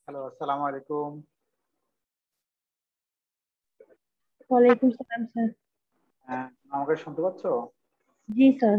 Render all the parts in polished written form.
Hello, আসসালামু আলাইকুম। ওয়ালাইকুম সালাম স্যার। হ্যাঁ, আমাকে শুনতে পাচ্ছ? জি স্যার।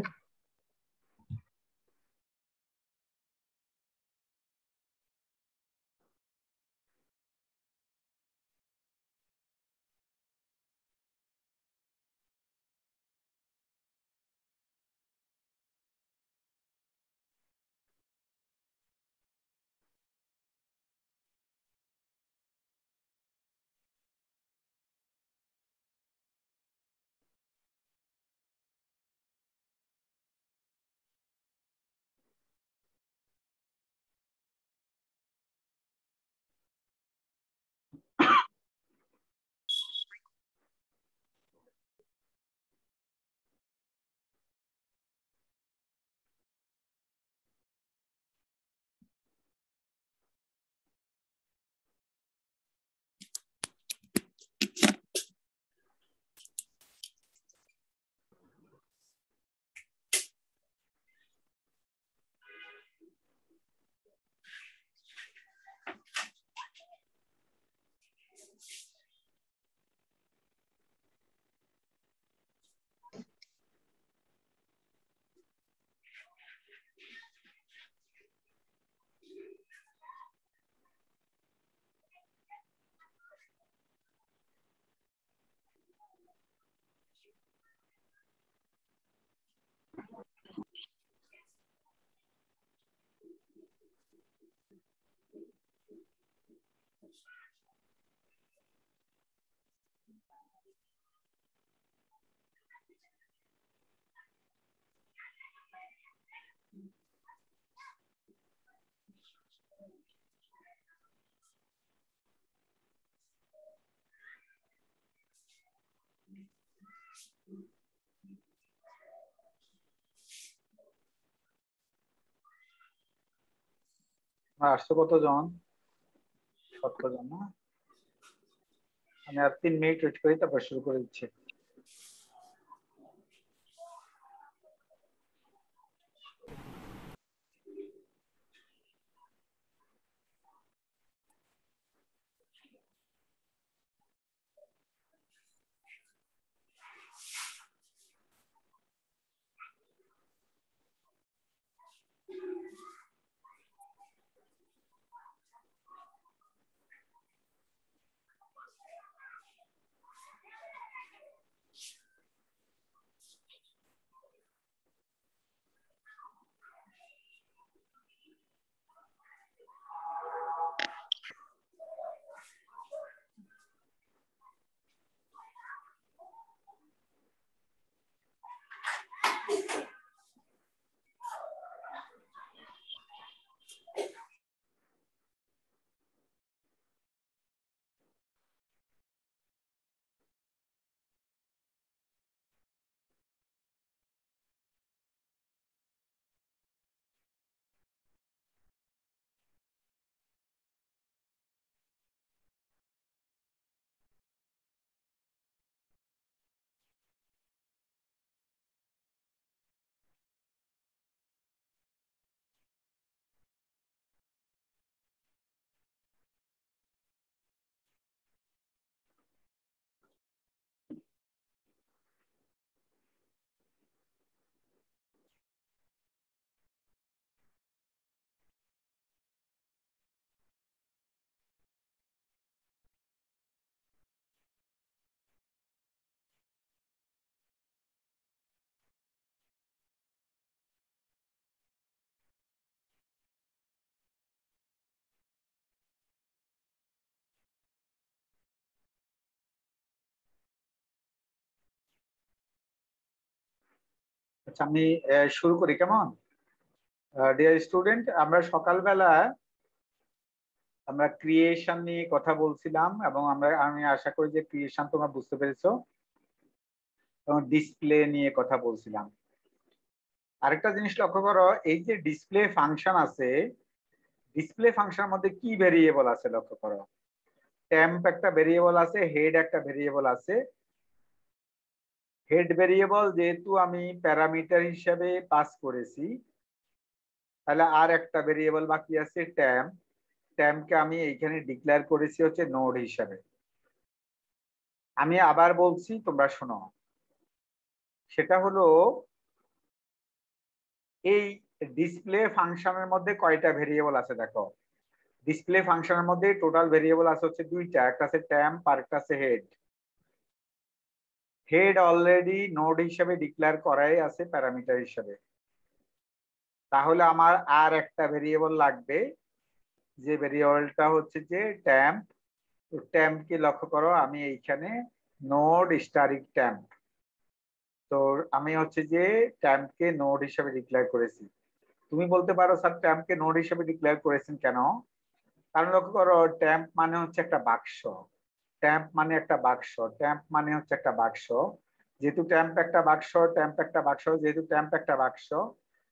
আসছো কতজন? 17 জন না? আমি আর 3 মিনিট ওয়েট করি, তারপর শুরু করে দিচ্ছি। আচ্ছা, আমি শুরু করি কেমন? ডিয়ার স্টুডেন্ট, আমরা সকালবেলা ক্রিয়েশন নিয়ে কথা বলছিলাম, এবং আমি আশা করি যে ক্রিয়েশন তোমরা বুঝতে পেরেছো, এবং ডিসপ্লে নিয়ে কথা বলছিলাম। আরেকটা জিনিস লক্ষ্য করো, এই যে ডিসপ্লে ফাংশন আছে, ডিসপ্লে ফাংশনের মধ্যে কি ভেরিয়েবল আছে লক্ষ্য করো। টেম্প একটা ভেরিয়েবল আছে, হেড একটা ভেরিয়েবল আছে। হেড ভেরিয়েবল যেহেতু আমি প্যারামিটার হিসেবে পাস করেছি, তাহলে আর একটা ভেরিয়েবল বাকি আছে টেম্প। টেম্পকে আমি এইখানে ডিক্লেয়ার করেছি হচ্ছে নোড হিসাবে। আমি আবার বলছি, তোমরা শোনো, সেটা হলো এই ডিসপ্লে ফাংশনের মধ্যে কয়টা ভেরিয়েবল আছে দেখো। ডিসপ্লে ফাংশনের মধ্যে টোটাল ভেরিয়েবল আছে হচ্ছে দুইটা, একটা আছে টেম্প আর একটা আছে হেড। হেড অলরেডি নোড হিসেবে ডিক্লেয়ার করাই আছে প্যারামিটার হিসেবে। তাহলে আমার আর একটা ভেরিয়েবল লাগবে, যে ভেরিয়েবলটা হচ্ছে যে টেম্প। তো টেম্পকে লক্ষ্য করো, আমি এইখানে নোড স্টারিং টেম্প, তো আমি হচ্ছে যে টেম্পকে নোড হিসেবে ডিক্লেয়ার করেছি। তুমি বলতে পারো স্যার টেম্পকে নোড হিসেবে ডিক্লেয়ার করেছেন কেন? কারণ লক্ষ্য করো, টেম্প মানে হচ্ছে একটা বাক্স। টেম্প মানে একটা বাক্স, টেম্প মানে হচ্ছে একটা বাক্স। যেহেতু টেম্প একটা বাক্স, টেম্প একটা বাক্স, যেহেতু টেম্প একটা বাক্স,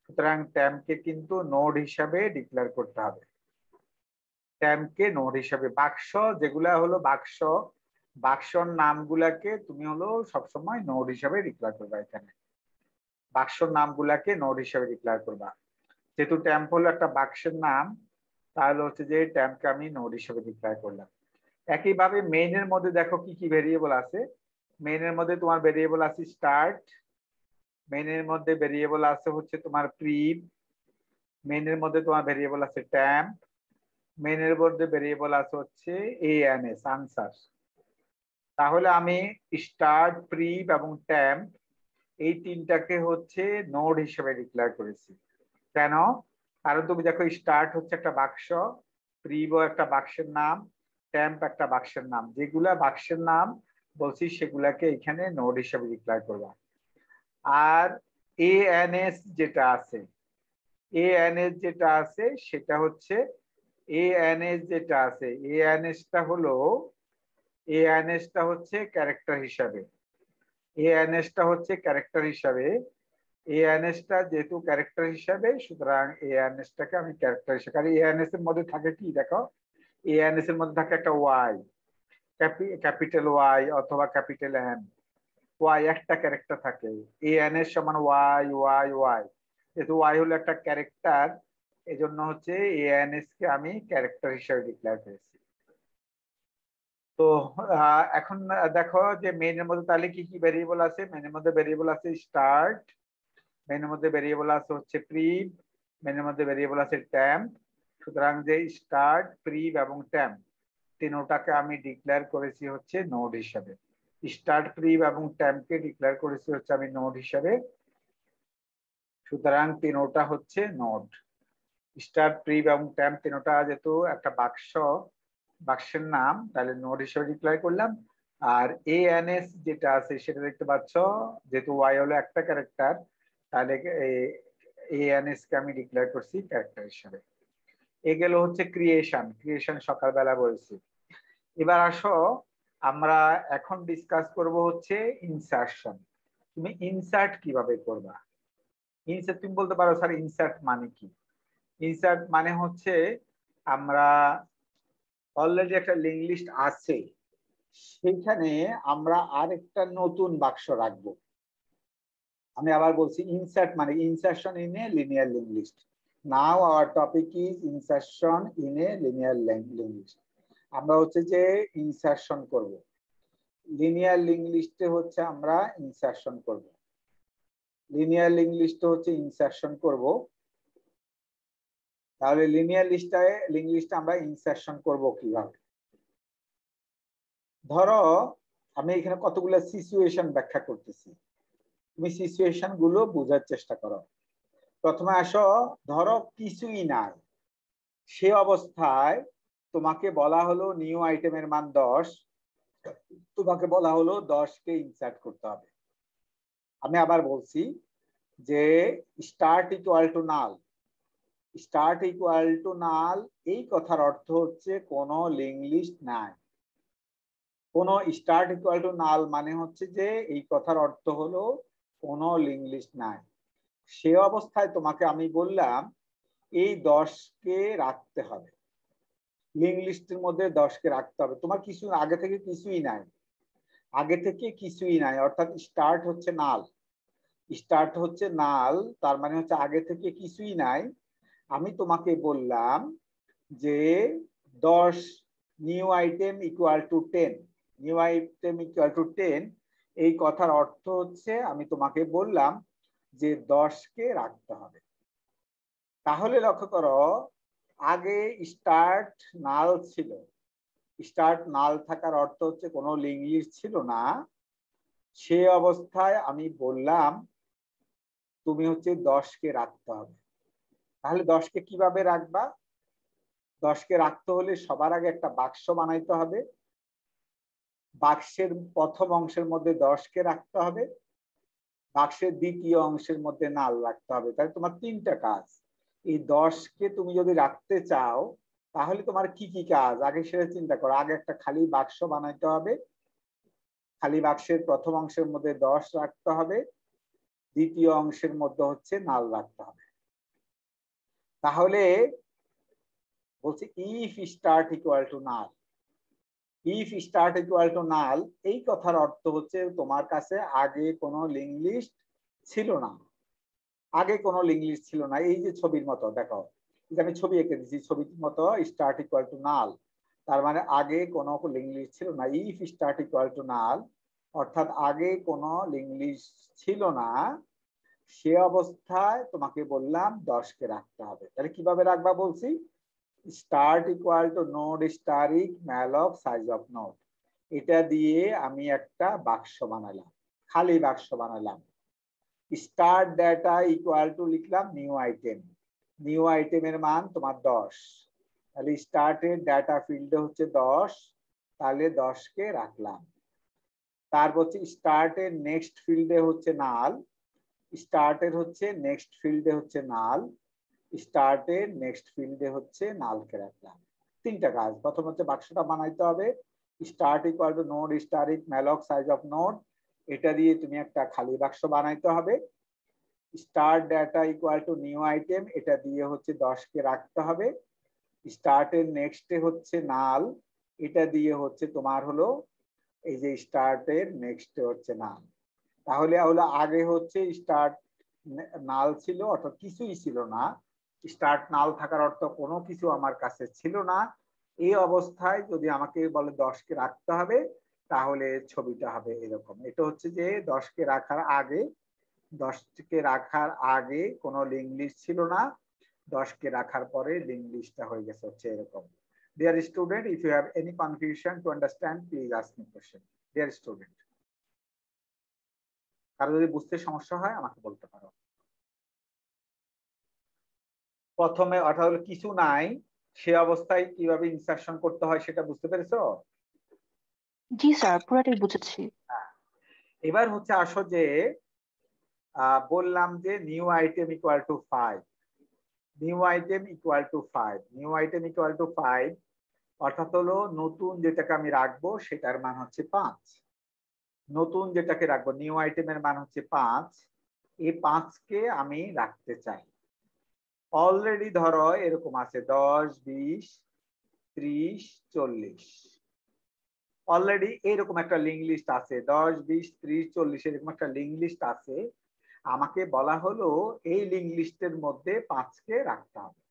সুতরাং টেম্পকে কিন্তু নোড হিসাবে ডিক্লেয়ার করতে হবে। টেম্পকে নোড হিসাবে, বাক্স যেগুলা হলো বাক্স, বাক্সর নামগুলাকে তুমি হলো সবসময় নোড হিসাবে ডিক্লেয়ার করবা। এখানে বাক্সর নামগুলাকে নোড হিসাবে ডিক্লেয়ার করবা। যেহেতু টেম্প হলো একটা বাক্সের নাম, তাহলে হচ্ছে যে টেম্পকে আমি নোড হিসাবে ডিক্লেয়ার করলাম। একইভাবে মেইনের মধ্যে দেখো কি কি ভেরিয়েবল আছে। মেইনের মধ্যে তোমার ভেরিয়েবল আছে স্টার্ট, মেইনের মধ্যে ভেরিয়েবল আছে হচ্ছে তোমার প্রিভ, মেইনের মধ্যে তোমার ভেরিয়েবল আছে টেম্প, মেইনের মধ্যে ভেরিয়েবল আছে হচ্ছে এএনএস আনসার। তাহলে আমি স্টার্ট, প্রিভ এবং টেম্প এই তিনটাকে হচ্ছে নোড হিসেবে ডিক্লেয়ার করেছি। কেন? কারণ তুমি দেখো স্টার্ট হচ্ছে একটা বাক্স, প্রিভও একটা বাক্সের নাম, টেম্প একটা বাক্সের নাম। যেগুলা বাক্সের নাম বলছি সেগুলাকে এখানে নোড হিসেবে ডিক্লেয়ার করবা। আর এএনএস যেটা আছে, এএনএস যেটা আছে সেটা হচ্ছে এএনএস যেটা আছে, এএনএসটা হলো, এএনএসটা হচ্ছে ক্যারেক্টার হিসাবে, এএনএসটা হচ্ছে ক্যারেক্টার হিসাবে। এএনএসটা যেহেতু ক্যারেক্টার হিসাবে, সুতরাং এএনএসটাকে আমি ক্যারেক্টার হিসাবে, কারণ এএনএস এর মধ্যে থাকে কি দেখো, এএনএস এর মধ্যে থাকে একটা ওয়াই, ক্যাপিটাল ওয়াই অথবা ক্যাপিটাল এন। ওয়াই একটা ক্যারেক্টার থাকে, এএনএস সমান ওয়াই ওয়াই ওয়াই। যেহেতু ওয়াই হলো একটা ক্যারেক্টার, এজন্য হচ্ছে এএনএস কে আমি ক্যারেক্টার হিসাবে ডিক্লেয়ার করেছি। তো এখন দেখো যে মেইনের মধ্যে তাহলে কি কি ভেরিয়েবল আছে। মেইনের মধ্যে ভেরিয়েবল আছে স্টার্ট, মেইনের মধ্যে ভেরিয়েবল আছে হচ্ছে প্রিভ, মেইনের মধ্যে ভেরিয়েবল আছে টেম্প। সুতরাং যে স্টার্ট, প্রিভ এবং টেম্প তিনটাকে আমি ডিক্লেয়ার করেছি হচ্ছে নোড হিসাবে। স্টার্ট, প্রিভ এবং টেম্পকে ডিক্লেয়ার করেছি হচ্ছে আমি নোড হিসাবে। সুতরাং তিনটা হচ্ছে নোড। স্টার্ট, প্রিভ এবং টেম্প তিনটা যেহেতু একটা বাক্স, বাক্সের নাম, তাহলে নোড হিসেবে ডিক্লেয়ার করলাম। আর এএনএস যেটা আছে সেটা দেখতে পাচ্ছ, যেহেতু ওয়াই হলো একটা ক্যারেক্টার, তাহলে এএনএস কে আমি ডিক্লেয়ার করছি ক্যারেক্টার হিসেবে। এ গেল হচ্ছে ক্রিয়েশন, ক্রিয়েশন সকালবেলা বলছি। এবার আসো আমরা এখন ডিসকাস করব হচ্ছে ইনসার্শন। তুমি ইনসার্ট কিভাবে করবা? ইনসার্ট তুমি বলতে পারো স্যার ইনসার্ট মানে কি? ইনসার্ট মানে হচ্ছে আমরা অলরেডি একটা লিঙ্ক লিস্ট আছে, সেখানে আমরা আরেকটা নতুন বাক্স রাখবো। আমি আবার বলছি, ইনসার্ট মানে insertion in a linear link list. Now our topic is insertion in a linear link list. আমরা হচ্ছে যে ইনসার্শন করব, লিনিয়ার লিঙ্ক লিস্টে হচ্ছে আমরা ইনসার্শন করব, লিনিয়ার লিঙ্ক লিস্টে হচ্ছে ইনসার্শন করব। তাহলে লিনিয়ার লিঙ্ক লিস্টে আমরা ইনসার্শন করব কিভাবে? ধরো আমি এখানে কতগুলো সিচুয়েশন ব্যাখ্যা করতেছি, তুমি সিচুয়েশন গুলো বোঝার চেষ্টা করো। প্রথমে আসো, ধরো কিছুই নাই, সে অবস্থায় তোমাকে বলা হলো নিউ আইটেমের মান 10, তোমাকে বলা হলো 10 কে ইনসার্ট করতে হবে। আমি আবার বলছি যে start equal to null, start equal to null এই কথার অর্থ হচ্ছে কোনো লিঙ্ক লিস্ট নাই। কোন স্টার্ট ইকুয়াল টু নাল মানে হচ্ছে যে এই কথার অর্থ হলো কোনো লিঙ্ক লিস্ট নাই। সে অবস্থায় তোমাকে আমি বললাম এই 10 কে রাখতে হবে, লিঙ্ক লিস্টের মধ্যে 10 কে রাখতে হবে। তোমার কিছু আগে থেকে কিছুই নাই, আগে থেকে কিছুই নাই, অর্থাৎ স্টার্ট হচ্ছে নাল, স্টার্ট হচ্ছে নাল, তার মানে হচ্ছে আগে থেকে কিছুই নাই। আমি তোমাকে বললাম যে 10 new item equal to 10, new item equal to 10, এই কথার অর্থ হচ্ছে আমি তোমাকে বললাম যে 10 কে রাখতে হবে। তাহলে লক্ষ্য করো, আগে স্টার্ট নাল ছিল। স্টার্ট নাল থাকার অর্থ হচ্ছে কোনো লিঙ্ক লিস্ট ছিল না। সে অবস্থায় আমি বললাম তুমি হচ্ছে 10 কে রাখতে হবে। তাহলে 10 কে কিভাবে রাখবা? 10 কে রাখতে হলে সবার আগে একটা বাক্স বানাইতে হবে। বাক্সের প্রথম অংশের মধ্যে 10 কে রাখতে হবে, বাক্সের দ্বিতীয় অংশের মধ্যে নাল রাখতে হবে। তাহলে তোমার 3টা কাজ। এই 10 কে তুমি যদি রাখতে চাও তাহলে তোমার কি কি কাজ আগে সেটা চিন্তা করো। আগে একটা খালি বাক্স বানাইতে হবে, খালি বাক্সের প্রথম অংশের মধ্যে 10 রাখতে হবে, দ্বিতীয় অংশের মধ্যে হচ্ছে নাল রাখতে হবে। তাহলে বলছে if start equal to null. If start equal to null এই কথার অর্থ হচ্ছে তোমার কাছে আগে কোনো লিঙ্ক লিস্ট ছিল না। আগে কোনো লিঙ্ক লিস্ট ছিল না। এই যে ছবির মতো দেখো, আমি ছবি এঁকে দিচ্ছি, ছবির মতো স্টার্ট ইকুয়াল টু নাল, তার মানে আগে কোনো লিঙ্ক লিস্ট ছিল না। ইফ স্টার্ট ইকুয়াল টু নাল অর্থাৎ আগে কোনো লিঙ্ক লিস্ট ছিল না, সে অবস্থায় তোমাকে বললাম 10 কে রাখতে হবে। তাহলে কিভাবে রাখবা বলছি, start equal to node asterisk malloc size of node, এটা দিয়ে আমি একটা বাক্স বানালাম, খালি বাক্স বানালাম। স্টার্ট ডাটা ইকুয়াল টু লিখলাম নিউ আইটেম, নিউ আইটেমের মান তোমার 10, তাহলে স্টার্টের ডাটা ফিল্ডে হচ্ছে 10, তাহলে 10 কে রাখলাম। তারপর হচ্ছে স্টার্টের নেক্সট ফিল্ডে হচ্ছে নাল, স্টার্টের হচ্ছে নেক্সট ফিল্ডে হচ্ছে নাল, স্টার্টের নেক্সট ফিল্ডে হচ্ছে নালকে রাখলাম। 3টা কাজ। প্রথম হচ্ছে বাক্সটা বানাইতে হবে, start equal to node asterisk malloc size of node, এটা দিয়ে তুমি একটা খালি বাক্স বানাইতে হবে। Start data equal to new item, এটা দিয়ে হচ্ছে 10 কে রাখতে হবে। স্টার্টের নেক্সটে হচ্ছে নাল, এটা দিয়ে হচ্ছে তোমার হলো এই যে স্টার্টের নেক্সটে হচ্ছে নাল। তাহলে হলো আগে হচ্ছে স্টার্ট নাল ছিল অর্থাৎ কিছুই ছিল না। স্টার্ট নাল থাকার অর্থ কোনো কিছু আমার কাছে ছিল না। এই অবস্থায় যদি আমাকে বলে 10 কে রাখতে হবে তাহলে ছবিটা হবে এরকম। এটা হচ্ছে যে 10 কে রাখার আগে, 10 কে রাখার আগে কোনো লিঙ্ক লিস্ট ছিল না, 10 কে রাখার পরে লিঙ্ক লিস্টটা হয়ে গেছে হচ্ছে এরকম। Dear student, if you have any confusion to understand, please ask me question. Dear student, কারো যদি বুঝতে সমস্যা হয় আমাকে বলতে পারো। প্রথমে অর্থাৎ হলো কিছু নাই, সে অবস্থায় কিভাবে ইনসারশন করতে হয় সেটা বুঝতে পেরেছো? জি স্যার, পুরোটাই বুঝেছি। এবার হচ্ছে আসো যে বললাম যে new item equal to 5, new item equal to 5, new item equal to 5 অর্থাৎ হলো নতুন যেটাকে আমি রাখবো সেটার মান হচ্ছে 5। নতুন যেটাকে রাখবো নিউ আইটেমের মান হচ্ছে 5, এই 5 কে আমি রাখতে চাই। অলরেডি ধরো এরকম আছে 10, 20, 30, 40, অলরেডি এরকম একটা লিঙ্ক লিস্ট আছে। 10, 20, 30, 40 এরকম একটা লিঙ্ক লিস্ট আছে। আমাকে বলা হলো এই লিঙ্ক লিস্টের মধ্যে 5 কে রাখতে হবে,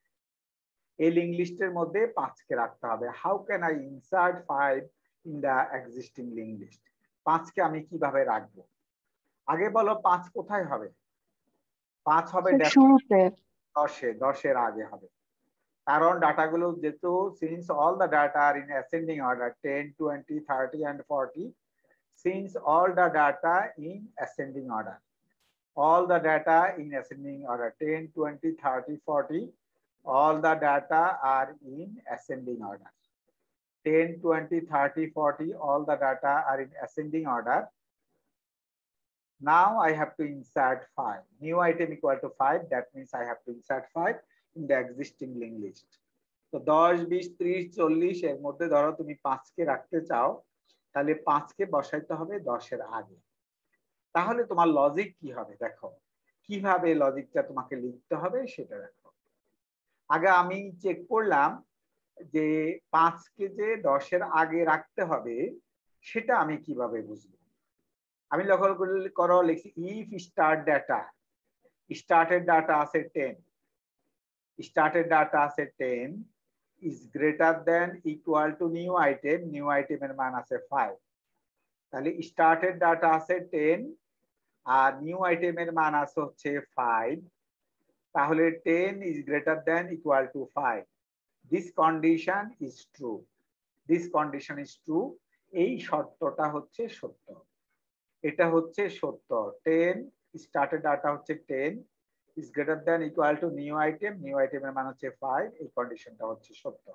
এই লিঙ্ক লিস্টের মধ্যে 5 কে রাখতে হবে। How can I insert 5 in the existing link list? 5 কে আমি কিভাবে রাখবো? আগে বলো 5 কোথায় হবে? 5 হবে শুরুতে 10 এর আগে হবে। কারণ ডাটাগুলো যেহেতু since all the data are in ascending order 10, 20, 30 and 40, since all the data in ascending order, all the data in ascending order 10, 20, 30, 40, all the data are in ascending order 10, 20, 30, 40, all the data are in ascending order. Now I have to insert 5, new item equal to 5, that means I have to insert 5 in the existing link list. তো 10, 20, 30, 40 এর মধ্যে ধরো তুমি 5 কে রাখতে চাও, তাহলে 5 কে বসাইতে হবে 10 এর আগে। তাহলে তোমার লজিক কি হবে দেখো, কিভাবে লজিকটা তোমাকে লিখতে হবে সেটা দেখো। আগে আমি চেক করলাম যে 5 কে যে 10 এর আগে রাখতে হবে সেটা আমি কিভাবে বুঝবো। আমি লক্ষ্য করো লিখছি ইফ স্টার্ট ডাটা, স্টার্টের ডাটা আছে 10, স্টার্টের ডাটা আছে 10, is greater than equal to new আইটেমের মান আছে 5। তাহলে স্টার্টের ডাটা আছে 10 আর নিউ আইটেমের মান আছে হচ্ছে 5। তাহলে 10 is greater than equal to 5। This condition is true. This condition is true. এই শর্তটা হচ্ছে সত্য। এটা হচ্ছে সত্য। 10 স্টার্টের ডাটা হচ্ছে 10 is greater than equal to new আইটেমের মান হচ্ছে 5। এই কন্ডিশনটা হচ্ছে সত্য।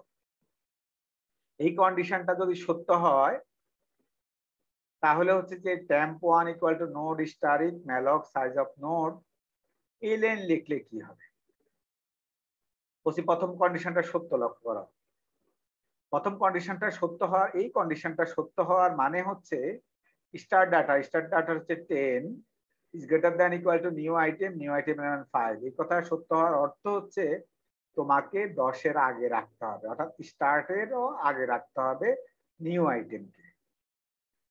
এই কন্ডিশনটা যদি সত্য হয় তাহলে হচ্ছে যে temp1 equal to node star if malloc size of node ln লিখলে কি হবে? বলছি প্রথম কন্ডিশনটা সত্য। লক্ষ্য করো, প্রথম কন্ডিশনটা সত্য হওয়ার, এই কন্ডিশনটা সত্য হওয়ার মানে হচ্ছে স্টার ডাটা হচ্ছে 10 is greater than equal to new আইটেমের মান 5। এই কথা সত্য হওয়ার অর্থ হচ্ছে তোমাকে 10 এর আগে রাখতে হবে, অর্থাৎ স্টার্টেরও আগে রাখতে হবে নিউ আইটেমকে।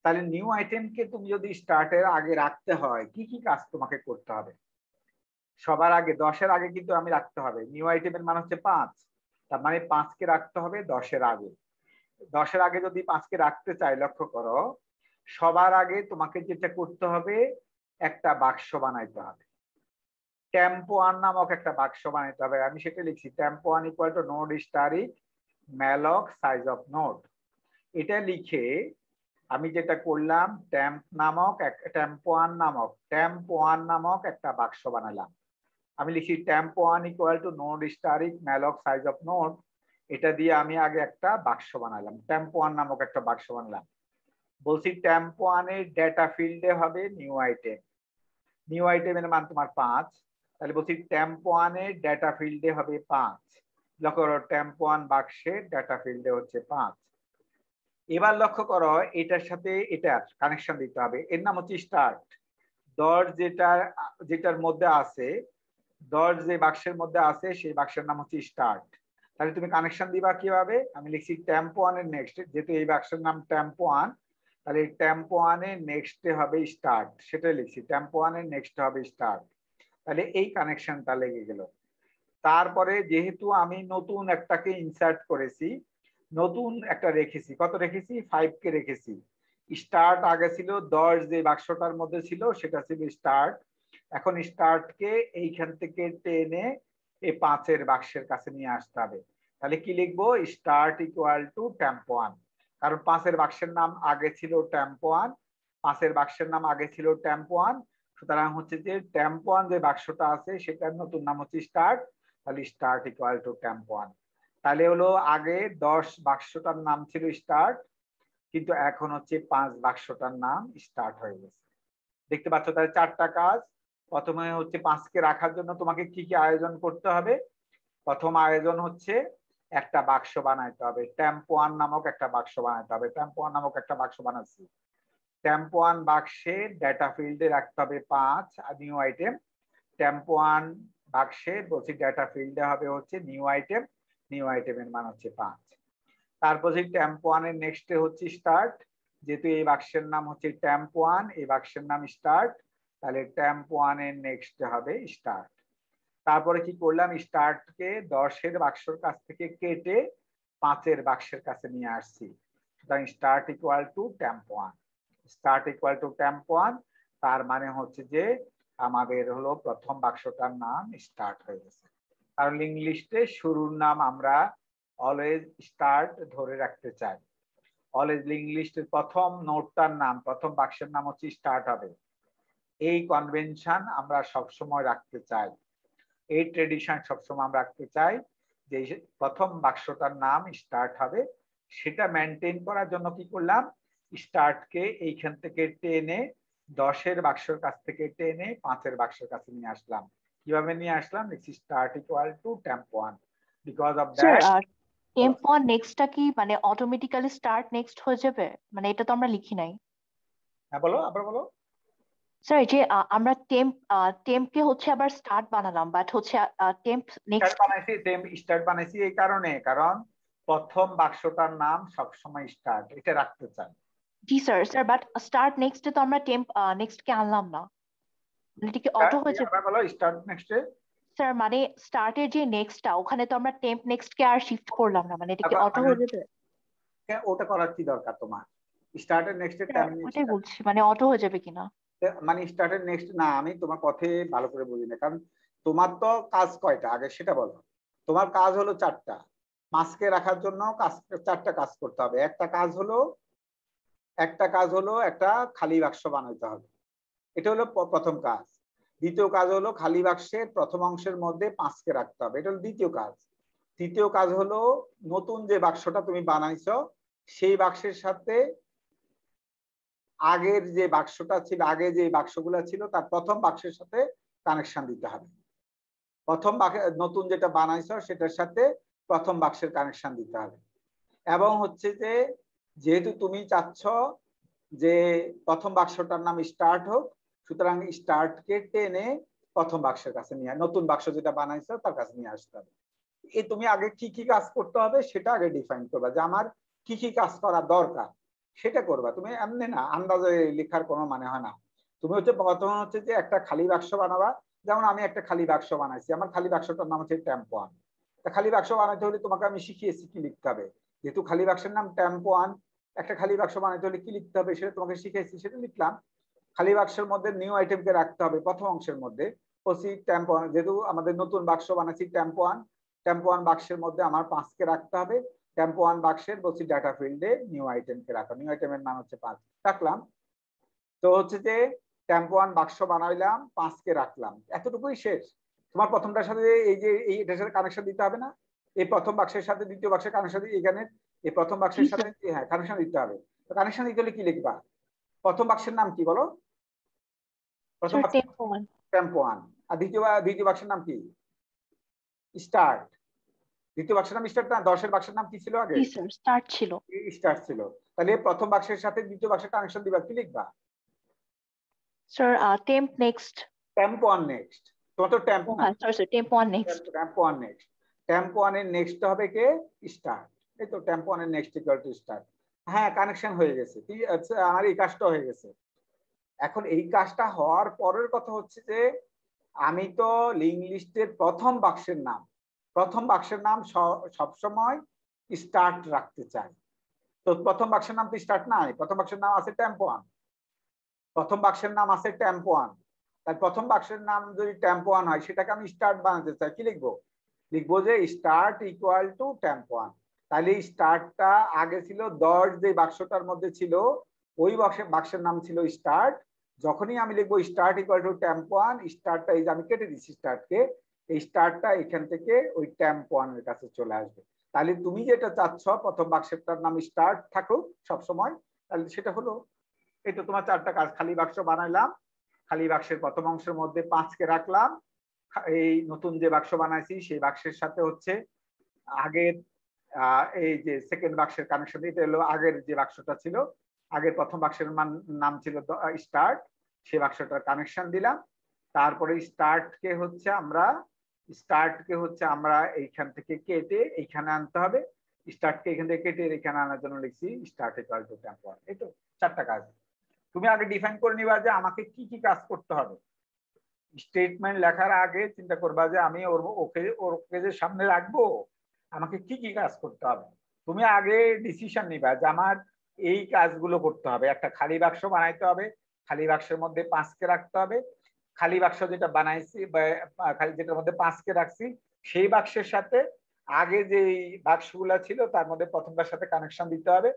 তাহলে নিউ আইটেমকে তুমি যদি স্টার্টের আগে রাখতে হয় কি কি কাজ তোমাকে করতে হবে? সবার আগে 10 এর আগে কিন্তু আমি রাখতে হবে। নিউ আইটেমের মান হচ্ছে 5, তার মানে 5 কে রাখতে হবে 10 এর আগে। 10 এর আগে যদি 5 কে রাখতে চাই, লক্ষ্য করো, সবার আগে তোমাকে যেটা করতে হবে একটা বাক্স বানাইতে হবে। temp1 নামক একটা বাক্স বানাইতে হবে। আমি সেটা লিখছি temp1 equal to node star if malloc size of node. এটা লিখে আমি যেটা করলাম temp1 নামক একটা বাক্স বানালাম। আমি লিখি temp1 equal to node star if malloc size of node. এটা দিয়ে আমি আগে একটা বাক্স বানালাম, temp1 নামক একটা বাক্স বানালাম। বলছি temp1 এর ডেটা ফিল্ডে হবে নিউ আইটেমের মান তোমার 5। তাহলে বলছি temp1 এর ডেটা ফিল্ডে হবে 5। লক্ষ্য করো temp1 বাক্সের ডেটা ফিল্ডে হচ্ছে 5। এবার লক্ষ্য করো এটার সাথে এটার কানেকশন দিতে হবে। এর নাম হচ্ছে স্টার্ট। দশ যেটার মধ্যে আছে, 10 যে বাক্সের মধ্যে আছে সেই বাক্সের নাম হচ্ছে স্টার্ট। তাহলে তুমি কানেকশন দিবা কিভাবে? আমি লিখছি temp1 এর নেক্সট, যেহেতু এই বাক্সের নাম temp1, তাহলে temp1 এর নেক্সটে হবে স্টার্ট, সেটাই লিখছি temp1 এর নেক্সট হবে স্টার্ট। তাহলে এই কানেকশনটা লেগে গেল। তারপরে যেহেতু আমি নতুন একটাকে ইনসার্ট করেছি, নতুন একটা রেখেছি, কত রেখেছি? 5 কে রেখেছি। স্টার্ট আগে ছিল 10 যে বাক্সটার মধ্যে ছিল সেটা ছিল স্টার্ট। এখন স্টার্টকে এইখান থেকে টেনে এই 5 এর বাক্সের কাছে নিয়ে আসতে হবে। তাহলে কি লিখবো? স্টার্ট ইকুয়াল টু temp1, কারণ 5 এর বাক্সের নাম আগে ছিল temp1, 5 এর বাক্সের নাম আগে ছিল temp1। সুতরাং হচ্ছে যে temp1 যে বাক্সটা আছে সেটার নতুন নাম হচ্ছে স্টার্ট। তাহলে স্টার্ট ইকুয়াল টু temp1। তাহলে হলো আগে 10 বাক্সটার নাম ছিল স্টার্ট, কিন্তু এখন হচ্ছে 5 বাক্সটার নাম স্টার্ট হয়ে গেছে। দেখতে পাচ্ছ? তাহলে 4টা কাজ। প্রথমে হচ্ছে 5 কে রাখার জন্য তোমাকে কি কি আয়োজন করতে হবে? প্রথম আয়োজন হচ্ছে একটা বাক্স বানাইতে হবে, temp1 নামক একটা বাক্স বানাইতে হবে। temp1 নামক একটা বাক্স বানাচ্ছি। temp1 বাক্সে ডেটা ফিল্ডে রাখতে হবে 5 আর নিউ আইটেম। temp1 বাক্সে বলছি ডেটা ফিল্ডে হবে হচ্ছে নিউ আইটেমের মান হচ্ছে 5। তারপর যে temp1 এর নেক্সটে হচ্ছে স্টার্ট, যেহেতু এই বাক্সের নাম হচ্ছে temp1, এই বাক্সের নাম স্টার্ট, তাহলে temp1 এর নেক্সটে হবে স্টার্ট। তারপরে কি করলাম? স্টার্টকে 10 এর বাক্সের কাছ থেকে কেটে 5 এর বাক্সের কাছে নিয়ে আসছি। সুতরাং start equal to temp1। Start equal to temp1 তার মানে হচ্ছে যে আমাদের হলো প্রথম বাক্সটার নাম স্টার্ট হয়ে গেছে। কারণ লিঙ্ক লিস্টে শুরুর নাম আমরা অলওয়েজ স্টার্ট ধরে রাখতে চাই। অলওয়েজ লিঙ্ক লিস্টের প্রথম নোটটার নাম, প্রথম বাক্সের নাম হচ্ছে স্টার্ট হবে। এই কনভেনশন আমরা সবসময় রাখতে চাই, এই ট্রেডিশন সবসময় আমরা রাখতে চাই যে প্রথম বাক্সটার নাম স্টার্ট হবে। সেটা মেনটেন করার জন্য কি করলাম? স্টার্টকে এইখান থেকে টেনে 10 এর বাক্সের কাছ থেকে টেনে 5 এর বাক্সের কাছে নিয়ে আসলাম। কিভাবে নিয়ে আসলাম? Start equal to temp1। Because of sir that temp1 নেক্সটটা কি মানে অটোমেটিক্যালি স্টার্ট নেক্সট হয়ে যাবে? মানে এটা তো আমরা লিখি নাই। হ্যাঁ বলো, আবার বলো। স্যার এই যে আমরা টেম্পকে হচ্ছে আবার স্টার্ট বানালাম, বাট হচ্ছে টেম্প নেক্সট স্টার্ট বানাইছি এই কারণে, কারণ প্রথম বাক্সটার নাম সবসময় স্টার্ট, এটা রাখতে চাই। জি স্যার বাট স্টার্ট নেক্সটে তো আমরা টেম্প নেক্সট কে আনলাম না, মানে এটা কি অটো হয়ে যাবে? আবার বলো স্টার্ট নেক্সটে। স্যার মানে স্টার্টের যে নেক্সটটা ওখানে তো আমরা টেম্প নেক্সট কে আর শিফট করলাম না, মানে এটা কি অটো হয়ে যাবে? ওটা করার কি দরকার তোমার? স্টার্টের নেক্সট এর স্যার টাইম নেক্সট, ওটাই বলছি, মানে অটো হয়ে যাবে কিনা। মানে স্টার্টের নেক্সট না, আমি তোমার কথা ভালো করে বুঝি না, কারণ তোমার তো কাজ কয়টা আগে সেটা বলো। তোমার কাজ হলো 4টা, মাস্কে রাখার জন্য কাজ 4টা কাজ করতে হবে। একটা কাজ হলো একটা খালি বাক্স বানাইতে হবে, এটা হলো প্রথম কাজ। দ্বিতীয় কাজ হলো খালি বাক্সের প্রথম অংশের মধ্যে 5কে রাখতে হবে, এটা হলো দ্বিতীয় কাজ। তৃতীয় কাজ হলো নতুন যে বাক্সটা তুমি বানাইছো সেই বাক্সের সাথে আগের যে বাক্সটা ছিল, আগে যে বাক্সগুলো ছিল তার প্রথম বাক্সের সাথে কানেকশন দিতে হবে। প্রথম নতুন যেটা বানাইছো সেটার সাথে প্রথম বাক্সের কানেকশন দিতে হবে। এবং হচ্ছে যে যেহেতু তুমি চাচ্ছ যে প্রথম বাক্সটার নাম স্টার্ট হোক, সুতরাং স্টার্টকে টেনে প্রথম বাক্সের কাছে নিয়ে, নতুন বাক্স যেটা বানাইছো তার কাছে নিয়ে আসতে হবে। তুমি আগে কি কি কাজ করতে হবে সেটা আগে ডিফাইন করবা, যে আমার কি কি কাজ করা দরকার সেটা করবা। তুমি এমনি না আন্দাজে লেখার কোনো মানে হয় না। তুমি হচ্ছে প্রথমে হচ্ছে যে একটা খালি বাক্স বানাবা। যেমন আমি একটা খালি বাক্স বানাইছি, আমার খালি বাক্সটার নাম হচ্ছে টেম্পো 1। খালি বাক্স বানাইতে হলে তোমাকে আমি শিখিয়েছি কি লিখতে হবে, যেহেতু খালি বাক্সের নাম টেম্পো 1, একটা খালি বাক্স বানাইতে হলে কি লিখতে হবে সেটা তোমাকে শিখিয়েছি, সেটা লিখলাম। খালি বাক্সের মধ্যে নিউ আইটেমকে রাখতে হবে প্রথম অংশের মধ্যে। ওসি টেম্পো 1, যেহেতু আমাদের নতুন বাক্স বানাচ্ছি টেম্পো 1, টেম্পো 1 বাক্সের মধ্যে আমার 5কে রাখতে হবে। টেম্পো 1 বাক্সের বলছি ডাটা ফিল্ডে নিউ আইটেমকে রাখা, নিউ আইটেমের নাম হচ্ছে 5 রাখলাম। তো হচ্ছে যে টেম্পো 1 বাক্স বানাইলাম, 5কে রাখলাম, এতটুকুই শেষ। তোমার প্রথমটার সাথে এই যে এটার সাথে কানেকশন দিতে হবে না, এই প্রথম বাক্সের সাথে দ্বিতীয় বাক্সের কানেকশন, এখানে এই প্রথম বাক্সের সাথে হ্যাঁ কানেকশন দিতে হবে। তো কানেকশন দিতে হলে কি লিখবা? প্রথম বাক্সের নাম কি বলো? প্রথম বাক্স টেম্পো 1, আর দ্বিতীয় বাক্সের নাম কি? স্টার্ট। দ্বিতীয় বাক্সের নাম স্টার্ট না, 10-এর বাক্সের নাম কি ছিল আগে? স্টার্ট ছিল। স্টার্ট ছিল। তাহলে প্রথম বাক্সের সাথে দ্বিতীয় বাক্সের কানেকশন দিবা, কি লিখবা? Sir temp next. Tempo 1 next. তোমার তো টেম্প না, sorry temp 1 next. Tempo 1 next. Tempo 1 এর নেক্সট হবে কে? স্টার্ট। এই তো টেম্পো 1 এর নেক্সট ইকুয়াল টু স্টার্ট। হ্যাঁ কানেকশন হয়ে গেছে, কি আচ্ছা আমার এই কাজটা হয়ে গেছে। এখন এই কাজটা হওয়ার পরের কথা হচ্ছে যে আমি তো লিঙ্ক লিস্টের প্রথম বাক্সের নাম সবসময় স্টার্ট রাখতে চাই। তো প্রথম বাক্সের নাম তো স্টার্ট নাই, প্রথম বাক্সের নাম আছে টেম্পো 1। প্রথম বাক্সের নাম আছে টেম্পো 1, তাই প্রথম বাক্সের নাম যদি টেম্পো 1 হয় সেটাকে আমি স্টার্ট বানাতে চাই, কি লিখবো? লিখবো যে স্টার্ট ইকুয়াল টু টেম্পো 1। তাহলে স্টার্টটা আগে ছিল 10 যে বাক্সটার মধ্যে ছিল ওই বাক্সের নাম ছিল স্টার্ট। যখনই আমি লিখবো স্টার্ট ইকুয়াল টু টেম্পো 1, স্টার্টটা এই যে আমি কেটে দিচ্ছি স্টার্টকে, এই স্টার্টটা এখান থেকে ওই টেম্পো 1 এর কাছে চলে আসবে। তাহলে তুমি যেটা চাচ্ছ প্রথম বাক্সটার নাম স্টার্ট থাকুক সবসময়, তাহলে সেটা হলো এই তো তোমার 4টা কাজ। খালি বাক্স বানাইলাম, খালি বাক্সের প্রথম অংশের মধ্যে 5কে রাখলাম, এই নতুন যে বাক্স বানাইছি সেই বাক্সের সাথে হচ্ছে আগের এই যে সেকেন্ড বাক্সের কানেকশন, এটা হলো আগের যে বাক্সটা ছিল, আগের প্রথম বাক্সের নাম ছিল স্টার্ট, সেই বাক্সটার কানেকশন দিলাম। তারপরে স্টার্টকে হচ্ছে আমরা এইখান থেকে কেটে এইখানে আনতে হবে। স্টার্টকে এখান থেকে কেটে এখানে আনার জন্য লিখছি স্টার্ট ইকুয়াল টু টেম্পো 1। এই তো 4টা কাজ। তুমি আগে ডিফাইন করে নিবা যে আমাকে কি কি কাজ করতে হবে। স্টেটমেন্ট লেখার আগে চিন্তা করবা যে আমি ওকে যে সামনে রাখবো, আমাকে কি কি কাজ করতে হবে। তুমি আগে ডিসিশন নিবা যে আমার এই কাজগুলো করতে হবে। একটা খালি বাক্স বানাইতে হবে, খালি বাক্সের মধ্যে 5কে রাখতে হবে। খালি বাক্স যেটা বানাইছি বা যেটার মধ্যে 5কে রাখছি সেই বাক্সের সাথে আগে যে বাক্সগুলা ছিল তার মধ্যে প্রথমটার সাথে কানেকশন দিতে হবে,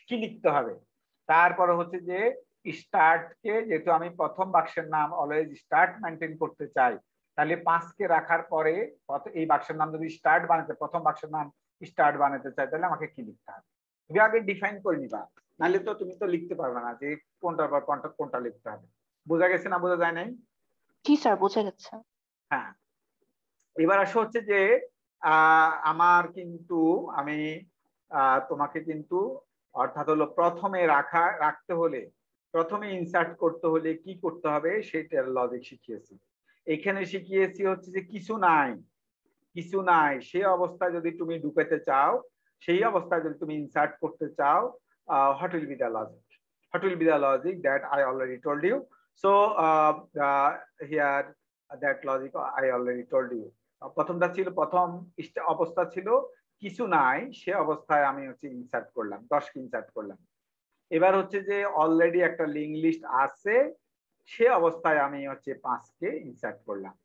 কি লিখতে হবে। তারপরে হচ্ছে যে স্টার্টকে, যেহেতু আমি প্রথম বাক্সের নাম অলওয়েজ স্টার্ট মেনটেন করতে চাই, তাহলে 5কে রাখার পরে এই বাক্সের নাম যদি স্টার্ট বানাতে, প্রথম বাক্সের নাম স্টার্ট বানাতে চাই, তাহলে আমাকে কি লিখতে হবে। তুমি আগে ডিফাইন করে নিবা, নাহলে তো তুমি তো লিখতে পারবে না যে কোনটার পর কোনটা লিখতে হবে। বোঝা গেছে না বোঝা যায় নাই? জি স্যার বোঝা গেছে। হ্যাঁ, এবার আসো হচ্ছে যে আমার কিন্তু আমি তোমাকে কিন্তু অর্থাৎ হলো প্রথমে রাখতে হলে, প্রথমে ইনসার্ট করতে হলে কি করতে হবে সেটার লজিক শিখিয়েছি। এখানে শিখিয়েছি হচ্ছে যে কিছু নাই সেই অবস্থায় যদি তুমি ঢুকাতে চাও, সেই অবস্থায় যদি তুমি ইনসার্ট করতে চাও, what will be the logic that I already told you. So here that logic I already told you. প্রথমটা ছিল, প্রথম অবস্থা ছিল কিছু নাই, সে অবস্থায় আমি হচ্ছে ইনসার্ট করলাম, 10কে ইনসার্ট করলাম। এবার হচ্ছে যে অলরেডি একটা লিঙ্ক লিস্ট আছে, সে অবস্থায় আমি হচ্ছে 5কে ইনসার্ট করলাম।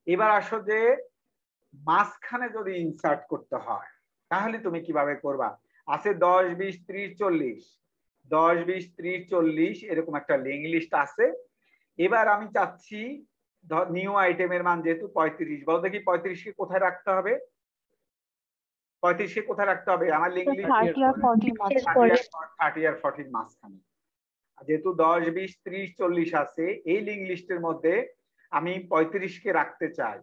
এবার আসো যে মাঝখানে যদি ইনসার্ট করতে হয় তাহলে তুমি কিভাবে করবা? আছে 10, 20, 30, 40, 10, 20, 30, 40 এরকম একটা লিঙ্ক লিস্ট আছে। এবার আমি চাচ্ছি নিউ আইটেমের মান যেহেতু 35, বল দেখি 35কে কোথায় রাখতে হবে? 35কে কোথায় রাখতে হবে? আমার লিঙ্ক লিস্ট 30 আর 40 এর মাঝে। 30 আর 40 মাঝখানে। যেহেতু 10, 20, 30, 40 আছে, এই লিঙ্ক লিস্টের মধ্যে আমি 35কে রাখতে চাই,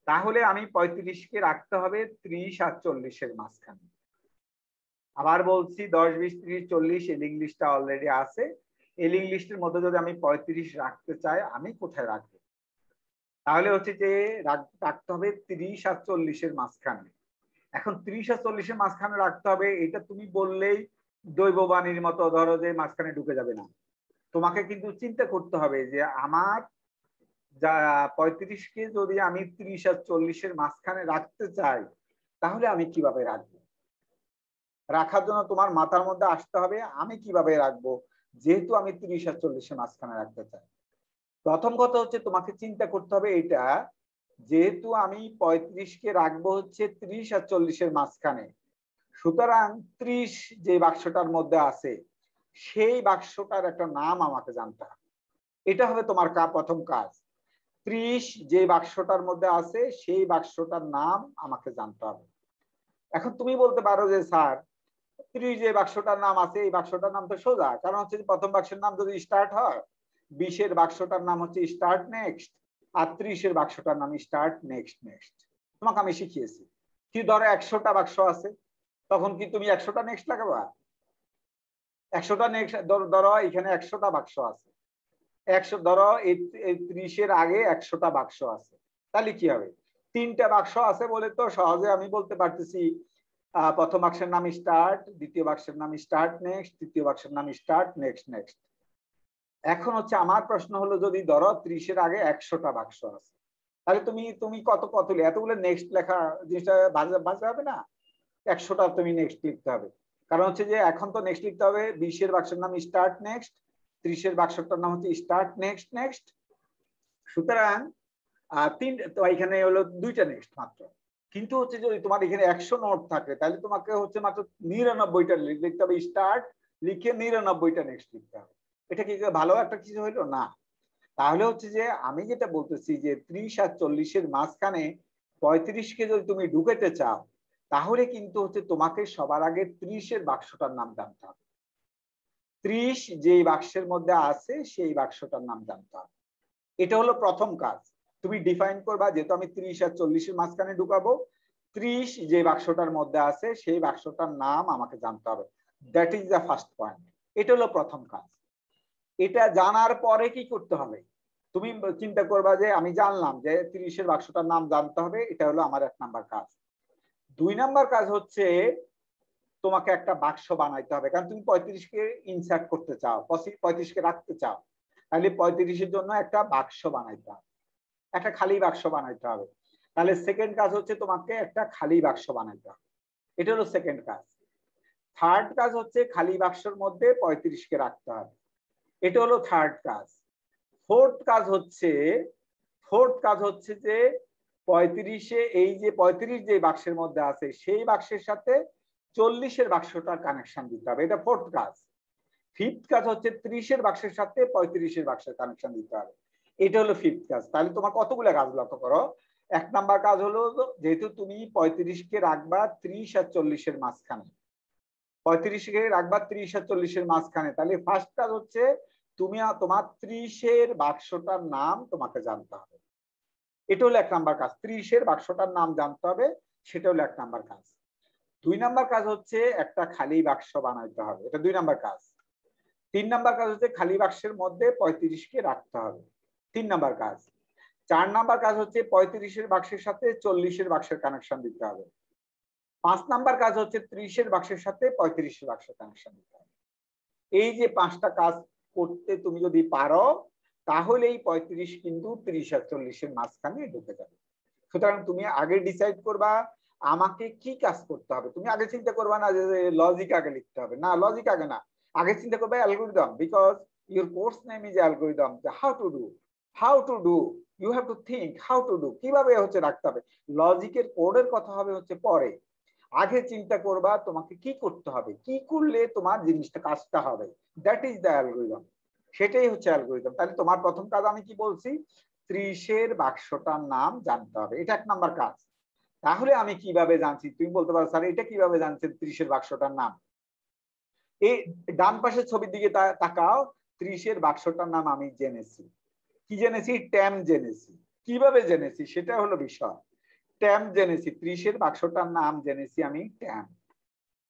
তাহলে আমি 35কে রাখতে হবে 30 আর 40-এর মাঝখানে। আবার বলছি 10, 20, 30, 40 এই লিঙ্ক লিস্টটা অলরেডি আছে। এই লিঙ্ক লিস্টের মধ্যে যদি আমি 35 রাখতে চাই, আমি কোথায় রাখবো? তাহলে হচ্ছে যে রাখতে হবে 30 আর 40-এর মাঝখানে। এখন 30 আর 40-এর মাঝখানে রাখতে হবে, এটা তুমি বললেই দৈববাণীর মতো ধরো যে মাঝখানে ঢুকে যাবে না। তোমাকে কিন্তু চিন্তা করতে হবে যে আমার 35কে যদি আমি 30 আর 40-এর মাঝখানে রাখতে চাই, তাহলে আমি কিভাবে রাখবো? রাখার জন্য তোমার মাথার মধ্যে আসতে হবে আমি কিভাবে রাখবো, যেহেতু আমি 30 আর 40-এর মাঝখানে রাখতে চাই। প্রথম কথা হচ্ছে তোমাকে চিন্তা করতে হবে এটা, যেহেতু আমি 35কে রাখবো হচ্ছে 30 আর 40-এর মাঝখানে, সুতরাং 30 যে বাক্সটার মধ্যে আছে সেই বাক্সটার একটা নাম আমাকে জানতে হবে। এটা হবে তোমার প্রথম কাজ। 30 যে বাক্সটার মধ্যে আছে সেই বাক্সটার নাম আমাকে জানতে হবে। এখন তুমি বলতে পারো যে স্যার 30 যে বাক্সটার নাম আছে এই বাক্সটার নাম তো সোজা, কারণ হচ্ছে প্রথম বাক্সের নাম যদি স্টার্ট হয়, 20-এর বাক্সটার নাম হচ্ছে স্টার্ট নেক্সট, আর 30-এর বাক্সটার নাম স্টার্ট নেক্সট নেক্সট। তোমাকে আমি শিখিয়েছি। কি ধরো 100টা বাক্স আছে, তখন কি তুমি 100টা নেক্সট লাগাবা? 100টা নেক্সট ধরো এখানে 100টা বাক্স আছে, 100 ধরো এই 30-এর আগে 100টা বাক্স আছে, তাহলে কি হবে? 3টা বাক্স আছে বলে তো সহজে আমি বলতে পারতেছি প্রথম বাক্সের নাম স্টার্ট, দ্বিতীয় বাক্সের নাম স্টার্ট নেক্সট, তৃতীয় বাক্সের নাম স্টার্ট নেক্সট নেক্সট। এখন হচ্ছে আমার প্রশ্ন হলো, যদি ধরো 30-এর আগে 100টা বাক্স আছে, তাহলে তুমি কত এতগুলো নেক্সট লেখা জিনিসটা বাজে হবে না? 100টা তুমি নেক্সট লিখতে হবে, কারণ হচ্ছে যে এখন তো নেক্সট লিখতে হবে 20-এর বাক্সের নাম স্টার্ট নেক্সট, 30-এর বাক্সটার নাম হচ্ছে স্টার্ট নেক্সট নেক্সট। সুতরাং তো এখানে হলো 2টা নেক্সট মাত্র। কিন্তু হচ্ছে যদি তোমার এখানে 100 নোট থাকে, তাহলে তোমাকে হচ্ছে মাত্র 99টা লিখতে হবে, স্টার্ট লিখে 99টা নেক্সট লিখতে হবে। এটা কি ভালো একটা কিছু হইলো না? তাহলে হচ্ছে যে আমি যেটা বলতেছি যে 30 আর 40-এর মাঝখানে 35কে যদি তুমি ঢুকাতে চাও, তাহলে কিন্তু হচ্ছে তোমাকে সবার আগে 30-এর বাক্সটার নাম জানতে হবে। 30 যে বাক্সের মধ্যে আছে সেই বাক্সটার নাম জানতে হবে। এটা হলো প্রথম কাজ। তুমি ডিফাইন করবা, যেহেতু আমি 30 আর 40-এর মাঝখানে ঢুকাবো, 30 যে বাক্সটার মধ্যে আছে সেই বাক্সটার নাম আমাকে জানতে হবে। That is the first point. এটা হলো প্রথম কাজ। এটা জানার পরে কি করতে হবে? তুমি চিন্তা করবা যে আমি জানলাম যে 30-এর বাক্সটার নাম জানতে হবে, এটা হলো আমার 1 নাম্বার কাজ। 2 নাম্বার কাজ হচ্ছে তোমাকে একটা বাক্স বানাইতে হবে, কারণ তুমি 35কে ইনসার্ট করতে চাও, 35কে রাখতে চাও, তাহলে 35-এর জন্য একটা বাক্স বানাইতে হবে, একটা খালি বাক্স বানাইতে হবে। তাহলে সেকেন্ড কাজ হচ্ছে তোমাকে একটা খালি বাক্স বানাইতে হবে, এটা হলো সেকেন্ড কাজ। থার্ড কাজ হচ্ছে খালি বাক্সের মধ্যে 35কে রাখতে হবে, এটা হলো থার্ড কাজ। ফোর্থ কাজ হচ্ছে যে 35-এ এই যে 35 যে বাক্সের মধ্যে আছে সেই বাক্সের সাথে 40-এর বাক্সটার কানেকশন দিতে হবে, এটা ফোর্থ কাজ। ফিফথ কাজ হচ্ছে 30-এর বাক্সের সাথে 35-এর বাক্সের কানেকশন দিতে হবে, এটা হলো ফিফথ কাজ। তাহলে তোমার কতগুলো কাজ লক্ষ্য করো। 1 নাম্বার কাজ হলো, যেহেতু তুমি 35কে রাখবা 30 আর 40-এর মাঝখানে, 35কে রাখবা 30 আর 40-এর মাঝখানে, তাহলে ফার্স্ট কাজ হচ্ছে তুমি তোমার 30-এর বাক্সটার নাম তোমাকে জানতে হবে, এটা হলো 1 নাম্বার কাজ। 30-এর বাক্সটার নাম জানতে হবে, সেটা হলো 1 নাম্বার কাজ। 2 নাম্বার কাজ হচ্ছে একটা খালি বাক্স বানাইতে হবে, এটা 2 নাম্বার কাজ। 3 নাম্বার কাজ হচ্ছে খালি বাক্সের মধ্যে 35কে রাখতে হবে, 3 নাম্বার কাজ। 4 নাম্বার কাজ হচ্ছে 35-এর বাক্সের সাথে 40-এর বাক্সের কানেকশন দিতে হবে। 5 নাম্বার কাজ হচ্ছে 30-এর বাক্সের সাথে 35-এর বাক্সের কানেকশন দিতে হবে। এই যে 5টা কাজ করতে তুমি যদি পারো, তাহলেই 35 কিন্তু 30 আর 40-এর মাঝখানে ঢুকে যাবে। সুতরাং তুমি আগে ডিসাইড করবা আমাকে কি কাজ করতে হবে। তুমি আগে চিন্তা করবা না যে লজিক আগে লিখতে হবে, না লজিক আগে না, আগে চিন্তা করবে algorithm, because your course name is algorithm. How to do you have to think how to do, কিভাবে হচ্ছে রাখতে হবে। লজিকের কোডের কথা হবে হচ্ছে পরে, আগে চিন্তা করবা তোমাকে কি করতে হবে, কি করলে তোমার জিনিসটা কাজটা হবে। দ্যাট ইজ দ্য অ্যালগরিদম, সেটাই হচ্ছে অ্যালগরিদম। তাহলে তোমার প্রথম কাজ আমি কি বলছি, 30-এর বাক্সটার নাম জানতে হবে, এটা 1 নাম্বার কাজ। তাহলে আমি কিভাবে জানছি, তুমি বলতে পারো স্যার এটা কিভাবে জানছেন 30-এর বাক্সটার নাম। এই ডান পাশের ছবির দিকে তাকাও, 30-এর বাক্সটার নাম আমি জেনেছি। কি জেনেছি? ট্যাম জেনেছি। কিভাবে জেনেছি সেটা হলো বিষয়। ট্যাম জেনেছি, 30-এর বাক্সটার নাম জেনেছি আমি ট্যাম।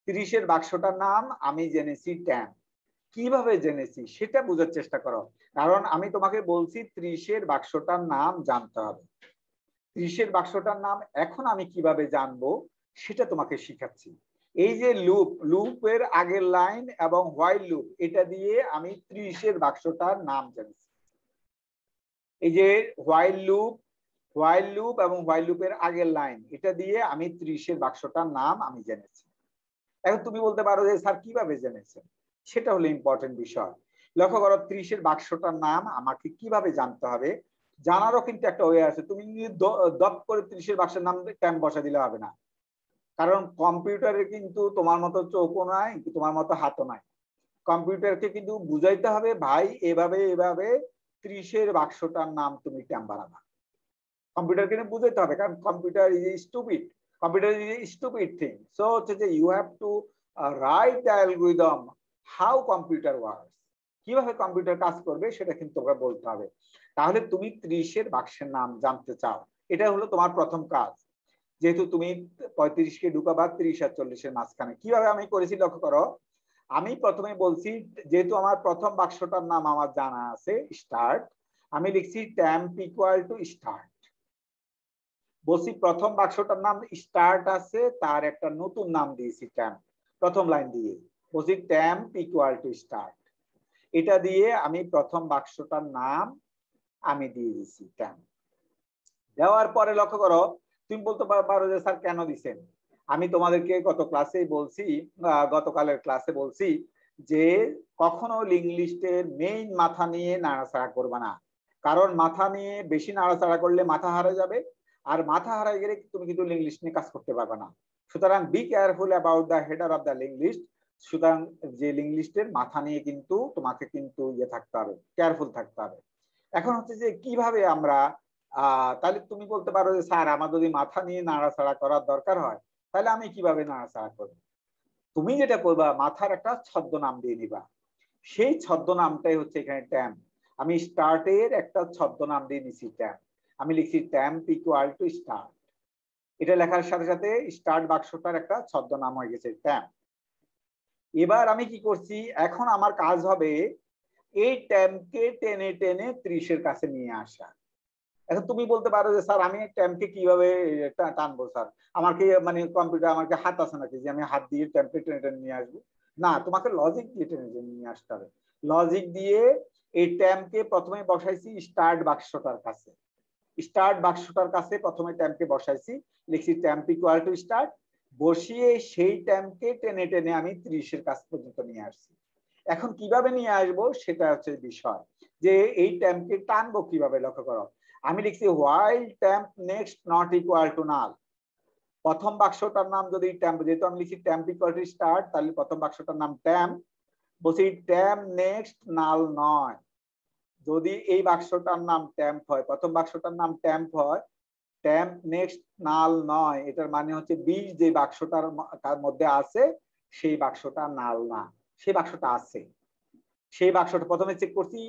30-এর বাক্সটার নাম আমি জেনেছি ট্যাম। কিভাবে জেনেছি সেটা বোঝার চেষ্টা করো, কারণ আমি তোমাকে বলছি 30-এর বাক্সটার নাম জানতে হবে। 30-এর বাক্সটার নাম এখন আমি কিভাবে জানবো সেটা তোমাকে শিখাচ্ছি। এই যে লুপের আগের লাইন এবং হোয়াইল লুপ, এটা দিয়ে আমি 30-এর বাক্সটার নাম জেনেছি। এই যে হোয়াইল লুপ এবং হোয়াইল লুপের আগের লাইন, এটা দিয়ে আমি 30-এর বাক্সটার নাম আমি জেনেছি। এখন তুমি বলতে পারো যে স্যার কিভাবে জেনেছেন, সেটা হলো ইম্পর্টেন্ট বিষয়। লক্ষ্য করো, 30-এর বাক্সটার নাম আমাকে কিভাবে জানতে হবে, জানারও কিন্তু একটা ওয়ে আছে। তুমি দপ করে 30-এর বাক্সের নাম ট্যাম বসা দিলে হবে না, কারণ কম্পিউটারে কিন্তু তোমার মতো চোখও নাই, তোমার মতো হাতও নাই। কম্পিউটারকে কিন্তু বুঝাইতে হবে ভাই এভাবে এভাবে 30-এর বাক্সটার নাম তুমি ট্যাম বানাবা। কম্পিউটারকে বুঝাইতে হবে, কারণ computer is stupid, computer is stupid thing. So হচ্ছে যে you have to write the algorithm how computer works, কিভাবে কম্পিউটার কাজ করবে সেটা কিন্তু তোমরা বলতে হবে। তাহলে তুমি 30-এর বাক্সের নাম জানতে চাও, এটা হলো তোমার প্রথম কাজ। যেহেতু তুমি 35-কে ঢুকাবা 30 আর 40-এর মাঝখানে, কিভাবে আমি করেছি লক্ষ্য করো। আমি প্রথমে বলছি, যেহেতু আমার প্রথম বাক্সটার নাম আমার জানা আছে স্টার্ট, আমি লিখছি ট্যাম্প ইকুয়াল টু স্টার্ট। বলছি প্রথম বাক্সটার নাম স্টার্ট আছে, তার একটা নতুন নাম দিয়েছি ট্যাম্প, প্রথম লাইন দিয়ে বলছি ট্যাম্প ইকুয়াল টু স্টার্ট। এটা দিয়ে আমি প্রথম বাক্সটার নাম আমি দিয়ে দিচ্ছি ট্যাম্প। দেওয়ার পরে লক্ষ্য করো, তুমি বলতে পারো যে স্যার কেন দিচ্ছেন। আমি তোমাদেরকে গত ক্লাসে বলছি, গতকালের ক্লাসে বলছি যে কখনো লিঙ্ক লিস্টের মেইন মাথা নিয়ে নাড়াচাড়া করবে না, কারণ মাথা নিয়ে বেশি নাড়াচাড়া করলে মাথা হারিয়ে যাবে, আর মাথা হারিয়ে গেলে তুমি কিন্তু লিঙ্ক লিস্ট নিয়ে কাজ করতে পারবে না। সুতরাং be careful about the header of the link list. সুতরাং যে লিঙ্ক লিস্টের মাথা নিয়ে কিন্তু তোমাকে কিন্তু থাকতে হবে, কেয়ারফুল থাকতে হবে। এখন হচ্ছে যে কিভাবে আমরা তাহলে তুমি বলতে পারো যে স্যার আমার যদি মাথা নিয়ে নাড়াচাড়া করার দরকার হয় তাহলে আমি কিভাবে নাড়াচাড়া করব। তুমি যেটা করবা, মাথার একটা ছদ্মনাম দিয়ে নিবা, সেই ছদ্মনামটাই হচ্ছে এখানে ট্যাম্প। আমি স্টার্টের একটা ছদ্মনাম দিয়ে নিছি ট্যাম্প, আমি লিখছি ট্যাম্প ইকুয়াল টু স্টার্ট। এটা লেখার সাথে সাথে স্টার্ট বাক্সটার একটা ছদ্মনাম হয়ে গেছে ট্যাম্প। এবার আমি কি করছি, এখন আমার কাজ হবে এই ট্যাম্পকে টেনে টেনে 30-এর কাছে নিয়ে আসা। এখন তুমি বলতে পারো যে স্যার আমি ট্যাম্পকে কিভাবে টানবো স্যার, আমার কি মানে কম্পিউটার আমার কি হাত আছে নাকি যে আমি হাত দিয়ে ট্যাম্পকে টেনে টেনে নিয়ে আসবো? না, তোমাকে লজিক দিয়ে টেনে টেনে নিয়ে আসতে হবে। লজিক দিয়ে এই ট্যাম্পকে প্রথমে বসাইছি স্টার্ট বাক্সটার কাছে, স্টার্ট বাক্সটার কাছে প্রথমে ট্যাম্পকে বসাইছি, লিখছি ট্যাম্প ইকুয়াল টু স্টার্ট, বসিয়ে সেই ট্যাম্পকে টেনে টেনে আমি 30-এর কাছ পর্যন্ত নিয়ে আসছি। এখন কিভাবে নিয়ে আসবো সেটা হচ্ছে বিষয়, যে এই ট্যাম্পকে টানবো কিভাবে। লক্ষ্য করো, আমি লিখছি while temp next not equal to null. প্রথম বাক্সটার নাম যদি ট্যাম্প, যেহেতু আমি লিখছি ট্যাম্প ইকুয়াল টু স্টার্ট, তাহলে প্রথম বাক্সটার নাম ট্যাম্প, বলছি ট্যাম্প নেক্সট নাল নয়। যদি এই বাক্সটার নাম ট্যাম্প হয়, প্রথম বাক্সটার নাম ট্যাম্প হয়, ট্যাম্প নেক্সট নাল নয়, এটার মানে হচ্ছে 20 যে বাক্সটার মধ্যে আছে সেই বাক্সটা নাল না, সেই বাক্সটা আছে। সেই বাক্সটা প্রথমে চেক করছি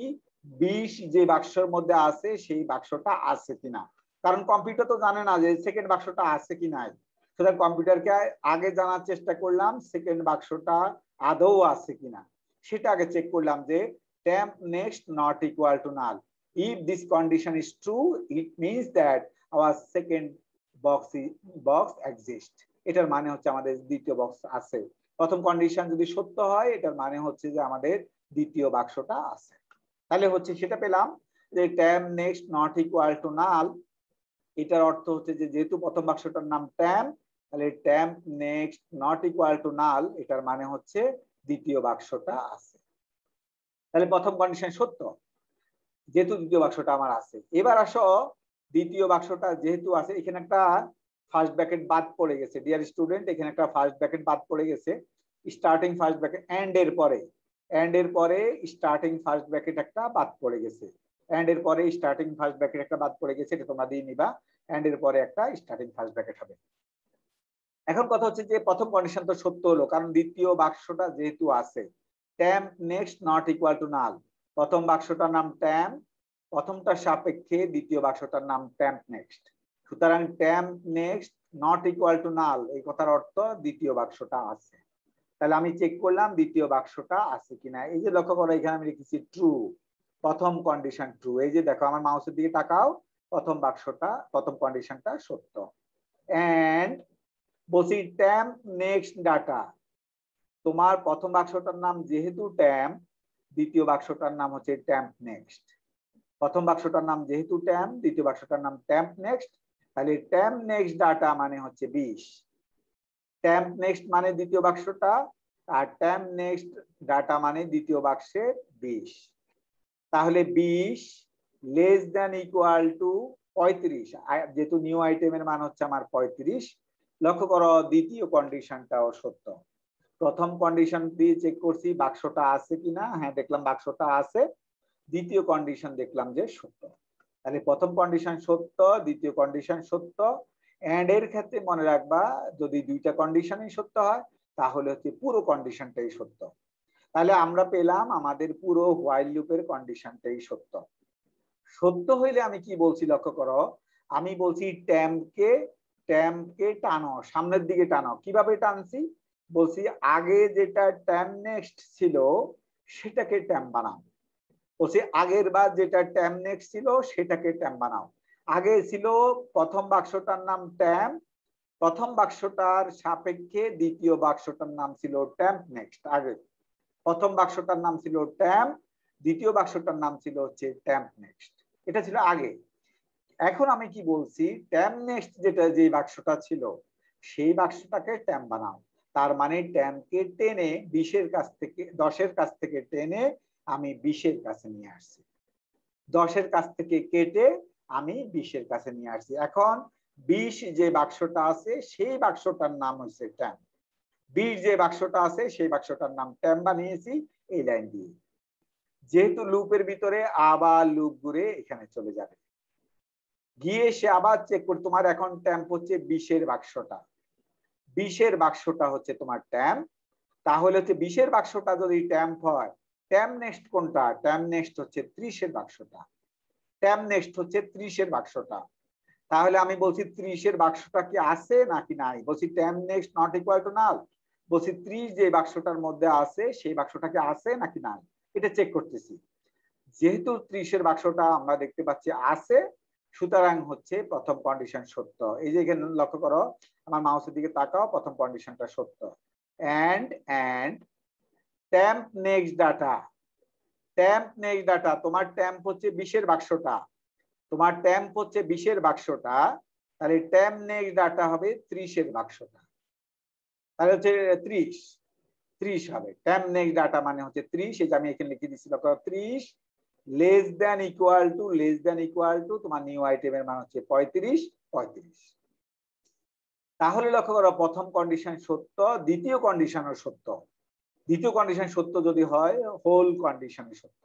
20 যে বাক্সের মধ্যে আছে সেই বাক্সটা আছে কিনা, কারণ কম্পিউটার তো জানে না যে সেকেন্ড বাক্সটা আছে কি নাই। সুতরাং কম্পিউটারকে আগে জানার চেষ্টা করলাম সেকেন্ড বাক্সটা আদৌ আছে কিনা, সেটা আগে চেক করলাম যে temp next not equal to null. If this condition is true, it means that our second box exists. এটার মানে হচ্ছে আমাদের দ্বিতীয় বক্স আছে। প্রথম কন্ডিশন যদি সত্য হয় এটার মানে হচ্ছে যে আমাদের দ্বিতীয় বাক্সটা আছে। তাহলে হচ্ছে সেটা পেলাম। যে temp next not equal to null, এটার অর্থ হচ্ছে যে যেহেতু প্রথম বাক্সটার নাম ট্যাম, তাহলে temp next not equal to null, এটার মানে হচ্ছে দ্বিতীয় বাক্সটা আছে। তাহলে প্রথম কন্ডিশন সত্য, যেহেতু দ্বিতীয় বাক্সটা আমার আছে। এবার আসো দ্বিতীয় বাক্সটা যেহেতু আছে, এখানে একটা ফার্স্ট ব্র্যাকেট বাদ পড়ে গেছে ডিয়ার স্টুডেন্ট, এখানে একটা ফার্স্ট ব্র্যাকেট বাদ পড়ে গেছে। স্টার্টিং ফার্স্ট ব্র্যাকেট এন্ড এর পরে স্টার্টিং ফার্স্ট ব্র্যাকেট একটা বাদ পড়ে গেছে, এন্ড এর পরে স্টার্টিং ফার্স্ট ব্র্যাকেট একটা বাদ পড়ে গেছে, এটা তোমরা দিয়ে নিবা। এন্ড এর পরে একটা স্টার্টিং ফার্স্ট ব্র্যাকেট হবে। এখন কথা হচ্ছে যে প্রথম কন্ডিশন তো সত্য হলো, কারণ দ্বিতীয় বাক্সটা যেহেতু আছে। Temp next not equal to null, প্রথম বাক্সটার নাম ট্যাম, প্রথমটার সাপেক্ষে দ্বিতীয় বাক্সটার নাম ট্যাম্প নেক্সট। সুতরাং temp next not equal to null, এই কথার অর্থ দ্বিতীয় বাক্সটা আছে। তাহলে আমি চেক করলাম দ্বিতীয় বাক্সটা আছে কিনা। এই যে লক্ষ্য করো এখানে আমি লিখেছি ট্রু, প্রথম কন্ডিশন ট্রু। এই যে দেখো আমার মাউসের দিকে তাকাও, প্রথম বাক্সটা প্রথম কন্ডিশনটা সত্য। এন্ড বলছি ট্যাম্প নেক্সট ডাটা, তোমার প্রথম বাক্সটার নাম যেহেতু ট্যাম্প, দ্বিতীয় বাক্সটার নাম হচ্ছে ট্যাম্প নেক্সট। প্রথম বাক্সটার নাম যেহেতু ট্যাম্প, দ্বিতীয় বাক্সটার নাম ট্যাম্প নেক্সট, তাহলে ট্যাম্প নেক্সট ডাটা মানে হচ্ছে 20। ট্যাম্প নেক্সট মানে দ্বিতীয় বাক্সটা, আর ট্যাম্প নেক্সট ডাটা মানে দ্বিতীয় বাক্সে 20। তাহলে 20 লেস দ্যান ইকুয়াল টু 35, যেহেতু নিউ আইটেমের মান হচ্ছে আমার 35। লক্ষ্য করো দ্বিতীয় কন্ডিশনটাও সত্য। প্রথম কন্ডিশন দিয়ে চেক করছি বাক্সটা আছে কিনা, হ্যাঁ দেখলাম বাক্সটা আছে। দ্বিতীয় কন্ডিশন দেখলাম যে সত্য। তাহলে প্রথম কন্ডিশন সত্য, দ্বিতীয় কন্ডিশন সত্য। এন্ড এর ক্ষেত্রে মনে রাখবা যদি দুইটা কন্ডিশনই সত্য হয় তাহলে হচ্ছে পুরো কন্ডিশনটাই সত্য। তাহলে আমরা পেলাম আমাদের পুরো হোয়াইল লুপের কন্ডিশনটাই সত্য। সত্য হইলে আমি কি বলছি লক্ষ্য করো, আমি বলছি ট্যাম্পকে টানো, সামনের দিকে টানো। কিভাবে টানছি বলছি, আগে যেটা ট্যাম্প নেক্সট ছিল সেটাকে ট্যাম্প বানাও। বলছি আগের বার যেটা ট্যাম্প নেক্সট ছিল সেটাকে ট্যাম্প বানাও। আগে ছিল প্রথম বাক্সটার নাম ট্যাম্প, প্রথম বাক্সটার সাপেক্ষে দ্বিতীয় বাক্সটার নাম ছিল ট্যাম্প নেক্সট। আগে প্রথম বাক্সটার নাম ছিল ট্যাম্প, দ্বিতীয় বাক্সটার নাম ছিল হচ্ছে ট্যাম্প নেক্সট, এটা ছিল আগে। এখন আমি কি বলছি, ট্যাম্প নেক্সট যেটা যে বাক্সটা ছিল সেই বাক্সটাকে ট্যাম্প বানাও। তার মানে ট্যাম্পকে টেনে 20-এর কাছ থেকে 10-এর কাছ থেকে টেনে আমি 20-এর কাছে নিয়ে আসছি, 10-এর কাছ থেকে কেটে আমি 20-এর কাছে নিয়ে আসছি। এখন 20 যে বাক্সটা আছে সেই বাক্সটার নাম হচ্ছে ট্যাম্প, 20 যে বাক্সটা আছে সেই বাক্সটার নাম ট্যাম্প বানিয়েছি এই লাইন দিয়ে। যেহেতু লুপের ভিতরে আবার লুপ ঘুরে এখানে চলে যাবে, গিয়ে সে আবার চেক করে তোমার এখন ট্যাম্প হচ্ছে 20-এর বাক্সটা, 20-এর বাক্সটা হচ্ছে তোমার ট্যাম্প। তাহলে হচ্ছে 20-এর বাক্সটা যদি ট্যাম্প হয়, ট্যাম্প নেক্সট কোনটা? ট্যাম্প নেক্সট হচ্ছে 30-এর বাক্সটা, ট্যাম্প নেক্সট হচ্ছে 30-এর বাক্সটা। তাহলে আমি বলছি 30-এর বাক্সটা কি আছে নাকি নাই, বলছি temp next not equal to নাল, বলছি 30 যে বাক্সটার মধ্যে আছে সেই বাক্সটা কি আছে নাকি নাই এটা চেক করতেছি। যেহেতু 30-এর বাক্সটা আমরা দেখতে পাচ্ছি আছে, সুতরাং হচ্ছে প্রথম কন্ডিশন সত্য। এই যে এখানে লক্ষ্য করো, আমার মাউসের দিকে তাকাও, প্রথম কন্ডিশনটা সত্য। And temp next data, temp next data, তোমার ট্যাম্প হচ্ছে 20-এর বাক্সটা, তোমার ট্যাম্প হচ্ছে 20-এর বাক্সটা, তাহলে ট্যাম্প নেক্সট ডাটা হবে 30-এর বাক্সটা, তাহলে হচ্ছে 30 হবে। ট্যাম্প নেক্সট ডাটা মানে হচ্ছে 30, এই যে আমি এখানে লিখে দিচ্ছি লক্ষ্য করো, 30 লেস দ্যান ইকুয়াল টু তোমার নিউ আইটেমের মান হচ্ছে 35। তাহলে লক্ষ্য করো প্রথম কন্ডিশন সত্য, দ্বিতীয় কন্ডিশনও সত্য। দ্বিতীয় কন্ডিশন সত্য যদি হয় হোল কন্ডিশনে সত্য।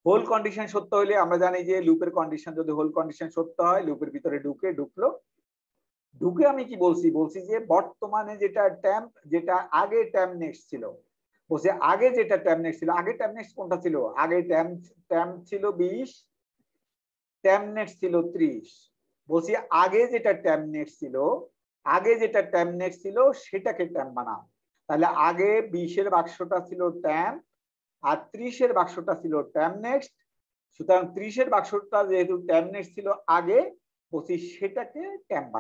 হোল কন্ডিশন সত্য হলে আমরা জানি যে লুপের কন্ডিশন যদি হোল কন্ডিশন সত্য হয়, লুপের ভিতরে ঢুকে আমি কি বলছি যে বর্তমানে যেটা ট্যাম্প, যেটা আগে ট্যাম্প নেক্সট ছিল, বলছে আগে যেটা ট্যাম্প নেক্সট ছিল, আগে ট্যাম্প নেক্সট কোনটা ছিল? আগে ট্যাম্প ছিল 20, ট্যাম্প নেক্সট ছিল 30। বলছি আগে যেটা ট্যাম্প নেক্সট ছিল সেটাকে ট্যাম্প বানাও। তাহলে আগে 20-এর বাক্সটা ছিল ট্যাম্প আর 30-এর বাক্সটা ছিল ট্যাম্প নেক্সট। সুতরাং 30-এর বাক্সটা যেহেতু ট্যাম্প নেক্সট ছিল আগে, বলছি সেটাকে ট্যাম্প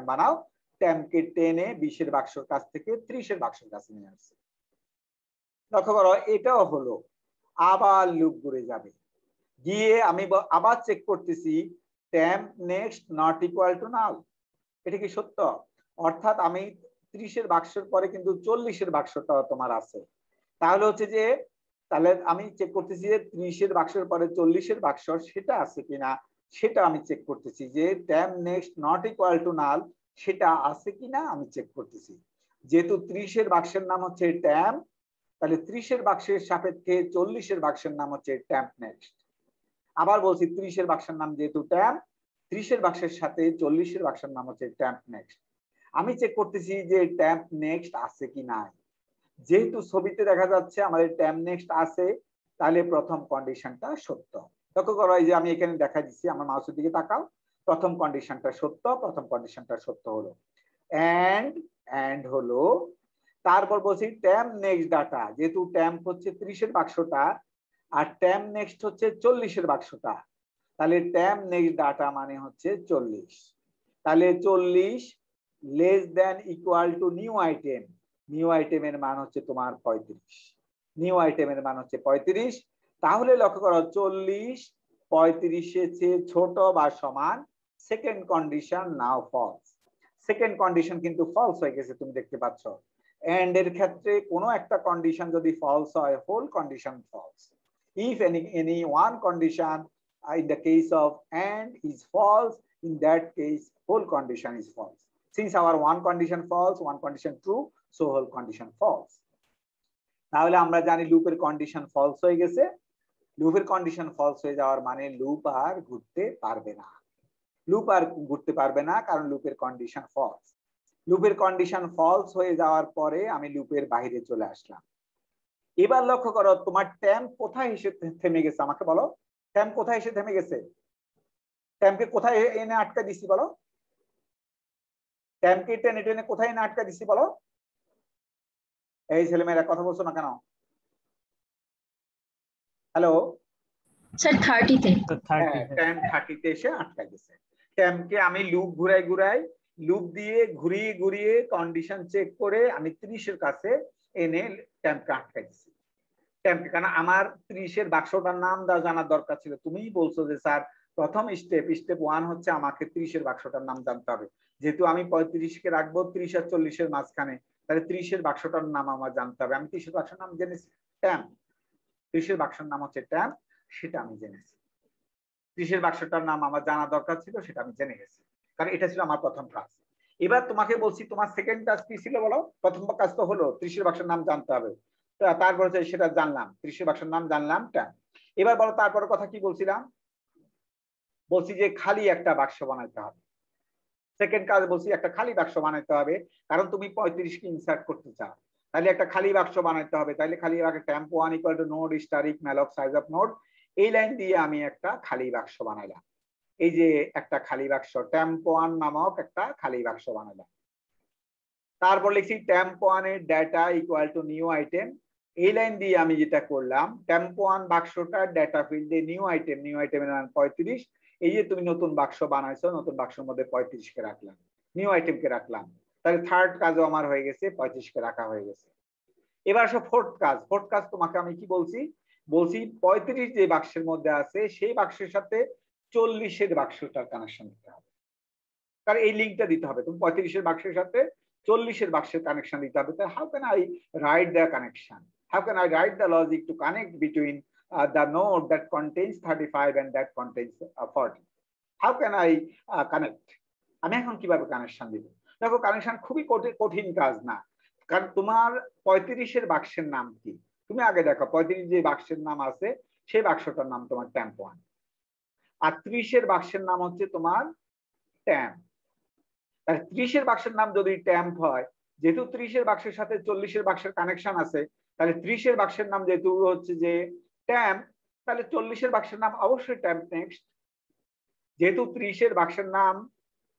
বানাও। ট্যাম্পকে টেনে 20-এর বাক্সের কাছ থেকে 30-এর বাক্সের কাছে নিয়ে আসছে। লক্ষ্য করো এটাও হলো, আবার লুপ ঘুরে যাবে, গিয়ে আমি আবার চেক করতেছি temp next not equal to null. এটা কি সত্য? অর্থাৎ আমি 30-এর বাক্সের পরে কিন্তু 40-এর বাক্সটা তোমার আছে। তাহলে হচ্ছে যে তাহলে আমি চেক করতেছি যে 30-এর বাক্সের পরে 40-এর বাক্স সেটা আছে কিনা, সেটা আমি চেক করতেছি যে temp next not equal to null সেটা আছে কিনা আমি চেক করতেছি। যেহেতু 30-এর বাক্সের নাম হচ্ছে টেম্প, তাহলে 30-এর বাক্সের সাপেক্ষে 40-এর বাক্সের নাম হচ্ছে টেম্প নেক্সট। আবার বলছি 30-এর বাক্সের নাম যেহেতু টেম্প, 30-এর বাক্সের সাথে 40-এর বাক্সের নাম হচ্ছে টেম্প নেক্সট। আমি চেক করতেছি যে টেম্প নেক্সট আছে কি নাই। যেহেতু ছবিতে দেখা যাচ্ছে আমাদের টেম্প নেক্সট আছে, তাহলে প্রথম কন্ডিশনটা সত্য। লক্ষ্য করো এই যে আমি এখানে দেখা দিচ্ছি, আমার মাউসের দিকে তাকাও, প্রথম কন্ডিশনটা সত্য, প্রথম কন্ডিশনটা সত্য হলো। এন্ড হলো, তারপর বলছি টেম্প নেক্সট ডাটা, যেহেতু টেম্প হচ্ছে 30-এর বাক্সটা আর টেম্প নেক্সট হচ্ছে 40-এর বাক্সটা, তাহলে টেম্প নেক্সট ডাটা মানে হচ্ছে 40। তাহলে 40 less than equal to new item, new আইটেমের মান হচ্ছে তোমার 35, নিউ আইটেমের মান হচ্ছে 35। তাহলে লক্ষ্য করো 40 35-এর চেয়ে ছোট বা সমান, সেকেন্ড কন্ডিশন নাও ফলস। সেকেন্ড কন্ডিশন কিন্তু ফলস হয়ে গেছে, তুমি দেখতে পাচ্ছ। এন্ড এর ক্ষেত্রে কোনো একটা কন্ডিশন যদি ফলস হয়, whole condition false. If any one condition in the case of and is false, in that case whole condition is false. Since our one condition false, one condition true, so whole condition false. তাহলে আমরা জানি লুপের condition false হয়ে গেছে। লুপের condition false হয়ে যাওয়ার মানে লুপ আর ঘুরতে পারবে না, লুপ আর ঘুরতে পারবে না, কারণ লুপের কন্ডিশন ফলস। লুপের কন্ডিশন ফলস হয়ে যাওয়ার পরে আমি লুপের বাইরে চলে আসলাম। এবার লক্ষ্য করো তোমার টেম্প কোথায় এসে থেমে গেছে, আমাকে বলো টেম্প কোথায় এসে থেমে গেছে, টেম্পকে কোথায় এনে আটকা দিছি বলো, টেম্পকে টেনে টেনে কোথায় এনে আটকা দিছি বলো। এই ছেলেমেয়েরা কথা বলছো না কেন? হ্যালো স্যার 30-তে। টেম্প 30-তে এসে আটকা গেছে। টেম্পকে আমি লুপ ঘুরাই ঘুরাই, লুপ দিয়ে ঘুরিয়ে ঘুরিয়ে কন্ডিশন চেক করে আমি 30-এর কাছে এনে টেম্পকে আটকা দিছি। টেম্পকে, কারণ আমার 30-এর বাক্সটার নাম জানার দরকার ছিল। তুমিই বলছো যে স্যার প্রথম স্টেপ 1 হচ্ছে আমাকে 30-এর বাক্সটার নাম জানতে হবে। যেহেতু আমি 35-কে রাখবো 30 আর 40-এর মাঝখানে, তাহলে 30-এর বাক্সটার নাম আমার জানতে হবে। আমি 30-এর বাক্সের নাম জেনেছি টেম্প, 30-এর বাক্সের নাম হচ্ছে টেম্প, সেটা আমি জেনেছি। 30-এর বাক্সটার নাম আমার জানা দরকার ছিল, সেটা আমি জেনে গেছি, কারণ এটা ছিল আমার প্রথম কাজ। এবার তোমাকে বলছি তোমার সেকেন্ড কাজ কি ছিল বলো। প্রথম কাজ তো হলো 30-এর বাক্সের নাম জানতে হবে, তারপর সেটা জানলাম, 30-এর বাক্সের নাম জানলাম টেম্প। এবার বলো তারপরে কথা কি বলছিলাম, বলছি যে খালি একটা বাক্স বানাইতে হবে। সেকেন্ড কাজ বলছি একটা খালি বাক্স বানাইতে হবে, কারণ তুমি 35-কে ইনসার্ট করতে চাও, তাহলে একটা খালি বাক্স বানাইতে হবে। তাহলে খালি বাক্স temp 1 equal to node asterisk malloc size of node, এই লাইন দিয়ে আমি একটা খালি বাক্স বানাইলাম। এই যে একটা খালি বাক্স টেম্প 1 নামক একটা খালি বাক্স বানাইলাম। তারপর লিখছি টেম্প 1 এর data equal to new item, এই লাইন দিয়ে আমি যেটা করলাম টেম্প 1 বাক্সটার ডেটা ফিল্ডে নিউ আইটেমের মান 35। এই যে তুমি নতুন বাক্স বানাইছো, নতুন বাক্সের মধ্যে 35-কে রাখলাম, নিউ আইটেমকে রাখলাম, তাহলে থার্ড কাজও আমার হয়ে গেছে, 35-কে রাখা হয়ে গেছে। এবার আসো ফোর্থ কাজ। ফোর্থ কাজ তোমাকে আমি কি বলছি, বলছি 35 যে বাক্সের মধ্যে আছে সেই বাক্সের সাথে 40-এর বাক্সটার কানেকশন দিতে হবে, কারণ এই লিঙ্কটা দিতে হবে। তুমি 35-এর বাক্সের সাথে 40-এর বাক্সের কানেকশন দিতে হবে। তাহলে how can I write the connection, how can I write the logic to connect between the node that contains 35 and that contains 40? How can I connect? আমি এখন কিভাবে কানেকশন দিব? দেখো কানেকশন খুবই কঠিন কাজ না, কারণ তোমার 35-এর বাক্সের নাম কি, তুমি আগে দেখো 35 যে বাক্সের নাম আছে সেই বাক্সটার নাম তোমার টেম্প 1, আর 30-এর বাক্সের নাম হচ্ছে তোমার টেম্প। 30-এর বাক্সের নাম যদি টেম্প হয়, যেহেতু 30-এর বাক্সের সাথে 40-এর বাক্সের কানেকশন আছে, তাহলে 30-এর বাক্সের নাম যেহেতু হচ্ছে যে টেম্প, তাহলে 40-এর বাক্সের নাম অবশ্যই টেম্প নেক্সট। যেহেতু 30-এর বাক্সের নাম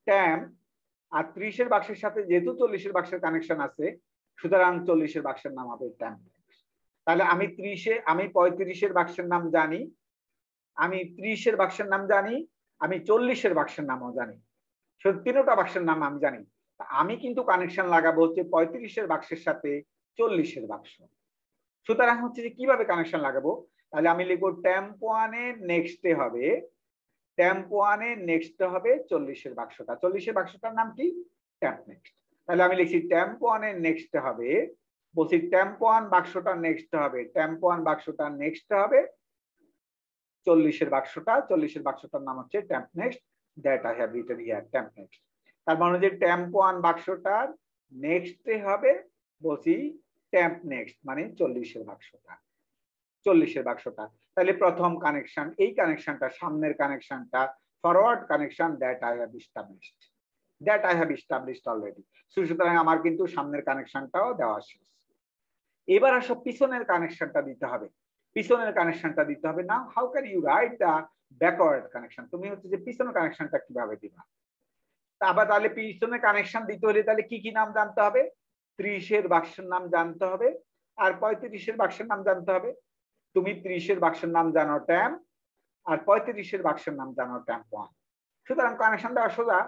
টেম্প আর 30-এর বাক্সের সাথে যেহেতু 40-এর বাক্সের কানেকশন আছে, সুতরাং 40-এর বাক্সের নাম হবে টেম্প নেক্সট। তাহলে আমি 35-এর বাক্সের নাম জানি, আমি 30-এর বাক্সের নাম জানি, আমি 40-এর বাক্সের নামও জানি, তিনটা বাক্সের নাম আমি জানি। আমি কিন্তু কানেকশন লাগাবো হচ্ছে 35-এর বাক্সের সাথে 40-এর বাক্স। সুতরাং হচ্ছে যে কিভাবে কানেকশন লাগাবো, তাহলে আমি লিখবো টেম্প ওয়ানের নেক্সটে হবে, টেম্প ওয়ানের নেক্সট হবে 40-এর বাক্সটা। 40-এর বাক্সটার নাম কি? Temp next. তাহলে আমি লিখছি টেম্প ওয়ানের নেক্সট হবে, বলছি টেম্প ওয়ান বাক্সটার নেক্সট হবে, টেম্প ওয়ান বাক্সটার নেক্সট হবে 40-এর বাক্সটা। 40-এর বাক্সটার নাম হচ্ছে temp next, that I have written here, temp next. তার মানে যে টেম্প ওয়ান বাক্সটার নেক্সটে হবে, বলছি টেম্প নেক্সট মানে 40-এর বাক্সটা, 40-এর বাক্সটা। তাহলে প্রথম কানেকশন, এই কানেকশনটা সামনের কানেকশনটা forward connection, that I have established, that I have established already. সুতরাং আমার কিন্তু সামনের কানেকশনটাও দেওয়া শেষ। এবার আসো পিছনের কানেকশনটা দিতে হবে, পিছনের কানেকশনটা দিতে হবে। না, how can you write the backward connection? তুমি হচ্ছে যে পিছনের কানেকশনটা কিভাবে দিবা? আবার তাহলে পিছনের কানেকশন দিতে হলে তাহলে কি কি নাম জানতে হবে? 30-এর বাক্সের নাম জানতে হবে আর 35-এর বাক্সের নাম জানতে হবে। তুমি 30-এর বাক্সের নাম জানো ট্যাম্প, আর 35-এর বাক্সের নাম জানো ট্যাম্প ওয়ান। সুতরাং কানেকশন দেওয়া সোজা,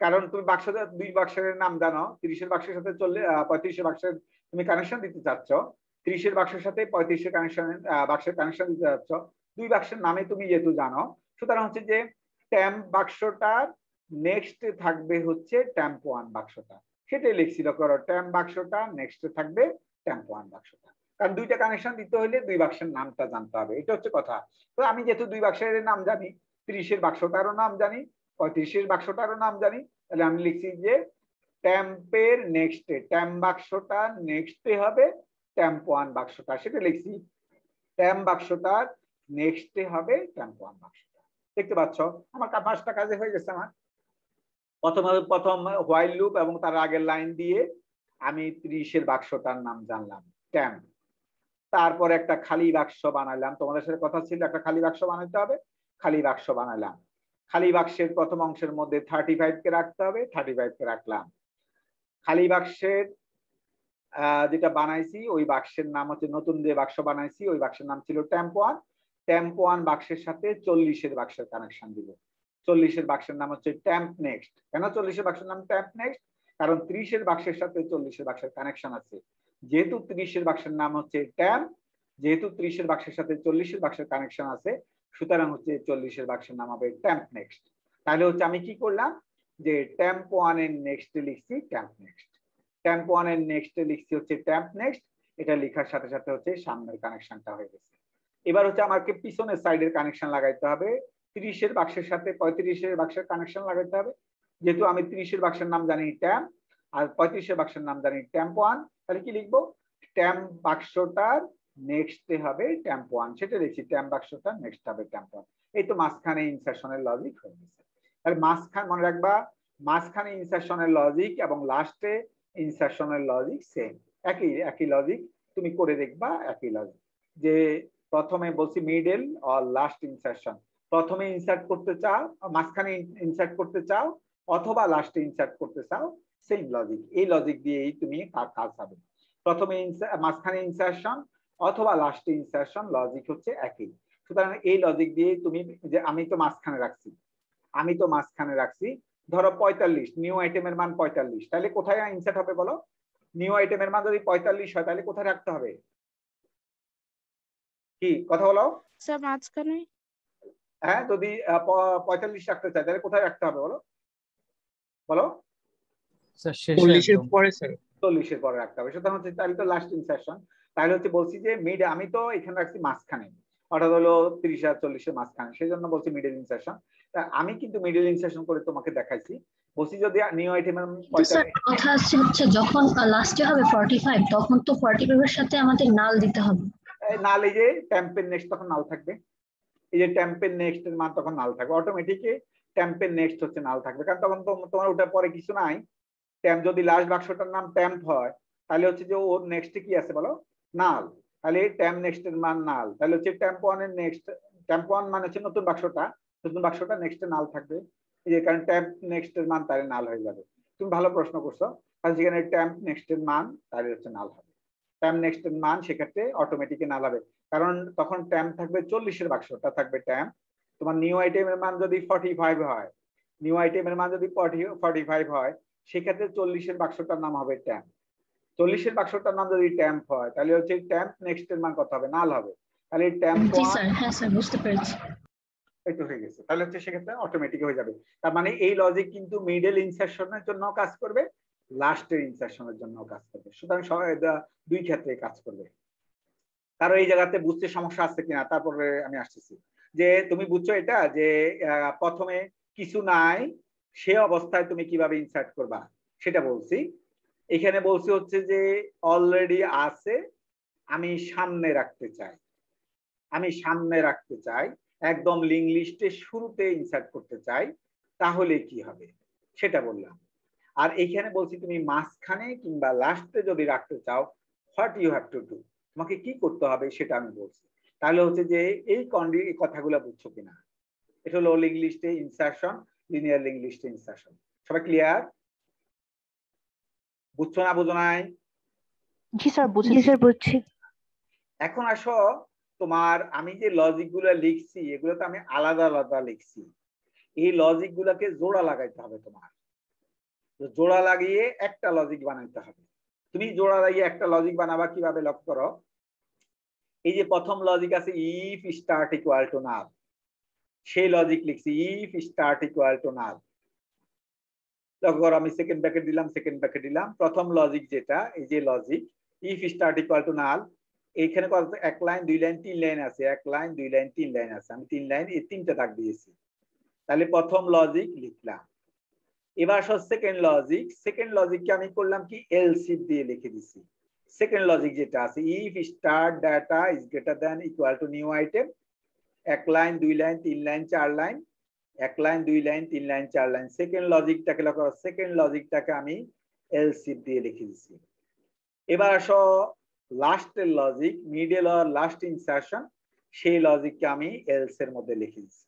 কারণ তুমি বাক্স দুই বাক্সের নাম জানো, 30-এর বাক্সের সাথে 35-এর বাক্সের তুমি কানেকশন দিতে চাচ্ছ, 30-এর বাক্সের সাথে 35-এর কানেকশন বাক্সের কানেকশন দিতে চাচ্ছ, দুই বাক্সের নামে তুমি যেহেতু জানো, সুতরাং হচ্ছে যে ট্যাম্প বাক্সটার নেক্সট থাকবে হচ্ছে ট্যাম্প ওয়ান বাক্সটা, সেটাই লিখছিল করো, ট্যাম্প বাক্সটা নেক্সট থাকবে ট্যাম্প ওয়ান বাক্সটা। কারণ দুইটা কানেকশন দিতে হলে দুই বাক্সের নামটা জানতে হবে, এটা হচ্ছে কথা। তো আমি যেহেতু দুই বাক্সের নাম জানি, 30-এর বাক্সটারও নাম জানি, 35-এর বাক্সটারও নাম জানি, তাহলে আমি লিখছি যে ট্যাম্পের নেক্সটে, ট্যাম্প বাক্সটা নেক্সটে হবে ট্যাম্প ওয়ান বাক্সটা, সেটা লিখছি ট্যাম্প বাক্সটার নেক্সটে হবে ট্যাম্প ওয়ান বাক্সটা। দেখতে পাচ্ছ আমার 5টা কাজে হয়ে গেছে। আমার প্রথম হোয়াইল লুপ এবং তার আগের লাইন দিয়ে আমি 30-এর বাক্সটার নাম জানলাম ট্যাম্প, তারপর একটা খালি বাক্স বানাইলাম, তোমাদের সাথে কথা ছিল একটা খালি বাক্স বানাইতে হবে, খালি বাক্স বানাইলাম, খালি বাক্সের প্রথম অংশের মধ্যে 35 কে রাখতে হবে, 35 কে রাখলাম। খালি বাক্সের যেটা বানাইছি ওই বাক্সের নাম হচ্ছে, নতুন যে বাক্স বানাইছি ওই বাক্সের নাম ছিল ট্যাম্প ওয়ান। ট্যাম্প ওয়ান বাক্সের সাথে 40-এর বাক্সের কানেকশন দিব, 40-এর বাক্সের নাম হচ্ছে ট্যাম্প নেক্সট। কেন 40-এর বাক্সের নাম ট্যাম্প নেক্সট? কারণ 30-এর বাক্সের সাথে 40-এর বাক্সের কানেকশন আছে, যেহেতু 30-এর বাক্সের নাম হচ্ছে ট্যাম্প, যেহেতু 30-এর বাক্সের সাথে 40-এর বাক্সের কানেকশন আছে, সুতরাং হচ্ছে 40-এর বাক্সের নাম হবে ট্যাম্প নেক্সট। তাহলে হচ্ছে আমি কি করলাম যে ট্যাম্প ওয়ানের নেক্সট লিখছি ট্যাম্প নেক্সট, ট্যাম্প ওয়ানের নেক্সট লিখছি হচ্ছে ট্যাম্প নেক্সট, এটা লেখার সাথে সাথে হচ্ছে সামনের কানেকশনটা হয়ে গেছে। এবার হচ্ছে আমাকে পিছনের সাইডের কানেকশন লাগাইতে হবে, 30-এর বাক্সের সাথে 35-এর বাক্সের কানেকশন লাগাইতে হবে। যেহেতু আমি 30-এর বাক্সের নাম জানি ট্যাম্প আর 35-এর বাক্সের নাম জানি ট্যাম্প ওয়ান, তাহলে কি লিখবো? ট্যাম্প বাক্সটার নেক্সটে হবে ট্যাম্প ওয়ান, সেটা লিখছি ট্যাম্প বাক্সটার নেক্সট হবে ট্যাম্প ওয়ান। এই তো মাঝখানে ইনসারশনের লজিক হয়ে গেছে। তাহলে মাঝখানে মনে রাখবা, মাঝখানে ইনসারশনের লজিক এবং লাস্টে ইনসারশনের লজিক সেম, একই লজিক, তুমি করে দেখবা একই লজিক। যে প্রথমে বলছি মিডল আর লাস্ট ইনসারশন, প্রথমে ইনসার্ট করতে চাও, মাঝখানে ইনসার্ট করতে চাও অথবা লাস্টে ইনসার্ট করতে চাও, সেম লজিক, এই লজিক দিয়েই তুমি কাজ হবে। প্রথমে মাঝখানে ইনসারশন অথবা লাস্টে ইনসারশন, লজিক হচ্ছে একই। সুতরাং এই লজিক দিয়ে তুমি, যে আমি তো মাঝখানে রাখছি, ধরো 45, নিউ আইটেমের মান 45, তাহলে কোথায় ইনসার্ট হবে বলো? নিউ আইটেমের মান যদি 45 হয় তাহলে কোথায় রাখতে হবে? কি কথা বলো? স্যার মাঝখানে। হ্যাঁ, যদি 45 রাখতে চাই তাহলে কোথায় রাখতে হবে বলো? বলো। স্যার 40-এর পরে স্যার, 40-এর পরে রাখতে হবে। সুতরাং হচ্ছে তাহলে তো লাস্ট ইনসারশন, তাহলে হচ্ছে বলছি যে মিড, আমি তো এখানে রাখছি মাঝখানে, অর্থাৎ হলো 30 আর 40-এর মাঝখানে, সেই জন্য বলছি মিডল ইনসারশন। আমি কিন্তু মিডল ইনসারশন করে তোমাকে দেখাইছি, বলছি যদি নিউ আইটেমের কথা আসছে হচ্ছে যখন লাস্টে হবে 45, তখন তো 45 এর সাথে আমাদের নাল দিতে হবে। নাল, এই যে ট্যাম্পের নেক্সট তখন নাল থাকবে, এই যে ট্যাম্পের নেক্সট এর মান তখন নাল থাকবে, অটোমেটিকলি ট্যাম্পের নেক্সট হচ্ছে নাল থাকবে, কারণ তখন তো তোমার ওটার পরে কিছু নাই। ট্যাম্প যদি লাস্ট বাক্সটার নাম ট্যাম্প হয় তাহলে হচ্ছে যে ওর নেক্সটে কি আছে বলো? নাল। তাহলে ট্যাম্প নেক্সট এর মান নাল, তাহলে হচ্ছে ট্যাম্প ওয়ানের নেক্সট, ট্যাম্প ওয়ান মানে হচ্ছে নতুন বাক্সটা নেক্সটে নাল থাকবে, এই যে কারণ ট্যাম্প নেক্সট এর মান তাহলে নাল হয়ে যাবে। তুমি ভালো প্রশ্ন করছো, কারণ যেখানে ট্যাম্প নেক্সট এর মান তাহলে হচ্ছে নাল হবে, ট্যাম্প নেক্সট এর মান সেক্ষেত্রে অটোমেটিক নাল হবে, কারণ তখন ট্যাম্প থাকবে 40-এর বাক্সটা থাকবে ট্যাম্প। তোমার নিউ আইটেমের মান যদি 45 হয়, নিউ আইটেমের মান যদি 45 হয়, সেক্ষেত্রে 40-এর বাক্সটার নাম হবে ট্যাম্প। 40-এর বাক্সটার নাম যদি ট্যাম্প হয় তাহলে হচ্ছে ট্যাম্প নেক্সট এর মান কত হবে? নাল হবে। তাহলে টেম্প জি স্যার, হ্যাঁ স্যার বুঝতে পেরেছি। এই তো হয়ে গেছে। তাহলে হচ্ছে সেক্ষেত্রে অটোমেটিক হয়ে যাবে। তার মানে এই লজিক কিন্তু মিডল ইনসারশনের জন্য কাজ করবে, লাস্টের ইনসারশনের জন্য কাজ করবে। সুতরাং দুই ক্ষেত্রে কাজ করবে। কারণ এই জায়গাতে বুঝতে সমস্যা আছে কিনা তারপরে আমি আসতেছি। যে তুমি বুঝছো এটা যে প্রথমে কিছু নাই সে অবস্থায় তুমি কিভাবে ইনসার্ট করবা সেটা বলছি। এখানে বলছি হচ্ছে যে অলরেডি আছে, আমি সামনে রাখতে চাই, আমি সামনে রাখতে চাই, একদম লিঙ্ক লিস্টের শুরুতে ইনসার্ট করতে চাই, তাহলে কি হবে সেটা বললাম। আর এইখানে বলছি তুমি মাঝখানে কিংবা লাস্টে যদি রাখতে চাও, what you have to do, তোমাকে কি করতে হবে সেটা আমি বলছি। তাহলে হচ্ছে যে এই কথাগুলো বুঝছো কিনা। এটা হলো লিঙ্ক লিস্টে ইনসারশন, লিনিয়ার লিঙ্ক লিস্টে ইনসারশন। সবাই ক্লিয়ার? বুঝছো না বুঝো নাই? জি স্যার বুঝছি। এখন আসো, তোমার আমি যে লজিক গুলা লিখছি এগুলো তো আমি আলাদা আলাদা লিখছি, এই লজিক গুলাকে জোড়া লাগাইতে হবে তোমার। জোড়া লাগিয়ে একটা লজিক বানাইতে হবে। তুমি জোড়া লাগিয়ে একটা লজিক বানাবা কিভাবে লক্ষ্য করো। এই যে প্রথম লজিক আছে ইফ স্টার্ট ইকুয়াল টু নাল, সেই লজিক লিখছি ইফ স্টার্ট ইকুয়াল টু নাল। লক্ষ্য করো আমি সেকেন্ড ব্র্যাকেট দিলাম, সেকেন্ড ব্র্যাকেট দিলাম। প্রথম লজিক যেটা, এই যে logic if start equal to নাল, এইখানে কত এক লাইন দুই লাইন তিন লাইন আছে, এক লাইন দুই লাইন তিন লাইন আছে, আমি তিন লাইন এই তিনটা দাগ দিয়েছি। তাহলে প্রথম লজিক লিখলাম। এবার আসো সেকেন্ড লজিক, সেকেন্ড লজিককে আমি করলাম কি এলস ইফ দিয়ে লিখে দিছি। সেকেন্ড লজিক যেটা আছে if start data is greater than equal to new item, এক লাইন দুই লাইন তিন লাইন চার লাইন, এক লাইন দুই লাইন তিন লাইন চার লাইন। সেকেন্ড লজিকটাকে লক্ষ্য করো, সেকেন্ড লজিকটাকে আমি এলস ইফ দিয়ে লিখে দিছি। এবার আসো লাস্টের লজিক, মিডল আর লাস্ট ইনসারশন, সেই লজিককে আমি এলস এর মধ্যে লিখে দিছি,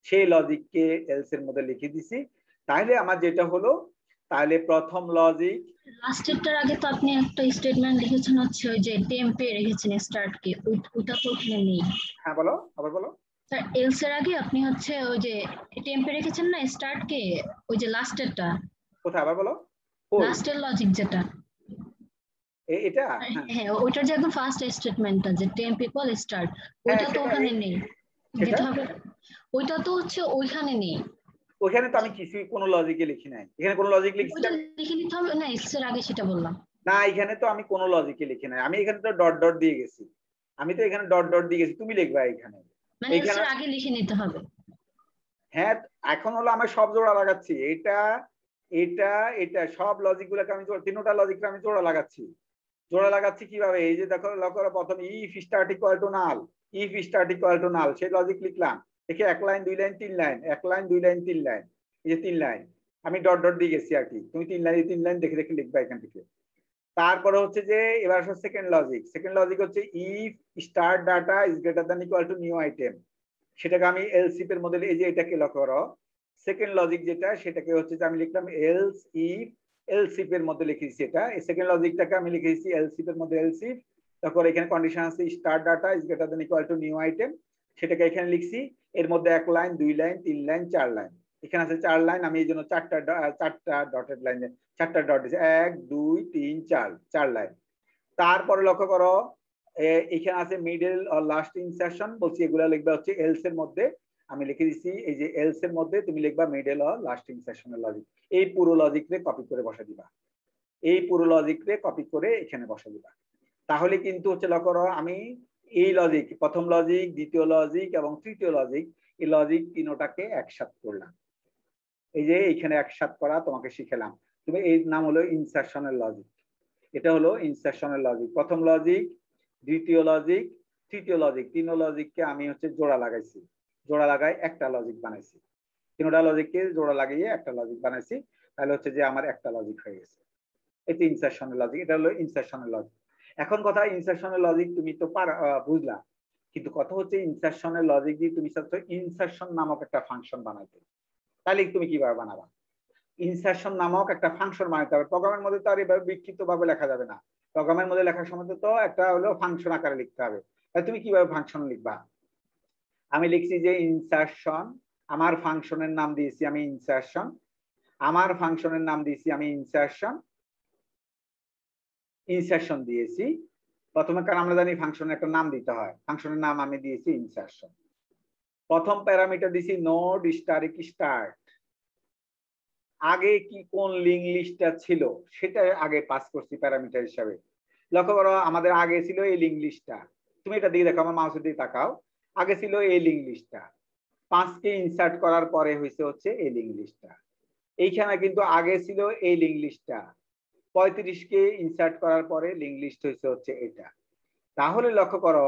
সেই লজিককে এলস এর মধ্যে লিখে দিছি। তাহলে আমার যেটা হলো, তাহলে প্রথম লজিক লাস্টেরটার আগে তো আপনি একটা স্টেটমেন্ট লিখেছেন হচ্ছে ওই যে টেম্পে রেখেছেন স্টার্ট কে, ওইটা তো ওখানে নেই। হ্যাঁ বলো, আবার বলো। স্যার এলস এর আগে আপনি হচ্ছে ওই যে টেম্পে রেখেছেন না স্টার্ট কে, ওই যে লাস্টেরটা, কোথায় আবার বলো। লাস্টের লজিক যেটা, এটা হ্যাঁ ওইটার যে একদম ফার্স্ট স্টেটমেন্টটা যে টেম্প ইকুয়াল স্টার্ট, ওইটা তো ওখানে নেই। দিতে হবে, ওইটা তো হচ্ছে ওইখানে নেই। ওখানে তো আমি কিছু কোনো লজিকে লিখি নাই, এখানে কোনো লজিক লিখছি ওইটা লিখে নিতে হবে না, এলস এর আগে সেটা বললাম না, এখানে তো আমি কোনো লজিকে লিখি নাই, আমি এখানে তো ডট ডট দিয়ে গেছি, আমি তো এখানে ডট ডট দিয়ে গেছি, তুমি লিখবা এখানে, মানে এলস এর আগে লিখে নিতে হবে। হ্যাঁ এখন হলো আমি সব জোড়া লাগাচ্ছি, এটা এটা এটা সব লজিক গুলোকে আমি তিনটা লজিককে আমি জোড়া লাগাচ্ছি। জোড়া লাগাচ্ছি কিভাবে, এই যে দেখো লক্ষ্য করো, প্রথম if start equal to null, if start equal to নাল, সেই লজিক লিখলাম। দেখে এক লাইন দুই লাইন তিন লাইন, এক লাইন দুই লাইন তিন লাইন, এই যে তিন লাইন আমি ডট ডট দিয়ে গেছি আর কি, তুমি তিন লাইন দেখে দেখে লিখবা এখান থেকে। তারপরে হচ্ছে যে এবার আসলে সেকেন্ড লজিক, সেকেন্ড লজিক হচ্ছে if start data is greater than equal to new item, সেটাকে আমি এলসিপ এর মধ্যে, এই যে এটাকে লক্ষ্য করো, সেকেন্ড লজিক যেটা সেটাকে হচ্ছে যে আমি লিখলাম এলস ইফ, এলসিপ এর মধ্যে লিখেছি এটা, এই সেকেন্ড লজিকটাকে আমি লিখেছি এলসিপ এর মধ্যে এলসিপ। তারপর এখানে কন্ডিশন আছে start data is greater than equal to new item, সেটাকে এখানে লিখছি, এর মধ্যে এক লাইন দুই লাইন তিন লাইন চার লাইন, এখানে আছে চার লাইন, আমি এই জন্য চারটা ডটেড লাইনে চারটা ডট দিয়েছি, এক দুই তিন চার, চার লাইন। তারপরে লক্ষ্য করো এখানে আছে মিডল আর লাস্ট ইনসারশন, বলছি এগুলা লিখবা হচ্ছে এলস এর মধ্যে, আমি লিখে দিচ্ছি এই যে এলস এর মধ্যে তুমি লিখবা মিডল আর লাস্ট ইনসারশনের লজিক, এই পুরো লজিক রে কপি করে বসা দিবা, এই পুরো লজিক রে কপি করে এখানে বসা দিবা। তাহলে কিন্তু হচ্ছে লক্ষ্য করো আমি এই লজিক, প্রথম লজিক দ্বিতীয় লজিক এবং তৃতীয় লজিক, এই লজিক তিনটাকে একসাথ করলাম, এই যে এখানে একসাথ করা তোমাকে শিখালাম, তুমি এই নাম হলো ইনসারশনের লজিক, এটা হলো ইনসারশনের লজিক। প্রথম লজিক, দ্বিতীয় লজিক, তৃতীয় লজিক, তিন লজিককে আমি হচ্ছে জোড়া লাগাইছি, জোড়া লাগাই একটা লজিক বানাইছি, তিনটা লজিককে জোড়া লাগিয়ে একটা লজিক বানাইছি, তাহলে হচ্ছে যে আমার একটা লজিক হয়ে গেছে। এটা ইনসারশনের লজিক, এটা হলো ইনসারশনের লজিক। এখন কথা ইনসারশনের লজিক তুমি তো বুঝলা, কিন্তু কথা হচ্ছে ইনসারশনের লজিক দিয়ে তুমি চাচ্ছ ইনসারশন নামক একটা ফাংশন বানাইতে, তাহলে তুমি কিভাবে বানাবা? ইনসারশন নামক একটা ফাংশন বানাতে হবে, প্রোগ্রামের মধ্যে তো আর এভাবে বিক্ষিপ্ত ভাবে লেখা যাবে না, প্রোগ্রামের মধ্যে লেখার সময় তো একটা হলো ফাংশন আকারে লিখতে হবে, তাহলে তুমি কিভাবে ফাংশন লিখবা? আমি লিখছি যে ইনসারশন, আমার ফাংশনের নাম দিয়েছি আমি ইনসারশন, আমার ফাংশনের নাম দিয়েছি আমি ইনসারশন, ইনসারশন দিয়েছি। প্রথমে কারণ আমরা জানি ফাংশনের একটা নাম দিতে হয়, ফাংশনের নাম আমি দিয়েছি ইনসারশন। প্রথম প্যারামিটার দিয়েছি নোড স্টারিক স্টার্ট। আগে কি কোন লিঙ্ক লিস্টটা ছিল সেটা আগে পাস করছি প্যারামিটার হিসাবে। লক্ষ্য করো আমাদের আগে ছিল এই লিঙ্ক লিস্টটা, তুমি এটা দিয়ে দেখো, আমার মাউসের দিকে তাকাও, আগে ছিল এই লিঙ্ক লিস্টটা, 5 কে ইনসার্ট করার পরে হয়েছে হচ্ছে এই লিঙ্ক লিস্টটা। এইখানে কিন্তু আগে ছিল এই লিঙ্ক লিস্টটা, 35 কে ইনসার্ট করার পরে লিঙ্ক লিস্ট হয়েছে হচ্ছে এটা। তাহলে লক্ষ্য করো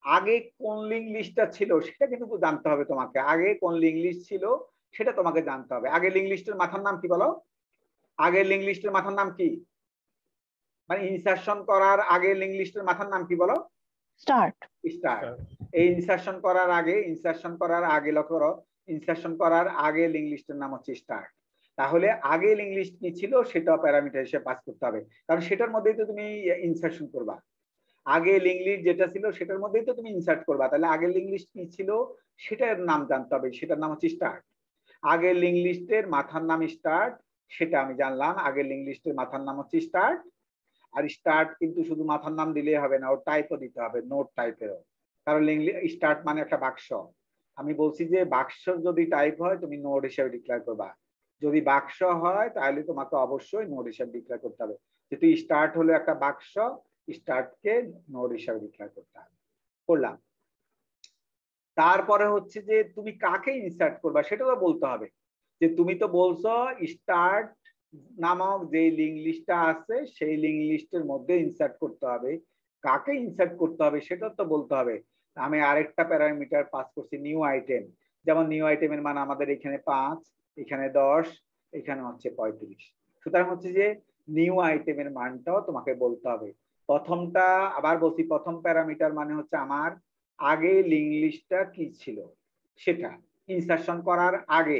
আগে কোন লিঙ্ক লিস্টটা ছিল সেটা কিন্তু জানতে হবে তোমাকে, আগে কোন লিঙ্ক লিস্ট ছিল সেটা তোমাকে জানতে হবে। আগে লিঙ্ক লিস্টের মাথার নাম কি বলো? আগের লিঙ্ক লিস্টের মাথার নাম কি? মানে ইনসারশন করার আগে লিঙ্ক লিস্টের মাথার নাম কি বলো? স্টার্ট। স্টার্ট। এই ইনসারশন করার আগে লক্ষ্য করো, ইনসারশন করার আগে লিঙ্ক লিস্টের নাম হচ্ছে স্টার্ট। তাহলে আগে লিঙ্ক লিস্ট কি ছিল সেটা প্যারামিটার হিসেবে পাস করতে হবে, কারণ সেটার মধ্যেই তো তুমি ইনসারশন করবা। আগে লিঙ্ক লিস্ট যেটা ছিল সেটার মধ্যেই তো তুমি ইনসার্ট করবা, তাহলে আগের লিঙ্ক লিস্ট কি ছিল সেটার নাম জানতে হবে, সেটার নাম হচ্ছে স্টার্ট। আগের লিঙ্ক লিস্টের মাথার নাম স্টার্ট, সেটা আমি জানলাম, আগের লিঙ্ক লিস্টের মাথার নাম হচ্ছে স্টার্ট। আর স্টার্ট কিন্তু শুধু মাথার নাম দিলেই হবে না, ওর টাইপও দিতে হবে, নোট টাইপেরও, কারণ লিঙ্ক স্টার্ট মানে একটা বাক্স। আমি বলছি যে বাক্স যদি টাইপ হয় তুমি নোড হিসেবে ডিক্লেয়ার করবা, যদি বাক্স হয় তাহলে তোমাকে অবশ্যই নোড হিসেবে ডিক্লেয়ার করতে হবে। যেহেতু স্টার্ট হলো একটা বাক্স, স্টার্টকে নোড হিসেবে ডিক্লেয়ার করতে হবে। করলাম। তারপরে হচ্ছে যে তুমি কাকে ইনসার্ট করবা সেটাও বলতে হবে, যে তুমি তো বলছো স্টার্ট নামক যে লিঙ্ক লিস্টটা আছে সেই লিঙ্ক লিস্টের মধ্যে ইনসার্ট করতে হবে, কাকে ইনসার্ট করতে হবে সেটা তো বলতে হবে। আমি আরেকটা প্যারামিটার পাস করছি নিউ আইটেম, যেমন নিউ আইটেমের মান আমাদের এখানে 5, এখানে 10, এখানে হচ্ছে 35। সুতরাং হচ্ছে যে নিউ আইটেমের মানটাও তোমাকে বলতে হবে। প্রথমটা আবার বলছি, প্রথম প্যারামিটার মানে হচ্ছে আমার আগে লিঙ্ক লিস্টটা কি ছিল সেটা ইনসারশন করার আগে,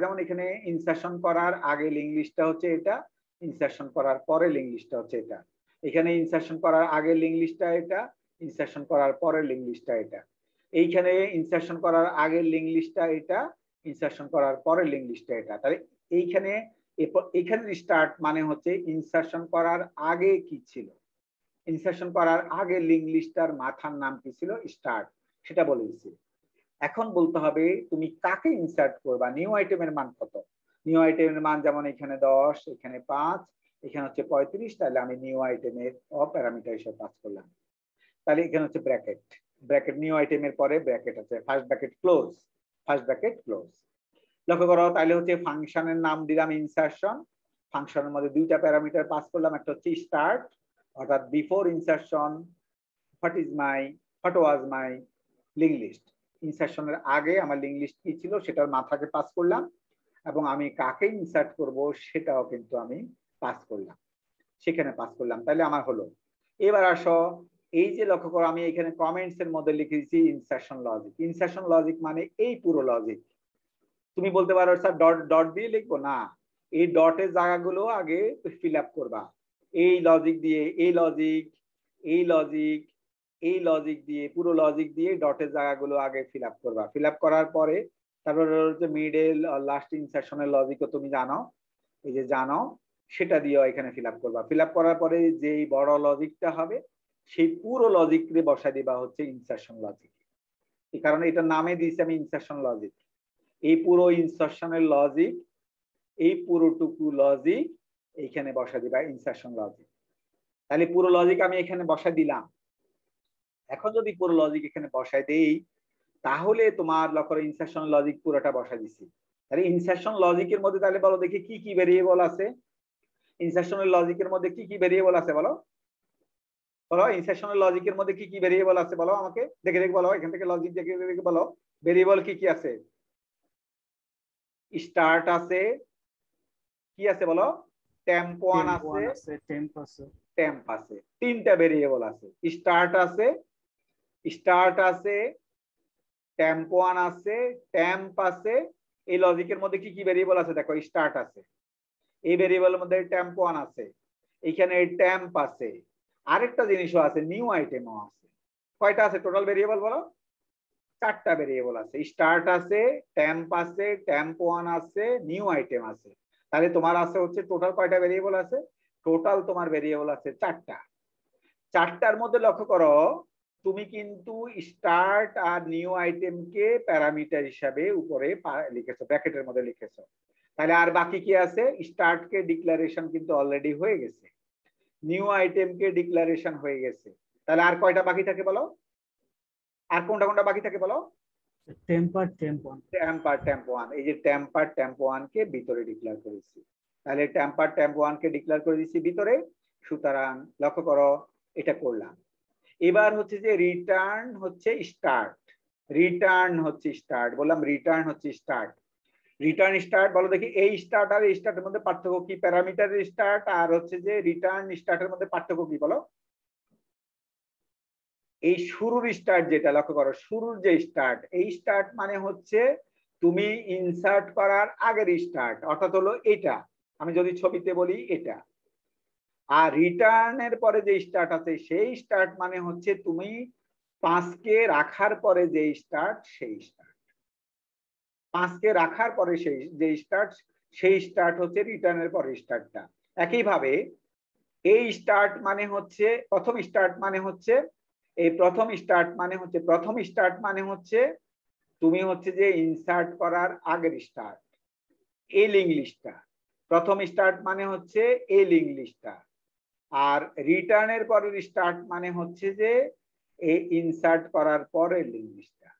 যেমন এখানে ইনসারশন করার আগে লিঙ্ক লিস্টটা হচ্ছে এটা, ইনসারশন করার পরে লিঙ্ক লিস্টটা হচ্ছে এটা। এখানে ইনসারশন করার আগে লিঙ্ক লিস্টটা এটা, ইনসারশন করার পরে লিঙ্ক লিস্টটা এটা। এইখানে ইনসারশন করার আগের লিঙ্ক লিস্টটা এটা, ইনসারশন করার পরে লিঙ্ক লিস্টটা এটা। তাহলে এইখানে স্টার্ট মানে হচ্ছে ইনসারশন করার আগে কি ছিল, ইনসারশন করার আগে লিঙ্ক লিস্টটার মাথার নাম কি ছিল, স্টার্ট, সেটা বলে দিচ্ছি। এখন বলতে হবে তুমি কাকে ইনসার্ট করবা, নিউ আইটেমের মান কত। নিউ আইটেমের মান যেমন এখানে 10, এখানে 5, এখানে হচ্ছে 35, তাহলে আমি নিউ আইটেমের প্যারামিটার হিসেবে পাস করলাম। তাহলে এখানে হচ্ছে ব্র্যাকেট, নিউ আইটেমের পরে ব্র্যাকেট আছে, ফার্স্ট ব্র্যাকেট ক্লোজ, লক্ষ্য করো। তাহলে হচ্ছে ফাংশনের নাম দিলাম ইনসারশন, ফাংশনের মধ্যে দুইটা প্যারামিটার পাস করলাম, একটা হচ্ছে স্টার্ট অর্থাৎ before insertion what was my link list, ইনসারশনের আগে আমার লিঙ্ক লিস্ট কি ছিল সেটার মাথাকে পাস করলাম, এবং আমি কাকে ইনসার্ট করব সেটাও কিন্তু আমি পাস করলাম, সেখানে পাস করলাম। তাহলে আমার হলো। এবার আসো, এই যে লক্ষ্য করো আমি এখানে কমেন্টস এর মধ্যে লিখে দিচ্ছি ইনসারশন লজিক। ইনসারশন লজিক মানে এই পুরো লজিক। তুমি বলতে পারো স্যার ডট দিয়ে লিখবো না, এই ডটের জায়গাগুলো আগে ফিল আপ করবা, এই লজিক দিয়ে, এই লজিক দিয়ে, পুরো লজিক দিয়ে ডটের জায়গাগুলো আগে ফিল আপ করবা। ফিল আপ করার পরে তারপরে হচ্ছে মিডল লাস্ট ইনসারশনের লজিকও তুমি জানো, এই যে জানো সেটা দিয়েও এখানে ফিল আপ করবা। ফিল আপ করার পরে যেই বড় লজিকটা হবে সেই পুরো লজিককে বসাই দিবা হচ্ছে ইনসারশন লজিক। এই কারণে এটা নামে দিয়েছি আমি ইনসারশন লজিক। এই পুরো ইনসারশনের লজিক, এই পুরোটুকু লজিক এইখানে বসা দিবা ইনসারশন লজিক। তাহলে পুরো লজিক আমি এখানে বসা দিলাম। এখন যদি পুরো লজিক এখানে বসাই দেই তাহলে তোমার লক্ষ্য করো ইনসারশন লজিক পুরোটা বসা দিছি। তাহলে ইনসারশন লজিকের মধ্যে তাহলে বলো দেখি কি কি ভেরিয়েবল আছে, ইনসারশনের লজিকের মধ্যে কি কি ভেরিয়েবল আছে বলো, ইনসারশনের লজিকের মধ্যে কি কি ভেরিয়েবল আছে বলো আমাকে, দেখে বলো, এখান থেকে লজিক দেখে বলো ভেরিয়েবল কি কি আছে। স্টার্ট আছে, কি আছে বলো, টেম্প1 আছে, টেম্প আছে, তিনটা ভেরিয়েবল আছে। স্টার্ট আছে, টেম্প1 আছে, টেম্প আছে। এই লজিকের মধ্যে কি কি ভেরিয়েবল আছে দেখো, স্টার্ট আছে, এই ভেরিয়েবলের মধ্যে টেম্প1 আছে, এখানে টেম্প আছে, আরেকটা জিনিসও আছে নিউ আইটেমও আছে। কয়টা আছে টোটাল ভেরিয়েবল বলো, 4টা ভেরিয়েবল আছে। স্টার্ট আছে, টেম্প আছে, টেম্প1 আছে, নিউ আইটেম আছে। তাহলে তোমার আছে হচ্ছে টোটাল কয়টা ভেরিয়েবল আছে, টোটাল তোমার ভেরিয়েবল আছে 4টা। চারটার মধ্যে লক্ষ্য করো তুমি কিন্তু স্টার্ট আর নিউ আইটেমকে প্যারামিটার হিসাবে উপরে লিখেছো, ব্র্যাকেটের মধ্যে লিখেছো। তাহলে আর বাকি কি আছে? স্টার্টকে ডিক্লারেশন কিন্তু অলরেডি হয়ে গেছে, নিউ আইটেমকে ডিক্লারেশন হয়ে গেছে। তাহলে আর কয়টা বাকি থাকে বলো? আর কোনটা কোনটা বাকি থাকে বলো? Temper temp 1, temper temp 1। এই যে টেম্পার টেম্প 1 কে ভিতরে ডিক্লেয়ার করেছি। তাহলে টেম্পার টেম্প 1 কে ডিক্লেয়ার করে দিয়েছি ভিতরে। সুতরাং লক্ষ্য করো এটা করলাম। এবার হচ্ছে যে রিটার্ন হচ্ছে স্টার্ট, রিটার্ন হচ্ছে স্টার্ট, বললাম রিটার্ন হচ্ছে স্টার্ট। রিটার্ন স্টার্ট বলো দেখি, এই স্টার্ট আর স্টার্টের মধ্যে পার্থক্য কি? প্যারামিটারের স্টার্ট আর হচ্ছে যে রিটার্ন স্টার্টের মধ্যে পার্থক্য কি বলো? এই শুরুর স্টার্ট যেটা, লক্ষ্য করো শুরুর যে স্টার্ট, এই স্টার্ট মানে হচ্ছে তুমি ইনসার্ট করার আগের স্টার্ট, অর্থাৎ হলো এটা, আমি যদি ছবিতে বলি এটা। আর রিটার্নের পরে যে স্টার্ট আছে সেই স্টার্ট মানে হচ্ছে তুমি 5কে রাখার পরে যে স্টার্ট, সেই স্টার্ট 5কে রাখার পরে সেই যে স্টার্ট, সেই স্টার্ট হচ্ছে রিটার্নের পরে স্টার্টটা। একইভাবে এই স্টার্ট মানে হচ্ছে প্রথম স্টার্ট, মানে হচ্ছে এই প্রথম স্টার্ট মানে হচ্ছে, প্রথম স্টার্ট মানে হচ্ছে তুমি হচ্ছে যে ইনসার্ট করার আগের স্টার্ট, এই লিঙ্ক লিস্টটা। প্রথম স্টার্ট মানে হচ্ছে এই লিঙ্ক লিস্টটা। আর রিটার্নের পরের স্টার্ট মানে হচ্ছে যে এই ইনসার্ট করার পরের লিঙ্ক লিস্টটা,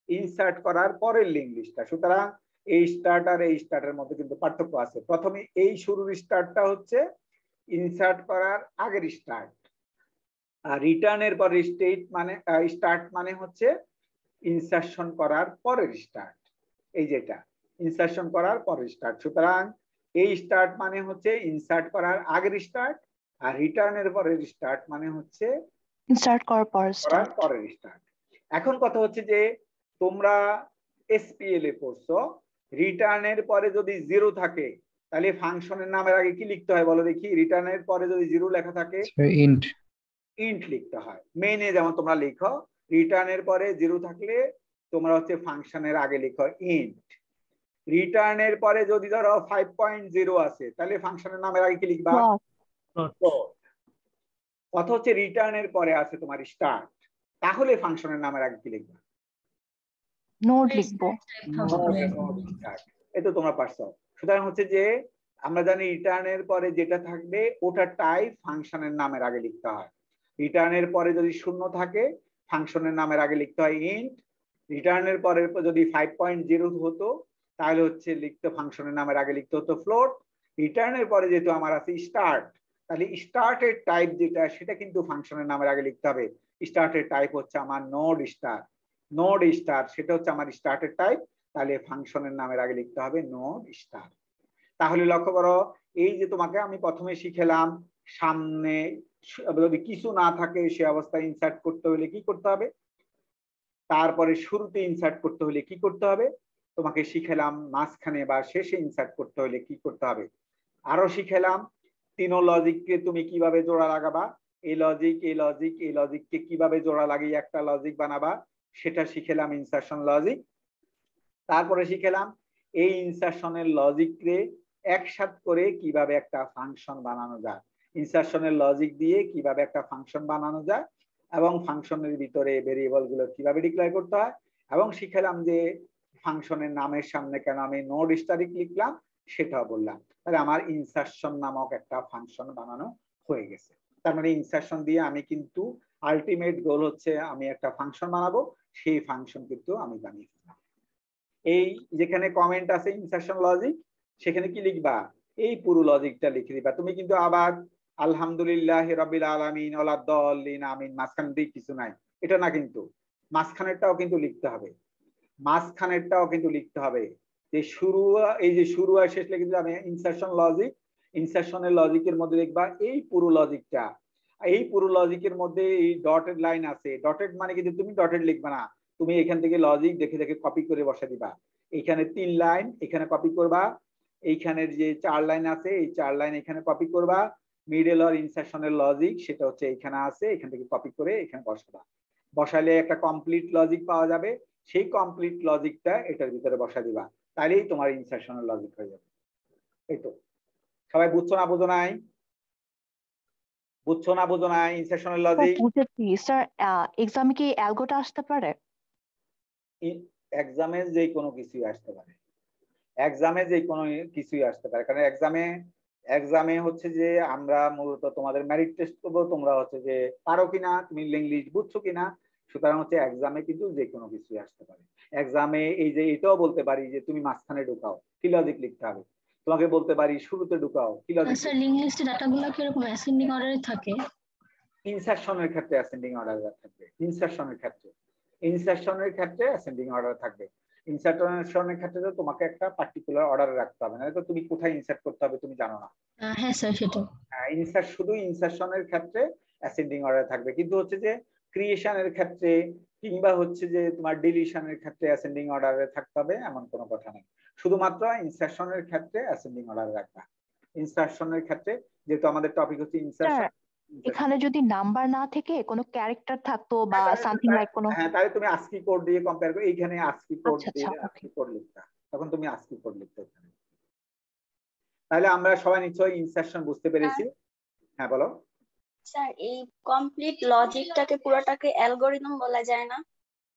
ইনসার্ট করার পরের লিঙ্ক লিস্টটা। সুতরাং এই স্টার্ট আর এই স্টার্টের মধ্যে কিন্তু পার্থক্য আছে। প্রথমে এই শুরুর স্টার্টটা হচ্ছে ইনসার্ট করার আগের স্টার্ট, আর রিটার্নের পরের স্টেট মানে স্টার্ট মানে হচ্ছে ইনসার্শন করার পরের স্টার্ট, এই যেটা ইনসার্শন করার পরের স্টার্ট। সুতরাং এই স্টার্ট মানে হচ্ছে ইনসার্ট করার আগের স্টার্ট, আর রিটার্নের পরের স্টার্ট মানে হচ্ছে ইনসার্ট করার পরের স্টার্ট। এখন কথা হচ্ছে যে তোমরা এসপিএল এ পড়ছো, রিটার্নের পরে যদি 0 থাকে তাহলে ফাংশনের নামের আগে কি লিখতে হয় বলো দেখি? রিটার্নের পরে যদি 0 লেখা থাকে ইন্ট ইন্ট লিখতে হয়। মেইনে যেমন তোমরা লিখো, রিটার্নের পরে 0 থাকলে তোমরা হচ্ছে ফাংশনের আগে লিখো ইন্ট। রিটার্নের পরে যদি ধরো 5.0 আছে তাহলে ফাংশনের নামের আগে কি লিখবা? কথা হচ্ছে রিটার্নের পরে আছে তোমার স্টার্ট, তাহলে ফাংশনের নামের আগে কি লিখবা? নোড লিখবো। এই তো তোমরা পারছো। সুতরাং হচ্ছে যে আমরা জানি রিটার্নের পরে যেটা থাকবে ওটা টাইপ ফাংশনের নামের আগে লিখতে হয়। রিটার্নের পরে যদি 0 থাকে ফাংশনের নামের আগে লিখতে হয় ইন্ট। রিটার্নের পরে যদি 5.0 হতো তাহলে হচ্ছে লিখতে ফাংশনের নামের আগে লিখতে হতো ফ্লোট। রিটার্নের পরে যেহেতু আমার আছে স্টার্ট, তাহলে স্টার্টের টাইপ যেটা সেটা কিন্তু ফাংশনের নামের আগে লিখতে হবে। স্টার্টের টাইপ হচ্ছে আমার নোড স্টার, নোড স্টার সেটা হচ্ছে আমার স্টার্টের টাইপ, তাহলে ফাংশনের নামের আগে লিখতে হবে নোড স্টার। তাহলে লক্ষ্য করো এই যে তোমাকে আমি প্রথমে শিখেলাম সামনে যদি কিছু না থাকে সে অবস্থায় ইনসার্ট করতে হলে কি করতে হবে, তারপরে শুরুতে ইনসার্ট করতে হলে কি করতে হবে, তোমাকে শিখেলাম মাঝখানে বা শেষে ইনসার্ট করতে হলে কি করতে হবে। আরো শিখেলাম তিনো লজিককে তুমি কিভাবে জোড়া লাগাবা, এই লজিক এই লজিক এই লজিককে কিভাবে জোড়া লাগিয়ে একটা লজিক বানাবা, সেটা শিখেলাম ইনসার্শন লজিক। তারপরে শিখেলাম এই ইনসার্শনের লজিককে একসাথ করে কিভাবে একটা ফাংশন বানানো যায়, ইনসার্শনের লজিক দিয়ে কিভাবে একটা ফাংশন বানানো যায়, এবং ফাংশনের ভিতরে ভেরিয়েবল গুলো কিভাবে ডিক্লেয়ার করতে হয়। এবং শিখেলাম যে ফাংশনের নামের সামনে কেন আমি নোড স্টারিক লিখলাম সেটাও বললাম। তাহলে আমার ইনসার্শন নামক একটা ফাংশন বানানো হয়ে গেছে। তার মানে ইনসার্শন দিয়ে আমি কিন্তু আলটিমেট গোল হচ্ছে আমি একটা ফাংশন বানাবো, সেই ফাংশন কিন্তু আমি বানিয়ে ফেললাম। এই যেখানে কমেন্ট আছে ইনসার্শন লজিক সেখানে কি লিখবা? এই পুরো লজিকটা লিখে দিবা। তুমি কিন্তু আবার আলহামদুলিল্লাহ রাব্বিল আলামিন ওয়ালাদ-দাল্লিন আমিন মাঝখানে দিয়ে কিছু নাই এটা না, কিন্তু মাঝখানেরটাও কিন্তু লিখতে হবে, মাঝখানেরটাও কিন্তু লিখতে হবে। যে শুরু, এই যে শুরু আর শেষ লিখে দিলাম ইনসার্শন লজিক, ইনসার্শনের লজিকের মধ্যে লিখবা এই পুরো লজিকটা। এই পুরো লজিকের মধ্যে এই ডটেড লাইন আছে, ডটেড মানে কিন্তু তুমি ডটেড লিখবা না, তুমি এখান থেকে লজিক দেখে দেখে কপি করে বসা দিবা। এখানে 3 লাইন এখানে কপি করবা, এইখানের যে 4 লাইন আছে এই 4 লাইন এখানে কপি করবা, মিডল আর ইনসার্শনের লজিক সেটা হচ্ছে এখানে আছে, এখান থেকে কপি করে এখানে বসাবা। বসালে একটা কমপ্লিট লজিক পাওয়া যাবে, সেই কমপ্লিট লজিকটা এটার ভিতরে বসা দিবা, তাহলেই তোমার ইনসার্শনের লজিক হয়ে যাবে। এই তো সবাই বুঝছো না বুঝো নাই? বুঝছো না বুঝো না ইনসারশনের স্যার লজিক? বুঝেছি স্যার, এক্সামে কি অ্যালগোটা আসতে পারে? এক্সামে যে কোনো কিছুই আসতে পারে, এক্সামে যে কোনো কিছুই আসতে পারে, কারণ এক্সামে হচ্ছে যে আমরা মূলত তোমাদের মেরিট টেস্ট করবো, তোমরা হচ্ছে যে পারো কিনা, তুমি ইংলিশ বুঝছো কিনা। সুতরাং হচ্ছে এক্সামে কিন্তু যে কোনো কিছুই আসতে পারে। এক্সামে এই যে এটাও বলতে পারি যে তুমি মাঝখানে ঢুকাও, কি লজিক লিখতে হবে, তোমাকে বলতে পারি শুরুতে ঢুকাও, কি লজিক। স্যার লিঙ্ক লিস্টে ডাটাগুলো কি এরকম অ্যাসেন্ডিং অর্ডারে থাকে? ইনসারশনের ক্ষেত্রে অ্যাসেন্ডিং অর্ডার থাকবে, ইনসারশনের ক্ষেত্রে অ্যাসেন্ডিং অর্ডার থাকবে। ইনসার্শনের ক্ষেত্রে তো তোমাকে একটা পার্টিকুলার অর্ডারে রাখতে হবে, না তো তুমি কোথায় ইনসার্ট করতে হবে তুমি জানো না। হ্যাঁ স্যার সেটা। শুধু ইনসারশনের ক্ষেত্রে অ্যাসেন্ডিং অর্ডার থাকবে, কিন্তু হচ্ছে যে ক্রিয়েশনের ক্ষেত্রে কিংবা হচ্ছে যে তোমার ডিলিশনের ক্ষেত্রে অ্যাসেন্ডিং অর্ডারে থাকতে হবে এমন কোনো কথা নেই। শুধুমাত্র ইনসারশনের ক্ষেত্রে অ্যাসেন্ডিং অর্ডার রাখবা। ইনসারশনের ক্ষেত্রে যেহেতু আমাদের টপিক হচ্ছে ইনসারশন, এখানে যদি নাম্বার না থেকে কোনো ক্যারেক্টার থাকতো বা সামথিং লাইক কোনো, হ্যাঁ তাহলে তুমি আস্কি কোড দিয়ে কম্পেয়ার করো, এইখানে আস্কি কোড আচ্ছা দিয়ে আচ্ছা ওকে। আস্কি কোড লিখতা, তখন তুমি আস্কি কোড লিখতে। তাহলে আমরা সবাই নিশ্চয়ই ইনসারশন বুঝতে পেরেছি। হ্যাঁ বলো। স্যার এই কমপ্লিট লজিকটাকে পুরোটাকে অ্যালগরিদম বলা যায় না?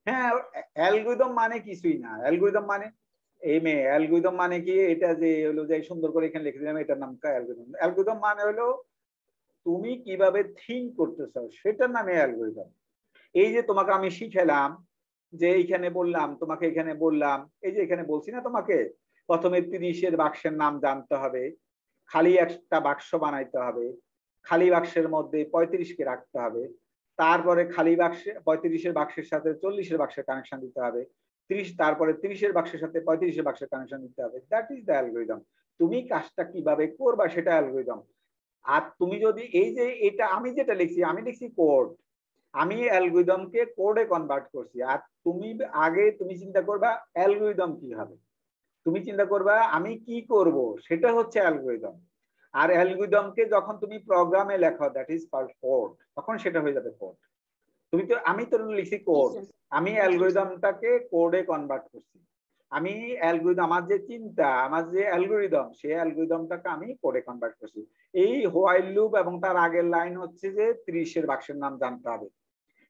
হ্যাঁ অ্যালগরিদম মানে কিছুই না, অ্যালগরিদম মানে এই মেয়ে অ্যালগরিদম মানে কি, এটা যে হলো যে সুন্দর করে এখানে লিখে দিলাম এটার নাম অ্যালগরিদম। অ্যালগরিদম মানে হলো তুমি কিভাবে থিঙ্ক করতেছো সেটার নামে অ্যালগরিদম। এই যে তোমাকে আমি শিখালাম, যে এইখানে বললাম তোমাকে, এখানে বললাম, এই যে এখানে বলছি না তোমাকে প্রথমে 30-এর বাক্সের নাম জানতে হবে, খালি একটা বাক্স বানাইতে হবে, খালি বাক্সের মধ্যে 35-কে রাখতে হবে, তারপরে খালি বাক্সে 35-এর বাক্সের সাথে 40-এর বাক্সের কানেকশন দিতে হবে, 30 তারপরে 30-এর বাক্সের সাথে 35-এর বাক্সের কানেকশন দিতে হবে। That is the algorithm. তুমি কাজটা কিভাবে করবা সেটা অ্যালগরিদম। আর তুমি যদি এই যে এটা আমি যেটা লিখছি, আমি লিখছি কোড, আমি অ্যালগরিদমকে কোডে কনভার্ট করছি। আর তুমি আগে তুমি চিন্তা করবা অ্যালগরিদম কি হবে, তুমি চিন্তা করবা আমি কি করব, সেটা হচ্ছে অ্যালগরিদম। আর অ্যালগরিদমকে যখন তুমি প্রোগ্রামে লেখো দ্যাট ইজ কল্ড কোড, তখন সেটা হয়ে যাবে কোড। তুমি তো আমি তো লিখছি কোড, আমি অ্যালগরিদমটাকে কোডে কনভার্ট করছি। আমি অ্যালগরিদম আমার যে চিন্তা, আমার যে অ্যালগরিদম, সেই অ্যালগরিদমটাকে আমি কোডে কনভার্ট করছি। এই হোয়াইল লুপ এবং তার আগের লাইন হচ্ছে যে 30-এর বাক্সের নাম জানতে হবে,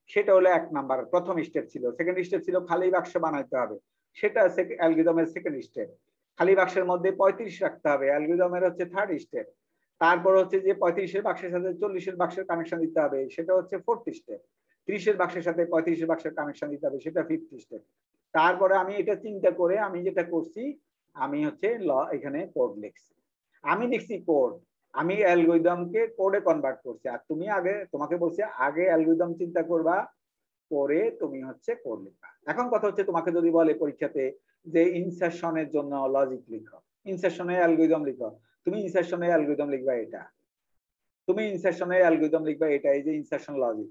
সেটা হলো 1 নাম্বার প্রথম স্টেপ ছিল। সেকেন্ড স্টেপ ছিল খালি বাক্স বানাইতে হবে, সেটা অ্যালগরিদমের সেকেন্ড স্টেপ। খালি বাক্সের মধ্যে 35 রাখতে হবে, অ্যালগরিদমের হচ্ছে থার্ড স্টেপ। তারপর হচ্ছে যে 35-এর বাক্সের সাথে 40-এর বাক্সের কানেকশন দিতে হবে, সেটা হচ্ছে ফোর্থ স্টেপ। 30-এর বাক্সের সাথে 35-এর বাক্সের কানেকশন দিতে হবে, সেটা ফিফথ স্টেপ। তারপরে আমি এটা চিন্তা করে আমি যেটা করছি, আমি হচ্ছে এখানে কোড লিখছি, আমি লিখছি কোড, আমি অ্যালগরিদমকে কোডে কনভার্ট করছি। আর তুমি আগে, তোমাকে বলছি আগে অ্যালগরিদম চিন্তা করবা, পরে তুমি হচ্ছে কোড লিখবা। এখন কথা হচ্ছে তোমাকে যদি বলে পরীক্ষাতে যে ইনসারশনের জন্য লজিক লিখো, ইনসারশনের অ্যালগরিদম লিখো, তুমি ইনসারশনের অ্যালগরিদম লিখবা এটা, তুমি ইনসারশনের অ্যালগরিদম লিখবা এটা, এই যে ইনসারশন লজিক।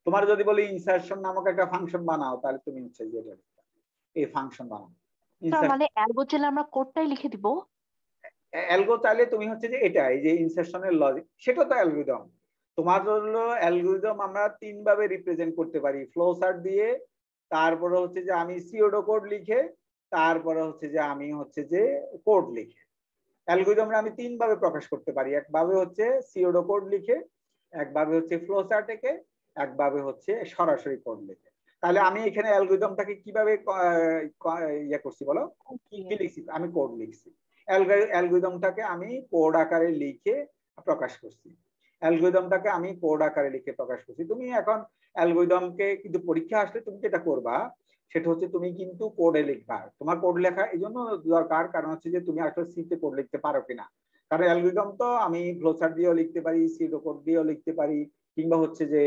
তোমার যদি বলি ইনসারশন নামক একটা ফাংশন বানাও, তাহলে তুমি হচ্ছে যে এটা লিখবা, এই ফাংশন বানাও। স্যার মানে অ্যালগো চাইলে আমরা কোডটাই লিখে দিব? অ্যালগো চাইলে তুমি হচ্ছে যে এটা, এই যে ইনসারশনের লজিক, সেটা তো অ্যালগরিদম। তোমার হলো অ্যালগরিদম আমরা 3 ভাবে রিপ্রেজেন্ট করতে পারি, ফ্লো চার্ট দিয়ে, তারপরে হচ্ছে যে আমি সিওডো কোড লিখে, তারপরে হচ্ছে যে আমি হচ্ছে যে কোড লিখে। অ্যালগরিদমটা আমি 3 ভাবে প্রকাশ করতে পারি, একভাবে হচ্ছে সিওডো কোড লিখে, একভাবে হচ্ছে ফ্লো চার্ট এঁকে, একভাবে হচ্ছে সরাসরি কোড লিখে। তাহলে আমি এখানে অ্যালগরিদমটাকে কিভাবে ইয়ে করছি বলো, কি লিখছি, আমি কোড লিখছি। অ্যালগরিদমটাকে আমি কোড আকারে লিখে প্রকাশ করছি, অ্যালগরিদমটাকে আমি কোড আকারে লিখে প্রকাশ করছি। তুমি এখন অ্যালগরিদমকে কিন্তু পরীক্ষা আসলে তুমি যেটা করবা সেটা হচ্ছে তুমি কিন্তু কোডে লিখবা। তোমার কোড লেখা এই জন্য দরকার, কারণ হচ্ছে যে তুমি আসলে সিতে কোড লিখতে পারো কিনা। কারণ অ্যালগরিদম তো আমি ফ্লোচার্ট দিয়েও লিখতে পারি, সিডো কোড দিয়েও লিখতে পারি, কিংবা হচ্ছে যে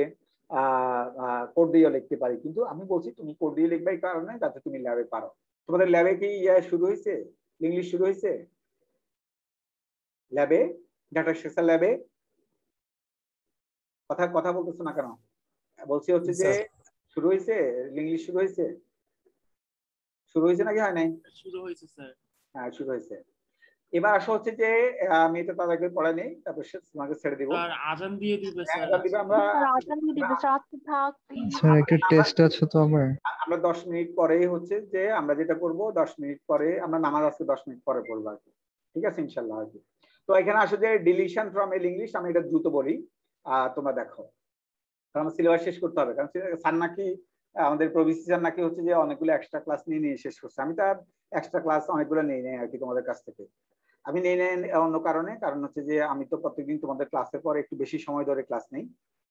কোড দিয়েও লিখতে পারি, কিন্তু আমি বলছি তুমি কোড দিয়ে লিখবে এই কারণে যাতে তুমি ল্যাবে পারো। তোমাদের ল্যাবে কি শুরু হয়েছে, ইংলিশ শুরু হয়েছে ল্যাবে, ডাটা স্ট্রাকচার ল্যাবে? কথা বলতেছো না কেন? বলছি হচ্ছে যে শুরু হয়েছে, ইংলিশ শুরু হয়েছে, শুরু হয়েছে নাকি হয় নাই? শুরু হয়েছে স্যার। হ্যাঁ শুরু হয়েছে। এবার আসা হচ্ছে যে আমি এটা তাদেরকে পড়াই নেই, তারপর তোমাকে ছেড়ে দিব। স্যার আজান দিয়ে দিবে স্যার। আজান দিবে, আমরা আজান দিয়ে দিবে স্যার, আজকে থাক স্যার একটা টেস্ট আছে তো আমার। আমরা 10 মিনিট পরেই হচ্ছে যে আমরা যেটা করব, 10 মিনিট পরে আমরা নামাজ আজকে 10 মিনিট পরে পড়বো আর কি, ঠিক আছে ইনশাআল্লাহ আর কি। তো এখানে আসলে যে ডিলিশন ফ্রম এল ইংলিশ, আমি এটা দ্রুত বলি। তোমরা দেখো, কারণ সিলেবাস শেষ করতে হবে। কারণ স্যার নাকি আমাদের প্রভিসি স্যার নাকি হচ্ছে যে অনেকগুলো এক্সট্রা ক্লাস নিয়ে শেষ করছে। আমি তার এক্সট্রা ক্লাস অনেকগুলো নেই আর কি তোমাদের কাছ থেকে। আমি নেই অন্য কারণে, কারণ হচ্ছে যে আমি তো প্রত্যেকদিন তোমাদের ক্লাসের পর একটু বেশি সময় ধরে ক্লাস নেই,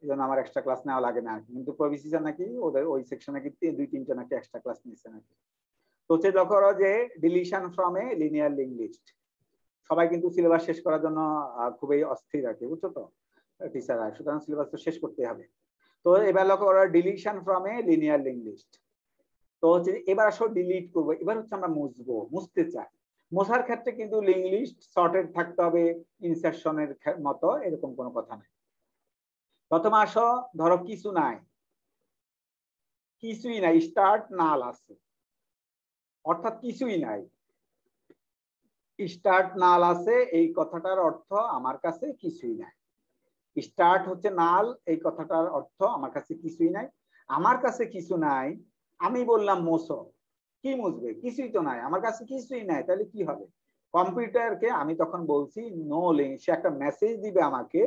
এই জন্য আমার এক্সট্রা ক্লাস নেওয়া লাগে না। কিন্তু প্রভিসি স্যার নাকি ওদের ওই সেকশনে নাকি 2-3টা নাকি এক্সট্রা ক্লাস নিয়েছে নাকি। তো হচ্ছে লক্ষ্য করো যে deletion from a linear link list, সবাই কিন্তু সিলেবাস শেষ করার জন্য খুবই অস্থির আর কি, বুঝছো তো টিচাররা, সুতরাং সিলেবাস তো শেষ করতে হবে। তো এবার লক্ষ্য করো deletion from a linear link list. তো হচ্ছে এবার আসলে ডিলিট করবো, এবার হচ্ছে আমরা মুছতে চাই। মোছার ক্ষেত্রে কিন্তু লিঙ্ক লিস্ট সর্টেড থাকতে হবে, ইনসারশনের মতো এরকম কোনো কথা নাই। প্রথমে আসো, ধরো কিছুই নাই, স্টার্ট নাল আছে, অর্থাৎ কিছুই নাই, স্টার্ট নাল আছে, এই কথাটার অর্থ আমার কাছে কিছুই নাই। স্টার্ট হচ্ছে নাল, এই কথাটার অর্থ আমার কাছে কিছুই নাই। আমার কাছে কিছু নাই, আমি বললাম মোছো, কি মুছবে? কিছুই তো নাই, আমার কাছে কিছুই নাই, তাহলে কি হবে? কম্পিউটারকে আমি তখন বলছি নো লিঙ্ক, সে একটা মেসেজ দিবে আমাকে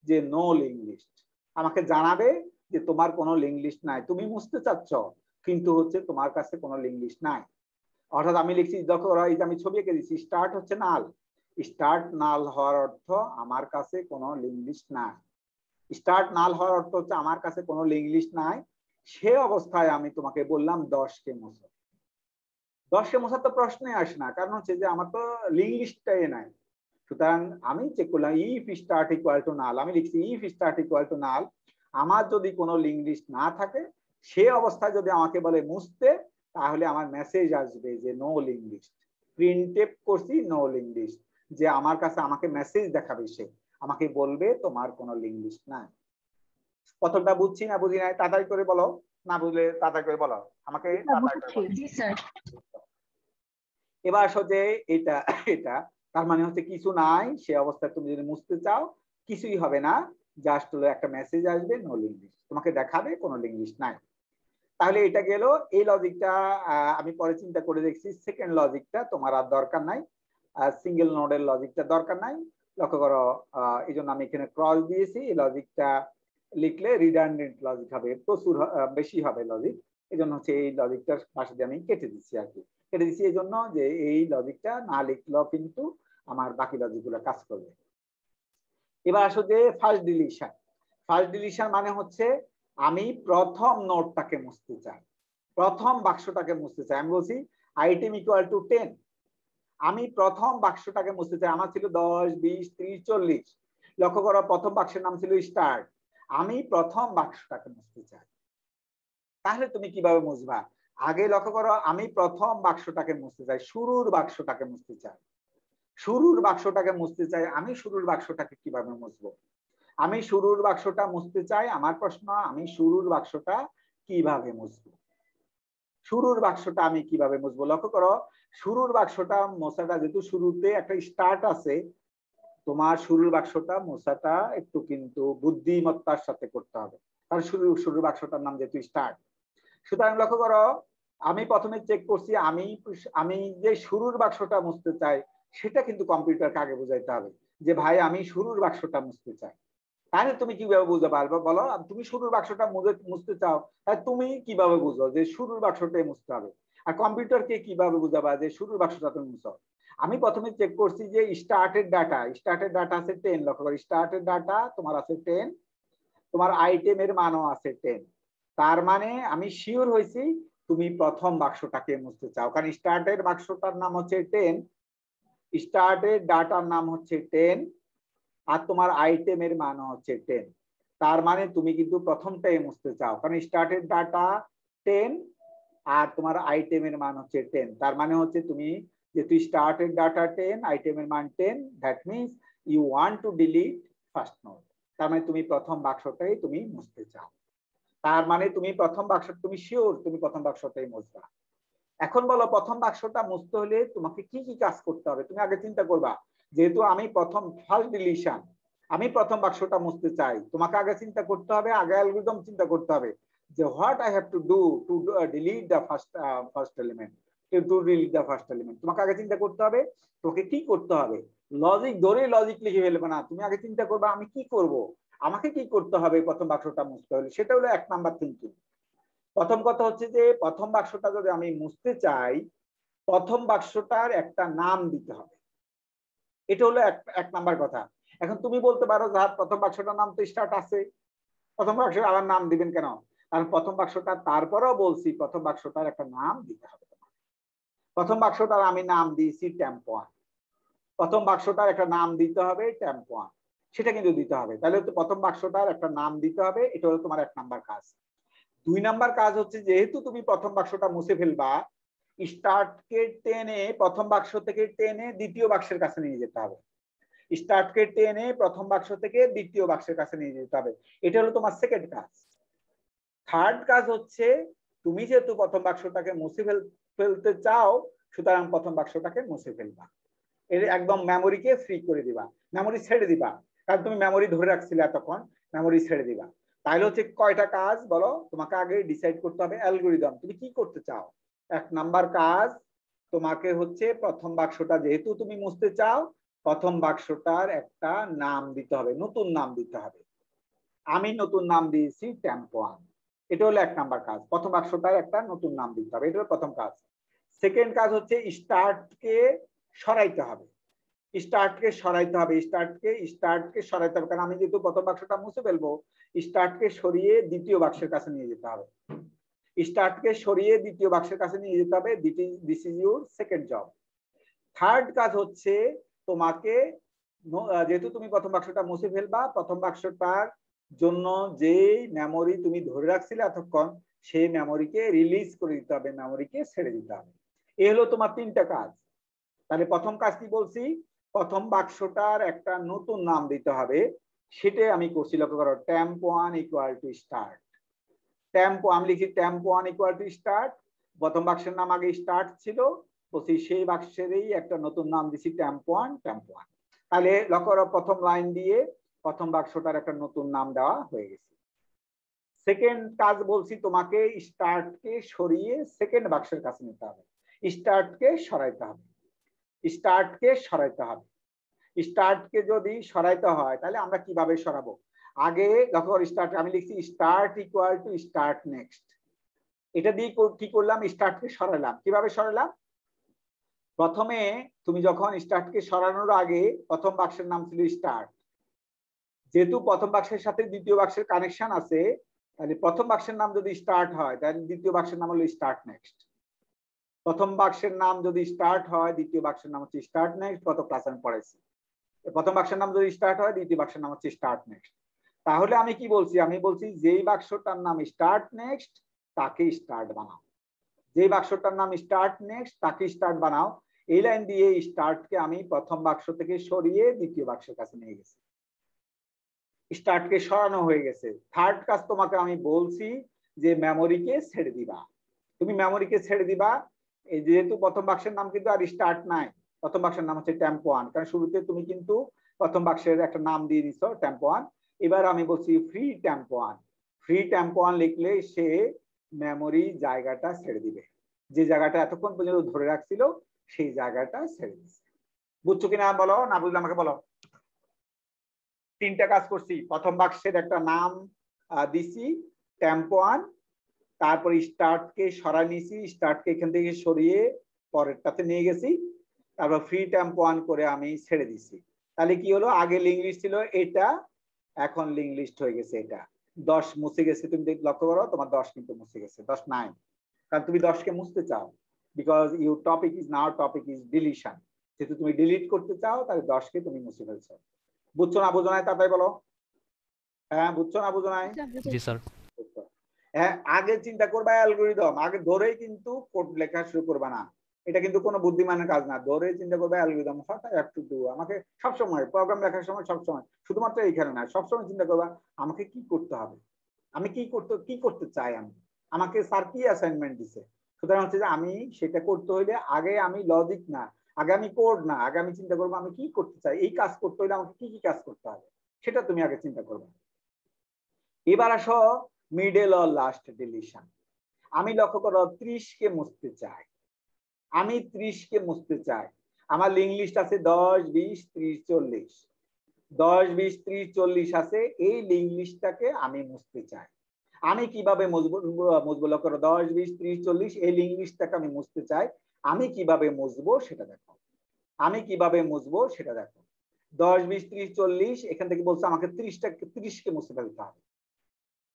যে নো লিঙ্ক লিস্ট, আমাকে জানাবে যে তোমার কোনো লিঙ্ক লিস্ট নাই, তুমি মুছতে চাচ্ছ কিন্তু হচ্ছে তোমার কাছে কোনো লিঙ্ক লিস্ট নাই। অর্থাৎ আমি লিখছি, দেখো এই যে আমি ছবি এঁকে দিচ্ছি, স্টার্ট হচ্ছে নাল, স্টার্ট নাল হওয়ার অর্থ আমার কাছে কোনো লিঙ্ক লিস্ট নাই। স্টার্ট নাল হওয়ার অর্থ হচ্ছে আমার কাছে কোনো লিঙ্ক লিস্ট নাই। সে অবস্থায় আমি তোমাকে বললাম 10কে মোছো। 10কে মোছার তো প্রশ্নই আসে না, কারণ হচ্ছে যে আমার তো লিঙ্ক লিস্টটাই নাই। সুতরাং আমি চেক করলাম ইফ স্টার্ট ইকুয়াল টু নাল, আমি লিখছি ইফ স্টার্ট ইকুয়াল টু নাল, আমার যদি কোনো লিঙ্ক লিস্ট না থাকে সে অবস্থায় যদি আমাকে বলে মুছতে, তাহলে আমার মেসেজ আসবে যে নো লিঙ্ক লিস্ট। প্রিন্টএফ করছি নো লিঙ্ক লিস্ট, যে আমার কাছে আমাকে মেসেজ দেখাবে, সে আমাকে বলবে তোমার কোনো লিঙ্ক লিস্ট নাই। প্রথমটা বুঝছি না বুঝি নাই তাড়াতাড়ি করে বলো, না বুঝলে তাড়াতাড়ি করে বলো আমাকে। জি স্যার। এবার আসো যে এটা এটা তার মানে হচ্ছে কিছু নাই, সে অবস্থায় তুমি যদি মুছতে চাও কিছুই হবে না, জাস্ট হলো একটা মেসেজ আসবে নো লিঙ্ক লিস্ট, তোমাকে দেখাবে কোনো লিঙ্ক লিস্ট নাই। তাহলে এটা গেল এই লজিকটা। আমি পরে চিন্তা করে দেখছি সেকেন্ড লজিকটা তোমার আর দরকার নাই, সিঙ্গেল নোডের লজিকটা দরকার নাই। লক্ষ্য করো, এই জন্য আমি এখানে ক্রস দিয়েছি। এই লজিকটা লিখলে রিডান্ডেন্ট লজিক হবে, প্রচুর বেশি হবে লজিক, এই জন্য হচ্ছে এই লজিকটার পাশে দিয়ে আমি কেটে দিচ্ছি আর কি। কেটে দিচ্ছি এই জন্য যে এই লজিকটা না লিখলেও কিন্তু আমার বাকি লজিকগুলো কাজ করবে। এবার আসো যে ফার্স্ট ডিলিশন। ফার্স্ট ডিলিশন মানে হচ্ছে আমি প্রথম নোডটাকে মুছতে চাই, প্রথম বাক্সটাকে মুছতে চাই। আমি বলছি আইটেম ইকুয়াল টু 10, আমি প্রথম বাক্সটাকে মুছতে চাই। আমার ছিল 10, 20, 30, 40। লক্ষ্য করো প্রথম বাক্সের নাম ছিল স্টার্ট, আমি প্রথম বাক্সটাকে মুছতে চাই। তাহলে তুমি কিভাবে মুছবা? আগে লক্ষ্য করো, আমি প্রথম বাক্সটাকে মুছতে চাই, শুরুর বাক্সটাকে মুছতে চাই, শুরুর বাক্সটাকে মুছতে চাই। আমি শুরুর বাক্সটাকে কিভাবে মুছবো? আমি শুরুর বাক্সটা মুছতে চাই। আমার প্রশ্ন, আমি শুরুর বাক্সটা কিভাবে মুছবো? শুরুর বাক্সটা আমি কিভাবে মুছবো? লক্ষ্য করো, শুরুর বাক্সটা মোছাটা, যেহেতু শুরুতে একটা স্টার্ট আছে, তোমার শুরুর বাক্সটা মোছাটা একটু কিন্তু বুদ্ধিমত্তার সাথে করতে হবে, কারণ শুরুর বাক্সটার নাম যেহেতু স্টার্ট। সুতরাং লক্ষ্য করো, আমি প্রথমে চেক করছি আমি যে শুরুর বাক্সটা মুছতে চাই সেটা কিন্তু কম্পিউটারকে আগে বুঝাইতে হবে যে ভাই আমি শুরুর বাক্সটা মুছতে চাই। তাহলে তুমি কিভাবে বুঝতে পারবে বলো? তুমি শুরুর বাক্সটা মুছতে চাও, তাহলে তুমি কিভাবে বুঝো যে শুরুর বাক্সটাই মুছতে হবে? আর কম্পিউটারকে কিভাবে বুঝাবা যে শুরুর বাক্সটা তুমি মুছো? আমি প্রথমে চেক করছি যে স্টার্টের ডাটা আছে 10। লক্ষ্য করো, স্টার্টের ডাটা তোমার আছে 10, তোমার আইটেমের মানও আছে 10। তার মানে আমি শিওর হয়েছি তুমি প্রথম বাক্সটাকে মুছতে চাও, কারণ স্টার্টের বাক্সটার নাম হচ্ছে 10, স্টার্টের ডাটার নাম হচ্ছে 10, আর তোমার আইটেমের মান হচ্ছে 10। তার মানে তুমি কিন্তু প্রথমটাই মুছতে চাও, কারণ স্টার্টের ডাটা 10 আর তোমার আইটেমের মান হচ্ছে 10। তার মানে হচ্ছে তুমি যেহেতু স্টার্টের ডাটা 10, আইটেমের মান 10, that means you want to delete first node. তার মানে তুমি প্রথম বাক্সটাই তুমি মুছতে চাও। তার মানে তুমি প্রথম বাক্স, তুমি শিওর তুমি প্রথম বাক্সটাই মুছবা। এখন বলো, প্রথম বাক্সটা মুছতে হলে তোমাকে কি কি কাজ করতে হবে? তুমি আগে চিন্তা করবা, যেহেতু আমি প্রথম ফার্স্ট ডিলিশন, আমি প্রথম বাক্সটা মুছতে চাই, তোমাকে আগে চিন্তা করতে হবে, আগে অ্যালগরিদম চিন্তা করতে হবে যে what I have to do to delete the first element, two delete the first element. তোমাকে আগে চিন্তা করতে হবে তোমাকে কি করতে হবে। লজিক ধরে লজিক লিখে ফেলবে না, তুমি আগে চিন্তা করবা আমি কি করব। আমাকে কি করতে হবে প্রথম বাক্সটা মুছতে হলে, সেটা হলো 1 নাম্বার থিঙ্কিং। প্রথম কথা হচ্ছে যে প্রথম বাক্সটা যদি আমি মুছতে চাই, প্রথম বাক্সটার একটা নাম দিতে হবে। এটা হলো এক নাম্বার কথা। এখন তুমি বলতে পারো যে প্রথম বাক্সটার নাম তো স্টার্ট আছে, প্রথম বাক্স আবার নাম দিবেন কেন? কারণ প্রথম বাক্সটা, তারপরেও বলছি প্রথম বাক্সটার একটা নাম দিতে হবে। প্রথম বাক্সটার আমি নাম দিয়েছি টেম্প 1, প্রথম বাক্সটার একটা নাম দিতে হবে টেম্প 1, সেটা কিন্তু দিতে হবে। তাহলে তো প্রথম বাক্সটার একটা নাম দিতে হবে, এটা হলো তোমার 1 নাম্বার কাজ। 2 নাম্বার কাজ হচ্ছে যেহেতু তুমি প্রথম বাক্সটা মুছে ফেলবা, স্টার্টকে টেনে প্রথম বাক্স থেকে টেনে দ্বিতীয় বাক্সের কাছে নিয়ে যেতে হবে। স্টার্টকে টেনে প্রথম বাক্স থেকে দ্বিতীয় বাক্সের কাছে নিয়ে যেতে হবে। এটা হলো তোমার সেকেন্ড কাজ। থার্ড কাজ হচ্ছে তুমি যেহেতু প্রথম বাক্সটাকে মুছে ফেলতে চাও, সুতরাং প্রথম বাক্সটাকে মুছে ফেলবা। এর একদম মেমোরিকে ফ্রি করে দিবা, মেমোরি ছেড়ে দিবা। কারণ তুমি মেমোরি ধরে রাখছিলে এতক্ষণ, মেমোরি ছেড়ে দিবা। তাহলে হচ্ছে কয়টা কাজ বলো? তোমাকে আগে ডিসাইড করতে হবে অ্যালগরিদম তুমি কি করতে চাও। 1 নাম্বার কাজ তোমাকে হচ্ছে প্রথম বাক্সটা যেহেতু তুমি মুছতে চাও, প্রথম বাক্সটার একটা নাম দিতে হবে, নতুন নাম দিতে হবে। আমি নতুন নাম দিয়েছি টেম্প 1। এটা হলো 1 নাম্বার কাজ, প্রথম বাক্সটার একটা নতুন নাম দিতে হবে। এটা হলো প্রথম কাজ। সেকেন্ড কাজ হচ্ছে স্টার্টকে সরাইতে হবে, স্টার্টকে সরাইতে হবে, স্টার্টকে সরাইতে হবে। কারণ আমি যেহেতু প্রথম বাক্সটা মুছে ফেলবো, স্টার্টকে সরিয়ে দ্বিতীয় বাক্সের কাছে নিয়ে যেতে হবে। স্টার্টকে সরিয়ে দ্বিতীয় বাক্সের কাছে নিয়ে যেতে হবে। This is your second job. Third কাজ হচ্ছে তোমাকে, যেহেতু তুমি প্রথম বাক্সটা মুছে ফেলবা, প্রথম বাক্সটার জন্য যে মেমোরি তুমি ধরে রাখছিলে এতক্ষণ, সেই মেমোরিকে রিলিজ করে দিতে হবে, মেমোরিকে ছেড়ে দিতে হবে। এই হলো তোমার 3টা কাজ। তাহলে প্রথম কাজ কি বলছি? প্রথম বাক্সটার একটা নতুন নাম দিতে হবে, সেটাই আমি করছি। লক্ষ্য করো, temp 1 equal to start. Temp আমি লিখি টেম্প 1 ইকুয়াল টু স্টার্ট। প্রথম বাক্সের নাম আগে স্টার্ট ছিল, বলছি সেই বাক্সেরই একটা নতুন নাম দিছি টেম্প 1, টেম্প 1। তাহলে লক্ষ্য করো, প্রথম লাইন দিয়ে প্রথম বাক্সটার একটা নতুন নাম দেওয়া হয়ে গেছে। সেকেন্ড কাজ বলছি তোমাকে স্টার্টকে সরিয়ে সেকেন্ড বাক্সের কাছে নিতে হবে, স্টার্টকে সরাইতে হবে, স্টার্টকে সরাইতে হবে। স্টার্টকে যদি সরাইতে হয় তাহলে আমরা কিভাবে সরাবো? আগে লক্ষ্য স্টার্ট আমি লিখছি start equal to start next. এটা দিয়ে কি করলাম? স্টার্টকে সরালাম। কিভাবে সরালাম? প্রথমে তুমি যখন স্টার্টকে সরানোর আগে প্রথম বাক্সের নাম ছিল স্টার্ট, যেহেতু প্রথম বাক্সের সাথে দ্বিতীয় বাক্সের কানেকশন আছে, তাহলে প্রথম বাক্সের নাম যদি স্টার্ট হয় তাহলে দ্বিতীয় বাক্সের নাম হলো স্টার্ট নেক্সট। প্রথম বাক্সের নাম যদি স্টার্ট হয়, দ্বিতীয় বাক্সের নাম হচ্ছে স্টার্ট নেক্সট। কত ক্লাস আমি পড়াইছি। প্রথম বাক্সের নাম যদি স্টার্ট হয়, দ্বিতীয় বাক্সের নাম হচ্ছে স্টার্ট নেক্সট। তাহলে আমি কি বলছি? আমি বলছি যেই বাক্সটার নাম স্টার্ট নেক্সট তাকে স্টার্ট বানাও, যেই বাক্সটার নাম স্টার্ট নেক্সট তাকে স্টার্ট বানাও। এই লাইন দিয়ে স্টার্টকে আমি প্রথম বাক্স থেকে সরিয়ে দ্বিতীয় বাক্সের কাছে নিয়ে গেছি, স্টার্টকে সরানো হয়ে গেছে। থার্ড কাজ তোমাকে আমি বলছি যে মেমোরিকে ছেড়ে দিবা। তুমি মেমোরিকে ছেড়ে দিবা। এই যেহেতু প্রথম বাক্সের নাম কিন্তু আর স্টার্ট নাই, প্রথম বাক্সের নাম হচ্ছে টেম্প 1, কারণ শুরুতে তুমি কিন্তু প্রথম বাক্সের একটা নাম দিয়ে দিছো টেম্প 1। এবার আমি বলছি ফ্রি টেম্প 1। ফ্রি টেম্প 1 লিখলে সে মেমোরি জায়গাটা ছেড়ে দিবে, যে জায়গাটা এতক্ষণ পর্যন্ত ধরে রাখছিল সেই জায়গাটা ছেড়ে দিচ্ছে। বুঝছো কিনা বলো, না বুঝলে আমাকে বলো। 3টা কাজ করছি। প্রথম বাক্সের একটা নাম দিছি টেম্প 1, তারপর স্টার্টকে সরাই নিয়েছি, স্টার্টকে এখান থেকে সরিয়ে পরেরটাতে নিয়ে গেছি, তারপর ফ্রি টেম্প 1 করে আমি ছেড়ে দিছি। তাহলে কি হলো? আগে লিঙ্ক লিস্ট ছিল এটা, এখন লিঙ্ক লিস্ট হয়ে গেছে এটা। 10 মুছে গেছে। তুমি লক্ষ্য করো তোমার 10 কিন্তু মুছে গেছে, 10 নাই, কারণ তুমি 10কে মুছতে চাও। Because your topic is now topic is deletion. যেহেতু তুমি ডিলিট করতে চাও তাহলে 10কে তুমি মুছে ফেলছো। বুঝছো না বুঝো নাই? তাড়াতাড়ি বলো। হ্যাঁ, বুঝছো না বুঝো নাই? জি স্যার। হ্যাঁ, আগে চিন্তা করবা অ্যালগরিদম, আগে ধরেই কিন্তু কোড লেখা শুরু করবা না। এটা কিন্তু কোনো বুদ্ধিমানের কাজ না। ধরে চিন্তা করবা algorithm, what I have to do. আমাকে সবসময় প্রোগ্রাম লেখার সময় সবসময়, শুধুমাত্র এইখানে না, সবসময় চিন্তা করবা আমাকে কি করতে হবে, আমি কি করতে চাই, আমাকে স্যার কি অ্যাসাইনমেন্ট দিছে। সুতরাং হচ্ছে যে আমি সেটা করতে হইলে আগে আমি লজিক না, আগে আমি কোড না, আগে আমি চিন্তা করবো আমি কি করতে চাই, এই কাজ করতে হইলে আমাকে কি কি কাজ করতে হবে, সেটা তুমি আগে চিন্তা করবে। এবার আসো মিডল অর লাস্ট ডিলিশন। আমি লক্ষ্য করো 30কে মুছতে চাই, আমি 30কে মুছতে চাই। আমার লিঙ্ক লিস্ট আছে 10, 20, 30, 40। 10 20 30 40 আছে, এই লিঙ্ক লিস্টটাকে আমি মুছতে চাই। আমি কিভাবে মুছবো লক্ষ্য করো, 10 20 30 40 এই লিঙ্ক লিস্টটাকে আমি মুছতে চাই। আমি কিভাবে মুছবো সেটা দেখো, আমি কিভাবে মুছবো সেটা দেখো। 10 20 30 40 এখান থেকে বলছে আমাকে 30 কে মুছে ফেলতে হবে,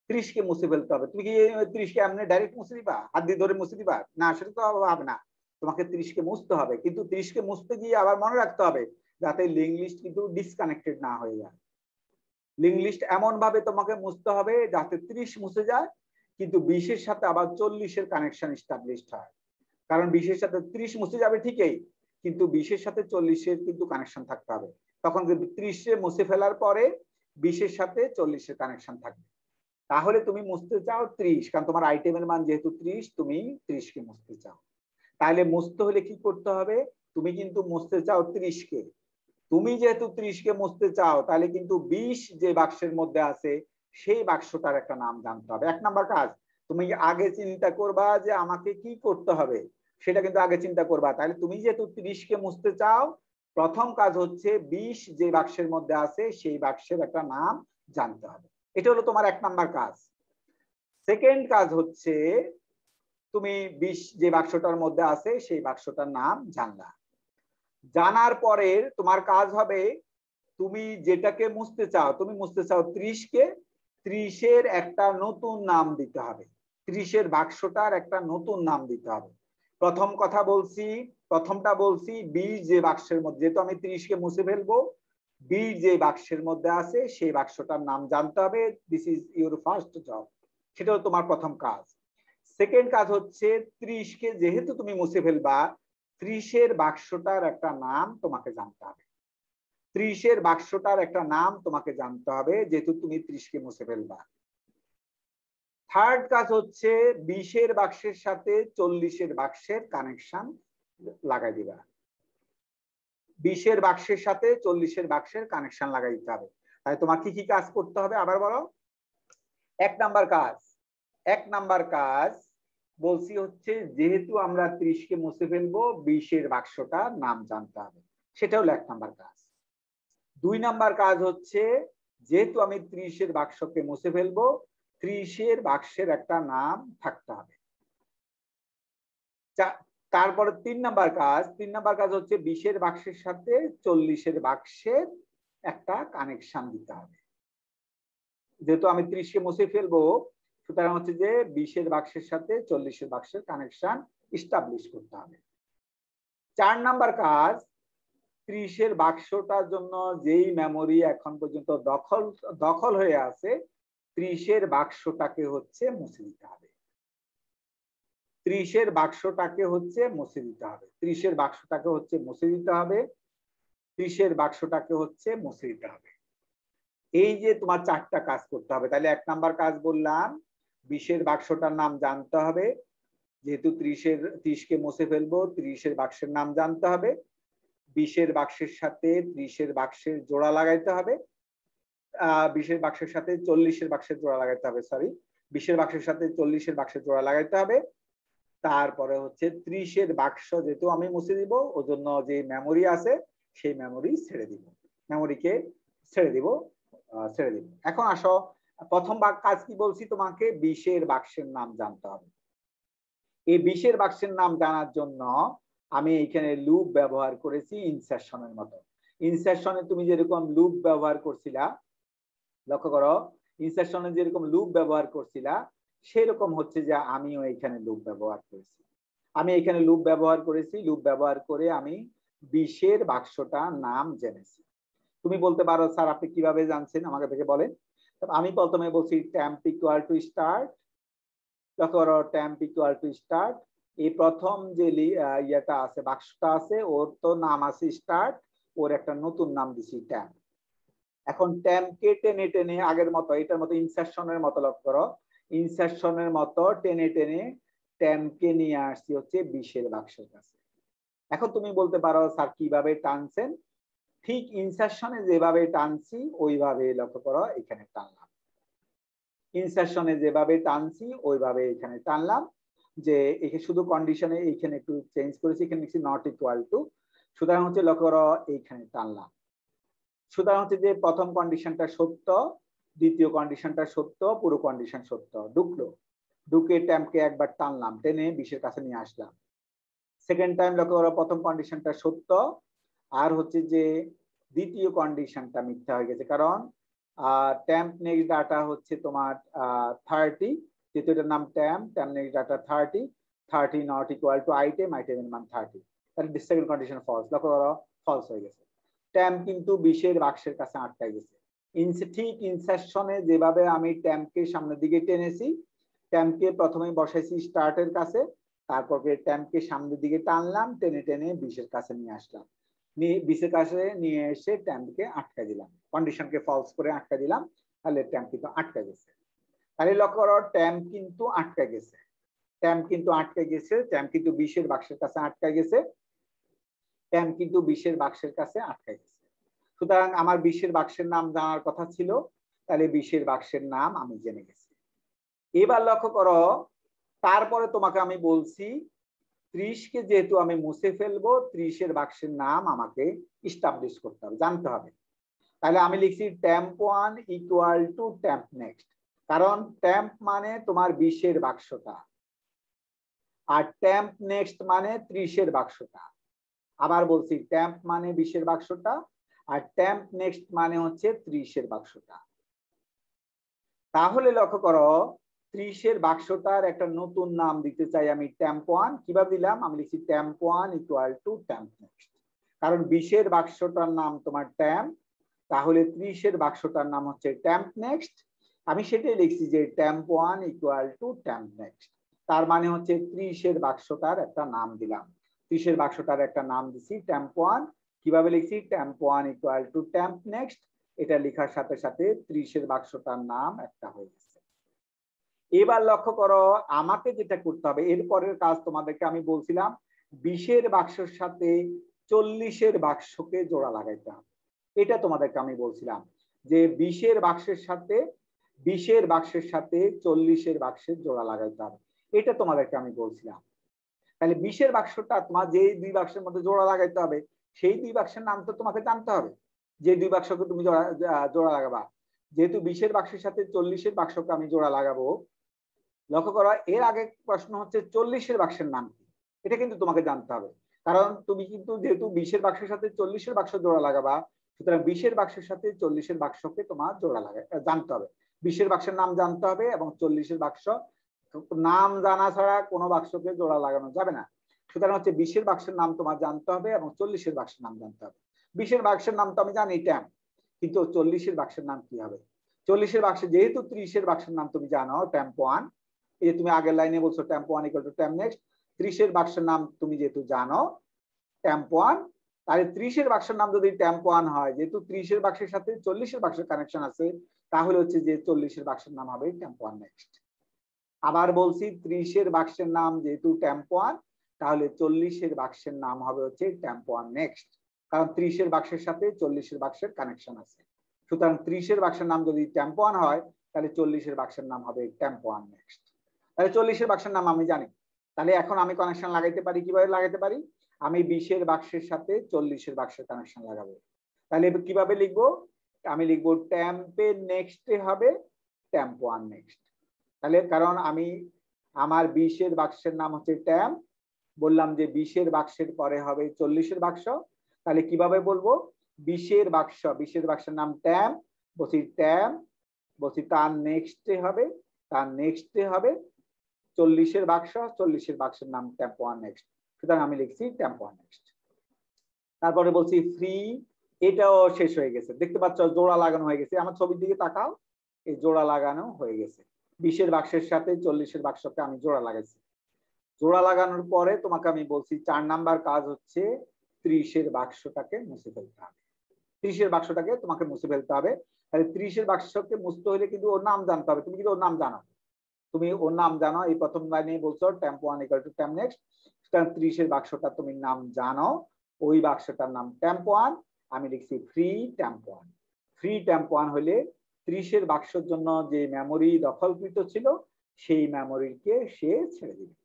30 কে মুছে ফেলতে হবে। তুমি কি 30 কে এমনি ডাইরেক্ট মুছে দিবা, হাত দিয়ে ধরে মুছে দিবা? না, সেটা তো হবে না। তোমাকে 30 কে মুছতে হবে, কিন্তু 30 কে মুছতে গিয়ে আবার মনে রাখতে হবে যাতে লিঙ্ক লিস্ট কিন্তু ডিসকানেক্টেড না হয়ে যায়। লিঙ্ক লিস্ট এমন ভাবে তোমাকে মুছতে হবে যাতে 30 মুছে যায়, কিন্তু 20 এর সাথে আবার 40 এর কানেকশন এস্টাবলিশড হয়। কারণ 20 এর সাথে 30 মুছে যাবে ঠিকই, কিন্তু 20 এর সাথে 40 এর কিন্তু কানেকশন থাকতে হবে। তখন 30 এ মুছে ফেলার পরে 20 এর সাথে 40 এর কানেকশন থাকবে। তাহলে তুমি মুছতে চাও 30, কারণ তোমার আইটেমের মান যেহেতু 30, তুমি 30 কে মুছতে চাও। তাহলে মুছতে হলে কি করতে হবে, তুমি কিন্তু মুছতে চাও 30 কে। তুমি যেহেতু 30 কে মুছতে চাও, তাহলে কিন্তু 20 যে বাক্সের মধ্যে আছে সেই বাক্সটার একটা নাম জানতে হবে। 1 নাম্বার কাজ, তুমি আগে চিন্তা করবা যে আমাকে কি করতে হবে, সেটা কিন্তু আগে চিন্তা করবা। তাহলে তুমি যেহেতু 30 কে মুছতে চাও, প্রথম কাজ হচ্ছে 20 যে বাক্সের মধ্যে আছে সেই বাক্সের একটা নাম জানতে হবে। এটা হলো তোমার 1 নাম্বার কাজ। সেকেন্ড কাজ হচ্ছে তুমি 20 যে বাক্সটার মধ্যে আছে সেই বাক্সটার নাম জানলা। জানার পরে তোমার কাজ হবে, তুমি যেটাকে মুছতে চাও, তুমি মুছতে চাও 30 কে, 30 এর একটা নতুন নাম দিতে হবে। 30 এর বাক্সটার একটা নতুন নাম দিতে হবে। প্রথমটা বলছি 20 যে বাক্সের মধ্যে, যেহেতু আমি 30 কে মুছে ফেলবো, 20 যে বাক্সের মধ্যে আছে সেই বাক্সটার নাম জানতে হবে। This is your first job, সেটা হলো তোমার প্রথম কাজ। সেকেন্ড কাজ হচ্ছে 30 কে যেহেতু তুমি মুছে ফেলবা, 30 এর বাক্সটার একটা নাম তোমাকে জানতে হবে। 30 এর বাক্সটার একটা নাম তোমাকে জানতে হবে যেহেতু তুমি 30 কে মুছে ফেলবা। থার্ড কাজ হচ্ছে 20 এর বাক্সের সাথে 40 এর বাক্সের কানেকশন লাগাই দিবা। 20 এর বাক্সের সাথে 40 এর বাক্সের কানেকশন লাগাই দিতে হবে। তাহলে তোমার কি কি কাজ করতে হবে আবার বলো। 1 নাম্বার কাজ বলছি হচ্ছে, যেহেতু আমরা 30 কে মুছে ফেলবো, 20 এর বাক্সটার নাম জানতে হবে, সেটা হলো 1 নাম্বার কাজ। 2 নাম্বার কাজ হচ্ছে, যেহেতু আমি 30 এর বাক্সকে মুছে ফেলবো, 30 এর বাক্সের একটা নাম থাকতে হবে। তারপরে 3 নাম্বার কাজ হচ্ছে 20 এর বাক্সের সাথে 40 এর বাক্সের একটা কানেকশন দিতে হবে। যেহেতু আমি 30 কে মুছে ফেলবো, সুতরাং হচ্ছে যে 20 এর বাক্সের সাথে 40 এর বাক্সের কানেকশন এস্টাবলিশ করতে হবে। 4 নাম্বার কাজ, 30 এর বাক্সটার জন্য যেই মেমোরি এখন পর্যন্ত দখল হয়ে আছে, 30 এর বাক্সটাকে হচ্ছে মুছে দিতে হবে। 30 এর বাক্সটাকে হচ্ছে মুছে দিতে হবে। 30 এর বাক্সটাকে হচ্ছে মুছে দিতে হবে। 30 এর বাক্সটাকে হচ্ছে মুছে দিতে হবে। এই যে তোমার 4টা কাজ করতে হবে। তাহলে 1 নাম্বার কাজ বললাম, 20 এর বাক্সটার নাম জানতে হবে। যেহেতু 30 কে মুছে ফেলবো, 30 এর বাক্সের নাম জানতে হবে। 20 এর বাক্সের সাথে 30 এর বাক্সের জোড়া লাগাইতে হবে। 20 এর বাক্সের সাথে 40 এর বাক্সের জোড়া লাগাইতে হবে, 20 এর বাক্সের সাথে 40 এর বাক্সের জোড়া লাগাইতে হবে। তারপরে হচ্ছে 30 এর বাক্স যেহেতু আমি মুছে দিব, ওর জন্য যে মেমোরি আছে সেই মেমোরি ছেড়ে দিব, মেমোরিকে ছেড়ে দিব। এখন আসো, প্রথম কাজ কি বলছি তোমাকে, 20 এর বাক্সের নাম জানতে হবে। এই 20 এর বাক্সের নাম জানার জন্য আমি এখানে লুপ ব্যবহার করেছি ইনসারশনের মতো। ইনসারশনে তুমি যেরকম লুপ ব্যবহার করছিলা, লক্ষ্য করো, ইনসারশনে যেরকম লুপ ব্যবহার করছিলা, সেরকম হচ্ছে যে আমিও এখানে লুপ ব্যবহার করেছি। লুপ ব্যবহার করে আমি 20 এর বাক্সটার নাম জেনেছি। তুমি বলতে পারো স্যার আপনি কিভাবে জানছেন, আমাকে থেকে বলেন। আমি প্রথমে বলছি temp equal to start, temp equal to start। এই প্রথম যে ইয়েটা আছে, বাক্সটা আছে, ওর তো নাম আছে স্টার্ট, ওর একটা নতুন নাম দিছি temp। এখন temp কে টেনে টেনে আগের মতো, এটার মতো ইনসারশনের মতো, লক্ষ্য করো, ইনসারশনের মতো টেনে টেনে temp কে নিয়ে আসছি হচ্ছে 20 এর বাক্সের কাছে। এখন তুমি বলতে পারো স্যার কিভাবে টানছেন, ঠিক ইনসারশনে যেভাবে টানছি ওইভাবে, লক্ষ্য করো, এখানে টানলাম। ইনসারশনে যেভাবে টানছি ওইভাবে এখানে টানলাম। যে এখানে শুধু কন্ডিশনে এইখানে একটু চেঞ্জ করেছি, এখানে লিখছি নট ইকুয়াল টু, সুতরাং হচ্ছে লক্ষ্য করো এইখানে টানলাম। সুতরাং হচ্ছে যে প্রথম কন্ডিশনটা সত্য, দ্বিতীয় কন্ডিশনটা সত্য, পুরো কন্ডিশন সত্য। ঢুকে ট্যাম্পকে একবার টানলাম, টেনে 20 এর কাছে নিয়ে আসলাম। সেকেন্ড টাইম লক্ষ্য করো, প্রথম কন্ডিশনটা সত্য, আর হচ্ছে যে দ্বিতীয় কন্ডিশনটা মিথ্যা হয়ে গেছে, কারণ ট্যাম্প নেক্সট ডাটা হচ্ছে তোমার 30, যেহেতু এটার নাম temp next data 30 not equal two item এর মান 30, তাহলে সেকেন্ড কন্ডিশন ফলস। লক্ষ্য করো ফলস হয়ে গেছে। ট্যাম্প কিন্তু 20 এর বাক্সের কাছে আটকায় গেছে। ঠিক ইনসারশনে যেভাবে আমি ট্যাম্পকে সামনের দিকে টেনেছি, ট্যাম্পকে প্রথমে বসাইছি স্টার্টের কাছে, তারপর ট্যাম্পকে সামনের দিকে টানলাম, টেনে টেনে 20 এর কাছে নিয়ে আসলাম, 20 এর কাছে নিয়ে এসে ট্যাম্পকে আটকা দিলাম, কন্ডিশনকে ফলস করে আটকা দিলাম, তাহলে ট্যাম্প কিন্তু আটকা গেছে। তাহলে লক্ষ্য করো ট্যাম্প কিন্তু আটকা গেছে, ট্যাম্প কিন্তু 20 এর বাক্সের কাছে আটকা গেছে, ট্যাম্প কিন্তু 20 এর বাক্সের কাছে আটকা গেছে। সুতরাং আমার 20 এর বাক্সের নাম জানার কথা ছিল, তাহলে 20 এর বাক্সের নাম আমি জেনে গেছি। এবার লক্ষ্য করো, তারপরে তোমাকে আমি বলছি 30 কে যেহেতু আমি মুছে ফেলবো, 30 এর বাক্সের নাম আমাকে এস্টাবলিশ করতে হবে, জানতে হবে। তাহলে আমি লিখছি temp 1 equal two temp next, কারণ ট্যাম্প মানে তোমার 20 এর বাক্সটা, আর ট্যাম্প নেক্সট মানে 30 এর বাক্সটা। আবার বলছি, ট্যাম্প মানে 20 এর বাক্সটা, আর ট্যাম্প নেক্সট মানে হচ্ছে 30 এর বাক্সটা। তাহলে লক্ষ্য করো 30 এর বাক্সটার একটা নতুন নাম দিতে চাই আমি, ট্যাম্প 1। কিভাবে দিলাম? আমি লিখছি temp 1 equal two temp next, কারণ 20 এর বাক্সটার নাম তোমার ট্যাম্প, তাহলে 30 এর বাক্সটার নাম হচ্ছে ট্যাম্প নেক্সট। আমি সেটাই লিখছি যে temp 1 equal two temp next, তার মানে হচ্ছে 30 এর বাক্সটার একটা নাম দিলাম, 30 এর বাক্সটার একটা নাম দিছি ট্যাম্প 1। কিভাবে লিখছি? Temp 1 equal two temp next, এটা লেখার সাথে সাথে 30 এর বাক্সটার নাম একটা হয়ে গেছে। এবার লক্ষ্য করো, আমাকে যেটা করতে হবে, এরপরের কাজ তোমাদেরকে আমি বলছিলাম 20 এর বাক্সের সাথে 40 এর বাক্সকে জোড়া লাগাইতে হবে। এটা তোমাদেরকে আমি বলছিলাম যে 20 এর বাক্সের সাথে 40 এর বাক্সের জোড়া লাগাইতে হবে, এটা তোমাদেরকে আমি বলছিলাম। তাহলে 20 এর বাক্সটা তোমার যে দুই বাক্সের মধ্যে জোড়া লাগাইতে হবে, সেই দুই বাক্সের নাম তো তোমাকে জানতে হবে, যে দুই বাক্সকে তুমি জোড়া লাগাবা। যেহেতু 20 এর বাক্সের সাথে 40 এর বাক্সকে আমি জোড়া লাগাবো, লক্ষ্য করো এর আগে প্রশ্ন হচ্ছে 40 এর বাক্সের নাম কি, এটা কিন্তু তোমাকে জানতে হবে, কারণ তুমি কিন্তু যেহেতু 20 এর বাক্সের সাথে 40 এর বাক্স জোড়া লাগাবা, সুতরাং 20 এর বাক্সের সাথে 40 এর বাক্সকে তোমার জোড়া জানতে হবে, 20 এর বাক্সের নাম জানতে হবে, এবং 40 এর বাক্স নাম জানা ছাড়া কোনো বাক্সকে জোড়া লাগানো যাবে না। সুতরাং হচ্ছে 20 এর বাক্সের নাম তোমার জানতে হবে এবং 40 এর বাক্সের নাম জানতে হবে। 20 এর বাক্সের নাম তো আমি জানি ট্যাম্প, কিন্তু 40 এর বাক্সের নাম কি হবে? 40 এর বাক্সে যেহেতু 30 এর বাক্সের নাম তুমি জানো ট্যাম্প 1, এই যে তুমি আগের লাইনে বলছো temp 1 equal two temp next, 30 এর বাক্সের নাম তুমি যেহেতু জানো ট্যাম্প 1, তাহলে 30 এর বাক্সের নাম যদি ট্যাম্প 1 হয়, যেহেতু 30 এর বাক্সের সাথে 40 এর বাক্সের কানেকশন আছে, তাহলে হচ্ছে যে 40 এর বাক্সের নাম হবে ট্যাম্প 1 নেক্সট। আবার বলছি 30 এর বাক্সের নাম যেহেতু ট্যাম্প 1, তাহলে 40 এর বাক্সের নাম হবে হচ্ছে ট্যাম্প 1 নেক্সট, কারণ 30 এর বাক্সের সাথে 40 এর বাক্সের কানেকশন আছে। সুতরাং 30 এর বাক্সের নাম যদি ট্যাম্প 1 হয়, তাহলে 40 এর বাক্সের নাম হবে ট্যাম্প 1 নেক্সট। তাহলে 40 এর বাক্সের নাম আমি জানি, তাহলে এখন আমি কানেকশন লাগাইতে পারি। কিভাবে লাগাইতে পারি? আমি 20 এর বাক্সের সাথে 40 এর বাক্সের কানেকশন লাগাবো। তাহলে কিভাবে লিখবো? আমি লিখবো ট্যাম্পের নেক্সটে হবে ট্যাম্প 1 নেক্সট। তাহলে কারণ আমি আমার 20 এর বাক্সের নাম হচ্ছে ট্যাম্প, বললাম যে 20 এর বাক্সের পরে হবে 40 এর বাক্স, তাহলে কিভাবে বলবো? 20 এর বাক্সের নাম ট্যাম্প, বসি ট্যাম্প, বসি তার নেক্সটে হবে 40 এর বাক্স, 40 এর বাক্সের নাম ট্যাম্প 1 নেক্সট। সুতরাং আমি লিখছি ট্যাম্প 1 নেক্সট। তারপরে বলছি ফ্রি, এটাও শেষ হয়ে গেছে, দেখতে পাচ্ছ জোড়া লাগানো হয়ে গেছে। আমার ছবির দিকে তাকাও, এই জোড়া লাগানো হয়ে গেছে। 20 এর বাক্সের সাথে 40 এর বাক্সকে আমি জোড়া লাগাইছি। জোড়া লাগানোর পরে তোমাকে আমি বলছি 4 নাম্বার কাজ হচ্ছে 30 এর বাক্সটাকে মুছে ফেলতে হবে। 30 এর বাক্সটাকে তোমাকে মুছে ফেলতে হবে। তাহলে 30 এর বাক্সকে মুছতে হলে কিন্তু ওর নাম জানতে হবে। তুমি কিন্তু ওর নাম জানো, এই প্রথম লাইনে বলছো temp 1 equal two temp next. সুতরাং 30 এর বাক্সটা তুমি নাম জানো, ওই বাক্সটার নাম ট্যাম্প 1, আমি লিখছি ফ্রি ট্যাম্প 1। ফ্রি ট্যাম্প 1 হলে 30 এর বাক্সের জন্য যে মেমোরি দখলকৃত ছিল, সেই মেমোরিকে সে ছেড়ে দিবে,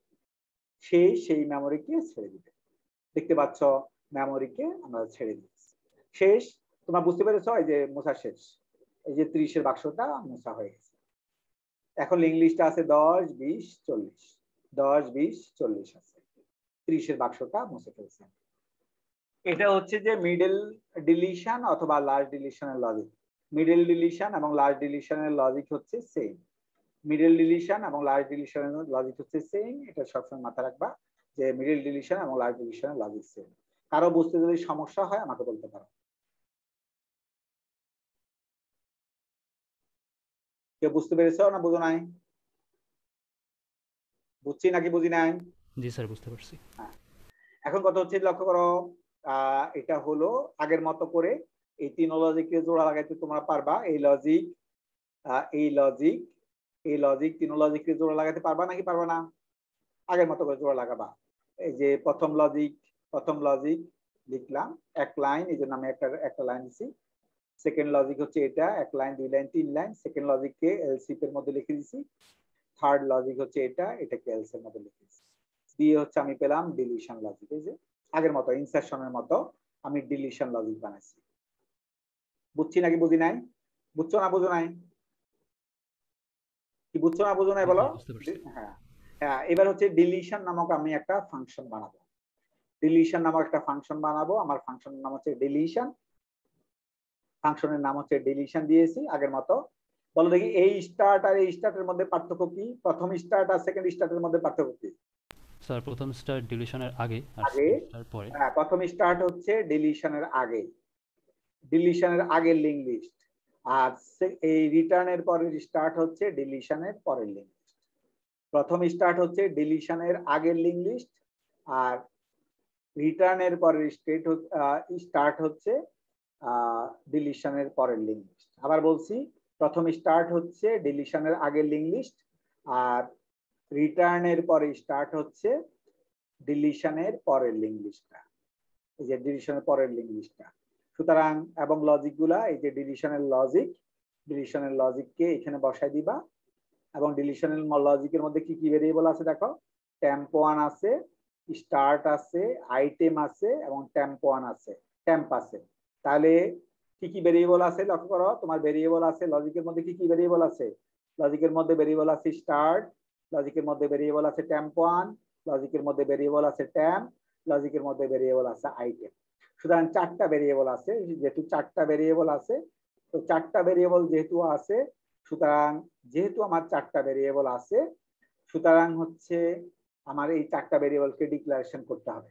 সেই মেমোরিকে ছেড়ে দিবে। দেখতে পাচ্ছ মেমোরিকে আমরা ছেড়ে দিচ্ছি। শেষ। তোমরা বুঝতে পেরেছো এই যে মোছা শেষ, এই যে 30 এর বাক্সটা মোছা হয়ে গেছে। এখন লিঙ্ক লিস্টে আছে 10, 20, 40, 10, 20, 40 আছে, 30 এর বাক্সটা মুছে ফেলছে। এটা হচ্ছে যে মিডল ডিলিশন অথবা লার্জ ডিলিশনের লজিক। মিডল ডিলিশন এবং লার্জ ডিলিশনের লজিক হচ্ছে সেম। মিডল ডিলিশন এবং লার্জ ডিলিশনের লজিক হচ্ছে সেম, এটা সবসময় মাথায় রাখবা যে মিডল ডিলিশন এবং লার্জ ডিলিশনের লজিক সেম। কারো বুঝতে যদি সমস্যা হয় আমাকে বলতে পারো। কেউ বুঝতে পেরেছো না বুঝো নাই? বুঝছি নাকি বুঝি নাই? জি স্যার বুঝতে পারছি। এখন কথা হচ্ছে লক্ষ্য করো, এটা হলো আগের মতো করে এই তিন লজিককে জোড়া লাগাইতে তোমরা পারবা। এই লজিক এই লজিক এই লজিক তিন লজিককে জোড়া লাগাতে পারবা নাকি পারবা না? আগের মতো করে জোড়া লাগাবা। এই যে প্রথম লজিক লিখলাম এক লাইন, এই জন্য আমি একটা লাইন দিছি। সেকেন্ড লজিক হচ্ছে এটা, এক লাইন, দুই লাইন, তিন লাইন। সেকেন্ড লজিককে এলসিপ এর মধ্যে লিখে দিছি। থার্ড লজিক হচ্ছে এটা, এটাকে এলস এর মধ্যে লিখে দিছি। দিয়ে হচ্ছে আমি পেলাম ডিলিশন লজিক। এই যে আগের মতো ইনসারশনের মতো আমি ডিলিশন লজিক বানাইছি। বুঝছি নাকি বুঝি নাই? বুঝছো না বুঝো নাই? কি বুঝছো না বুঝো নাই বলো? হ্যাঁ হ্যাঁ, এবার হচ্ছে ডিলিশন নামক আমি একটা ফাংশন বানাবো। ডিলিশন নামক একটা ফাংশন বানাবো। আমার ফাংশনের নাম হচ্ছে ডিলিশন। ফাংশনের নাম হচ্ছে ডিলিশন দিয়েছি আগের মতো। বলো দেখি এই স্টার্ট আর এই স্টার্টের মধ্যে পার্থক্য কি? প্রথম স্টার্ট আর সেকেন্ড স্টার্টের মধ্যে পার্থক্য কি? স্যার প্রথম স্টার ডিলিশনের আগে আর সেকেন্ড পরে। হ্যাঁ, প্রথম স্টার্ট হচ্ছে ডিলিশনের আগে, ডিলিশনের আগের লিঙ্ক লিস্ট। আর এই রিটার্নের পরের স্টার্ট হচ্ছে ডিলিশনের পরের লিঙ্ক লিস্ট। প্রথম স্টার্ট হচ্ছে ডিলিশনের আগের লিঙ্ক লিস্ট, আর রিটার্নের পরের স্টার্ট হচ্ছে ডিলিশনের পরের লিঙ্ক লিস্ট। আবার বলছি, প্রথম স্টার্ট হচ্ছে ডিলিশনের আগের লিঙ্ক লিস্ট, আর রিটার্নের পরে স্টার্ট হচ্ছে ডিলিশনের পরের লিঙ্ক লিস্টটা। এই যে ডিলিশনের পরের লিঙ্ক লিস্টটা। সুতরাং এবং লজিকগুলা, এই যে ডিলিশনের লজিককে এখানে বসাই দিবা। এবং ডিলিশনের লজিকের মধ্যে কি কি ভেরিয়েবল আছে দেখো, টেম্প1 আছে, স্টার্ট আছে, আইটেম আছে এবং টেম্প1 আছে, টেম্প আছে। তাহলে কি কি ভেরিয়েবল আছে লক্ষ্য করো। তোমার ভেরিয়েবল আছে লজিকের মধ্যে কি কি ভেরিয়েবল আছে? লজিকের মধ্যে ভেরিয়েবল আছে স্টার্ট, লজিকের মধ্যে ভেরিয়েবল আছে টেম্প1, লজিকের মধ্যে ভেরিয়েবল আছে টেম্প, লজিকের মধ্যে ভেরিয়েবল আছে আইটেম। সুতরাং চারটা ভেরিয়েবল আছে। যেহেতু চারটা ভেরিয়েবল আছে, তো চারটা ভেরিয়েবল যেহেতু আছে, সুতরাং যেহেতু আমার চারটা ভেরিয়েবল আছে, সুতরাং হচ্ছে আমার এই চারটা ভেরিয়েবলকে ডিক্লারেশন করতে হবে।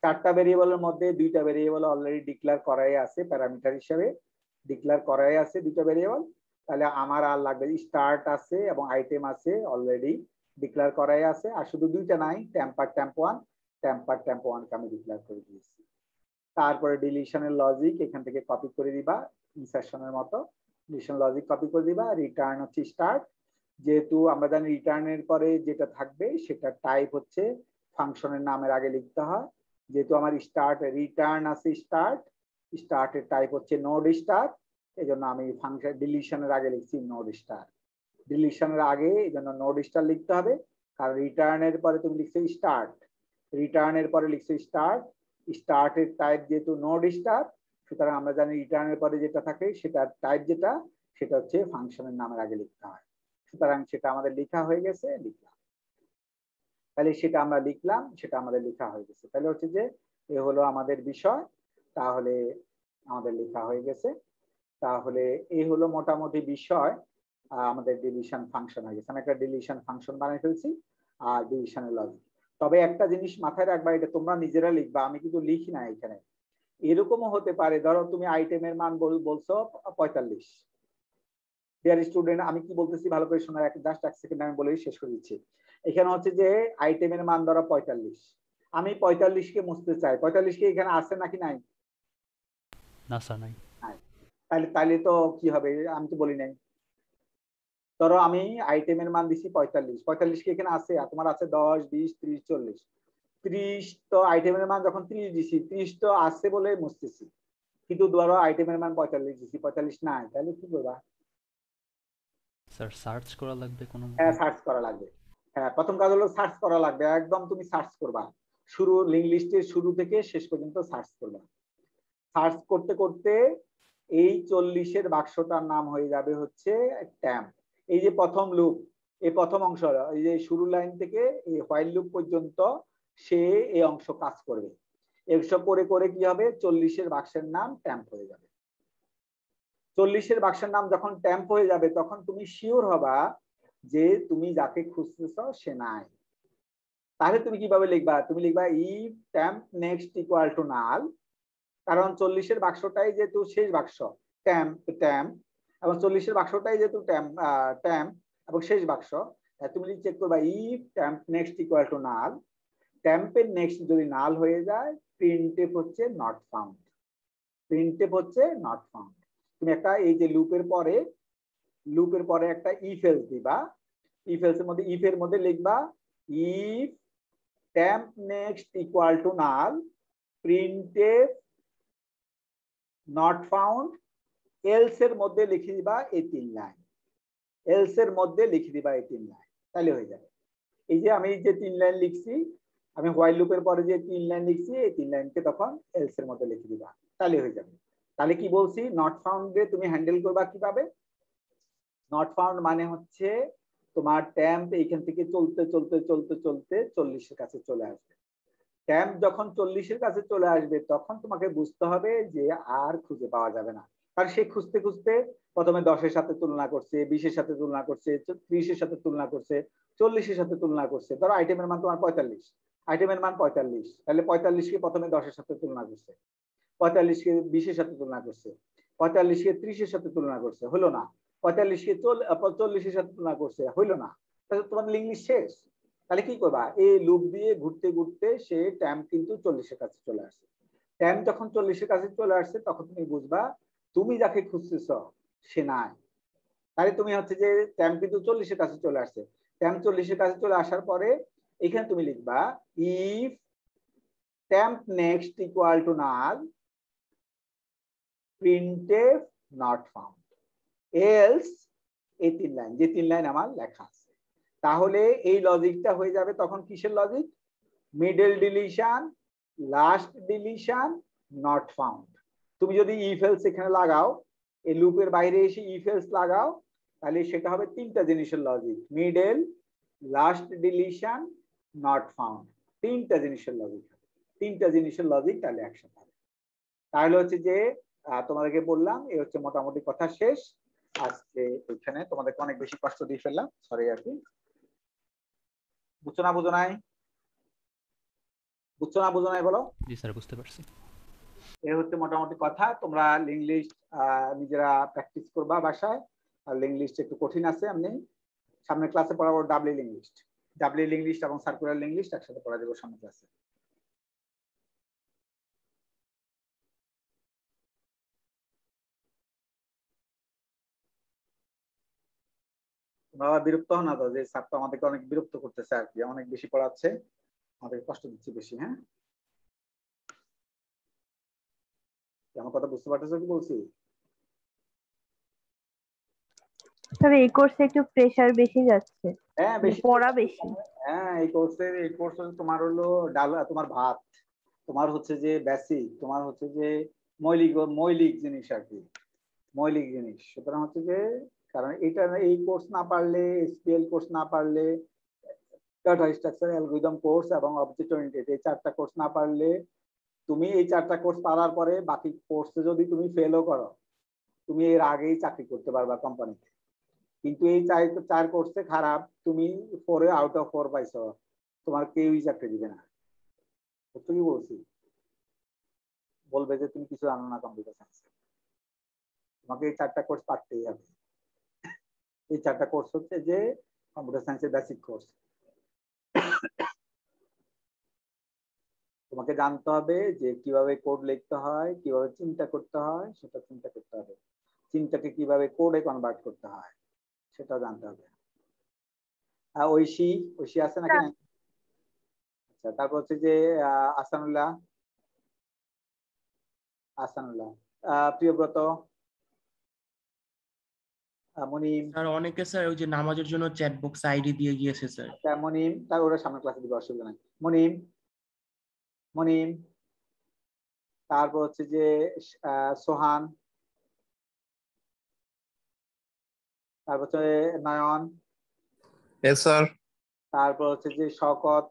চারটা ভেরিয়েবলের মধ্যে দুইটা ভেরিয়েবল অলরেডি ডিক্লেয়ার করাই আছে, প্যারামিটার হিসেবে ডিক্লেয়ার করাই আছে দুইটা ভেরিয়েবল। তাহলে আমার আর লাগবে স্টার্ট আছে এবং আইটেম আছে, অলরেডি ডিক্লেয়ার করাই আছে। আর শুধু দুইটা নাই, টেম্প1 কে আমি ডিক্লেয়ার করে দিয়েছি। তারপরে ডিলিশনের লজিক এখান থেকে কপি করে দিবা ইনসারশনের মতো। ডিলিশন লজিক কপি করে দিবা। রিটার্ন হচ্ছে স্টার্ট, যেহেতু আমরা জানি রিটার্নের পরে যেটা থাকবে সেটা টাইপ হচ্ছে ফাংশনের নামের আগে লিখতে হয়। যেহেতু আমার রিটার্ন আছে স্টার্টের টাইপ হচ্ছে নোড স্টার, এই জন্য আমি ফাংশন ডিলিশনের আগে লিখছি নোড স্টার। ডিলিশনের আগে এই জন্য নোড স্টার লিখতে হবে, কারণ রিটার্নের পরে তুমি লিখছো স্টার্ট, রিটার্নের পরে লিখছো স্টার্টের টাইপ যেহেতু নোড স্টার, সুতরাং আমরা জানি রিটার্নের পরে যেটা থাকে সেটার টাইপ সেটা হচ্ছে ফাংশনের নামের আগে লিখতে হয়। সুতরাং সেটা আমাদের লেখা হয়ে গেছে, লিখলাম। তাহলে সেটা আমরা লিখলাম, সেটা আমাদের লেখা হয়ে গেছে। তাহলে হচ্ছে যে এ হলো আমাদের বিষয়, তাহলে আমাদের লেখা হয়ে গেছে। তাহলে এই হলো মোটামুটি বিষয়, আমাদের ডিলিশন ফাংশন হয়ে গেছে। আমি একটা ডিলিশন ফাংশন বানিয়ে ফেলছি আর ডিলিশনের লজিক। তবে একটা জিনিস মাথায় রাখবা, এটা তোমরা নিজেরা লিখবা, আমি কিন্তু লিখি না এখানে। এরকমও হতে পারে, ধরো তুমি আইটেমের মান বলছো 45। ডিয়ার স্টুডেন্ট, আমি কি বলতেছি ভালো করে শোনার, জাস্ট এক সেকেন্ড আমি বলেই শেষ করে দিচ্ছি। এখানে হচ্ছে যে আইটেমের মান ধরো 45, আমি 45 কে মুছতে চাই। 45 কে এখানে আছে নাকি নাই? না স্যার নাই। তাহলে তো কি হবে, আমি তো বলি নাই। ধরো আমি আইটেমের মান দিছি 45, 45 কে এখানে আছে, আর তোমার আছে 10, 20, 30, 40। 30 তো আইটেমের মান যখন 30 দিছি, 30 তো আছে বলে মুছতেছি, কিন্তু ধরো আইটেমের মান 45 দিছি, 45 নাই, তাহলে কি করবা? স্যার সার্চ করা লাগবে কোনো? হ্যাঁ, সার্চ করা লাগবে। হ্যাঁ, প্রথম কাজ হলো সার্চ করা লাগবে। একদম তুমি সার্চ করবা, লিঙ্ক লিস্টের শুরু থেকে শেষ পর্যন্ত সার্চ করবা। সার্চ করতে করতে এই 40-এর বাক্সটার নাম হয়ে যাবে হচ্ছে ট্যাম্প। এই যে প্রথম লুপ, এই প্রথম অংশ, এই যে শুরু লাইন থেকে এই হোয়াইল লুপ পর্যন্ত সে এই অংশ কাজ করবে। এসব করে করে কি হবে, 40-এর বাক্সের নাম ট্যাম্প হয়ে যাবে। 40-এর বাক্সের নাম যখন ট্যাম্প হয়ে যাবে তখন তুমি শিওর হবা যে তুমি যাকে খুঁজতেছ সে নাই। তাহলে তুমি কিভাবে লিখবা, তুমি লিখবা if temp next equal to নাল, কারণ 40-এর বাক্সটাই যেহেতু শেষ বাক্স ট্যাম্প ট্যাম্প, এবং 40-এর বাক্সটাই যেহেতু ট্যাম্প এবং শেষ বাক্স, তুমি চেক করবা if temp next equal to null, ট্যাম্পের নেক্সট যদি নাল হয়ে যায় প্রিন্টএফ হচ্ছে নট ফাউন্ড, প্রিন্টএফ হচ্ছে নট ফাউন্ড। তুমি একটা এই যে লুপের পরে একটা ইফ এলস দিবা, ইফ এলস এর মধ্যে ইফ এর মধ্যে লিখবা if temp next equal to null printf not found, else এর মধ্যে লিখে দিবা এই 3 লাইন, এলস এর মধ্যে লিখে দিবা এই 3 লাইন, তাহলে হয়ে যাবে। এই যে আমি যে 3 লাইন লিখছি, আমি হোয়াইল লুপের পরে যে 3 লাইন লিখছি এই 3 লাইনকে তখন এলস এর মধ্যে লিখে দিবা, তাহলে হয়ে যাবে। তাহলে কি বলছি, নট ফাউন্ডে তুমি হ্যান্ডেল করবা কিভাবে? নট ফাউন্ড মানে হচ্ছে তোমার ট্যাম্প এইখান থেকে চলতে চলতে চলতে চলতে 40-এর কাছে চলে আসবে। ট্যাম্প যখন 40-এর কাছে চলে আসবে তখন তোমাকে বুঝতে হবে যে আর খুঁজে পাওয়া যাবে না, কারণ সে খুঁজতে খুঁজতে প্রথমে 10-এর সাথে তুলনা করছে, 20-এর সাথে তুলনা করছে, 30-এর সাথে তুলনা করছে, 40-এর সাথে তুলনা করছে। ধরো আইটেমের মান তোমার 45, আইটেমের মান 45, তাহলে 45-কে প্রথমে 10-এর সাথে তুলনা করছে, 45-কে 20-এর সাথে তুলনা করছে, 45-কে 30-এর সাথে তুলনা করছে, হলো না, 45-কে 40-এর সাথে তুলনা করছে, হইলো না, তাহলে তোমার লিঙ্ক শেষ। তাহলে কি করবা, এই লুপ দিয়ে ঘুরতে ঘুরতে সে ট্যাম্প কিন্তু 40-এর কাছে চলে আসছে। ট্যাম্প যখন 40-এর কাছে চলে আসছে তখন তুমি বুঝবা তুমি যাকে খুঁজতেছ সে নাই। তাহলে তুমি হচ্ছে যে ট্যাম্প কিন্তু 40-এর কাছে চলে আসছে, ট্যাম্প 40-এর কাছে চলে আসার পরে এখানে তুমি লিখবা if temp next equal to null printf not found, else এই 3 লাইন, যে 3 লাইন আমার লেখা আছে। তাহলে এই লজিকটা হয়ে যাবে তখন কিসের logic, middle deletion, last deletion, not found. তুমি যদি ইফ এলস এখানে লাগাও, এই লুপের বাইরে এসে ইফ এলস লাগাও, তাহলে সেটা হবে 3টা জিনিসের logic, middle, last deletion, not found, 3টা জিনিসের লজিক, 3টা জিনিসের লজিক তাহলে একসাথে হবে। তাহলে হচ্ছে যে তোমাদেরকে বললাম এই হচ্ছে মোটামুটি কথা শেষ। আজকে এখানে তোমাদেরকে অনেক বেশি কষ্ট দিয়ে ফেললাম, সরি আর কি। বুঝছো না বুঝো নাই, বুঝছো না বুঝো নাই বলো? জি স্যার, বুঝতে পারছি। এই হচ্ছে মোটামুটি কথা। তোমরা লিঙ্ক লিস্ট নিজেরা প্র্যাকটিস করবা বাসায়, আর লিঙ্ক লিস্ট একটু কঠিন আছে, আমি সামনের ক্লাসে পড়াবো ডাবলি লিঙ্ক লিস্ট এবং সার্কুলার লিঙ্ক লিস্ট একসাথে পড়া যাবে সামনের ক্লাসে। তোমরা বিরক্ত হও না তো, যে স্যার তো আমাদেরকে অনেক বিরক্ত করতেছে আর কি, অনেক বেশি পড়াচ্ছে, আমাদের কষ্ট দিচ্ছে বেশি। হ্যাঁ, আমার কথা বুঝতে পারতেছো কি বলছি? স্যার এই কোর্সে একটু প্রেসার বেশি যাচ্ছে, হ্যাঁ বেশি পড়া বেশি। হ্যাঁ, এই কোর্স তোমার হলো ডাল, তোমার ভাত, তোমার হচ্ছে যে বেসিক, তোমার হচ্ছে যে মৌলিক জিনিস আর কি, মৌলিক জিনিস। সুতরাং হচ্ছে যে কারণ এটা এই কোর্স না পারলে, এসপিএল কোর্স না পারলে, ডাটা স্ট্রাকচার অ্যালগরিদম কোর্স এবং অবজেক্ট ওরিয়েন্টেড, এই 4টা কোর্স না পারলে, তুমি এই 4টা কোর্স পারার পরে বাকি কোর্সে যদি তুমি ফেলও করো, তুমি এর আগেই চাকরি করতে পারবা কোম্পানিতে। কিন্তু এই 4 কোর্সে খারাপ, তুমি 4 আউট অফ 4 পাইছো, তোমার কেউই চাকরি দিবে না। তুমি বলছি, বলবে যে তুমি কিছু জানো না কম্পিউটার সায়েন্স। তোমাকে এই 4টা কোর্স পারতেই হবে। এই 4টা কোর্স হচ্ছে যে কম্পিউটার সায়েন্সের বেসিক কোর্স। তোমাকে জানতে হবে যে কিভাবে কোড লিখতে হয়, কিভাবে চিন্তা করতে হয় সেটা চিন্তা করতে হবে, চিন্তাকে কিভাবে কোডে কনভার্ট করতে হয় সেটা জানতে হবে। ঐশী আছে নাকি? আচ্ছা, তারপর হচ্ছে যে আসানুল্লাহ, প্রিয়ব্রত, মনিম। স্যার অনেকে স্যার ওই যে নামাজের জন্য চ্যাট বক্স আইডি দিয়ে গিয়েছে স্যার। মনিম, তার ওরা সামনের ক্লাসে দিবে, অসুবিধা নাই। মনিম, তারপর হচ্ছে যে সোহান, তারপর হচ্ছে নয়ন, Yes, sir. তারপর হচ্ছে যে শওকত,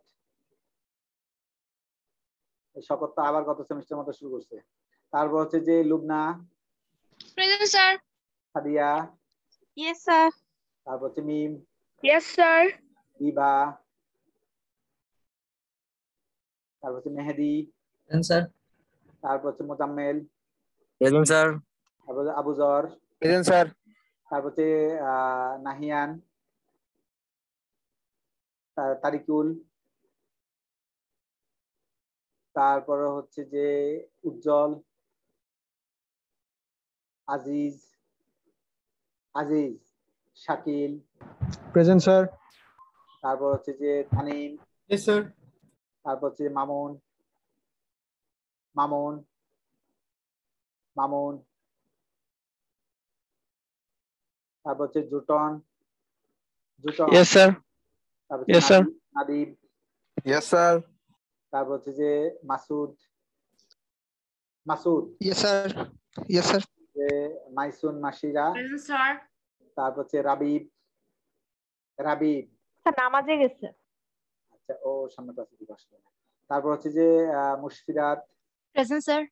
শওকত তো আবার গত সেমিস্টার মতো শুরু করছে। তারপর হচ্ছে যে Lubna, present sir. Sadia, yes sir. তারপর হচ্ছে মিম, ইয়েস স্যার। বিভা, তারপর হচ্ছে মেহেদি, Present, sir. তারপর হচ্ছে মোজাম্মেল, Present, sir. তারপর হচ্ছে আবুজর, Present, sir. তারপর হচ্ছে নাহিয়ান, তারিকুল, তারপরে হচ্ছে যে উজ্জ্বল, আজিজ, শাকিল, প্রেজেন্ট স্যার। তারপর হচ্ছে যে তানিম, Yes, sir. তারপর হচ্ছে মামুন, তারপর হচ্ছে জুটন, Yes, sir. তারপর Yes, sir. নাদিব, Yes, sir. তারপর হচ্ছে যে Masud, yes sir. Yes sir. যে মাইসুন মাসিরা, প্রেজেন্ট স্যার। তারপর হচ্ছে রাবিব, স্যার নামাজে গেছে। আচ্ছা ও সামনে ক্লাসে দিকে আসবে না। তারপর হচ্ছে যে মুশফিরাত, প্রেজেন্ট স্যার।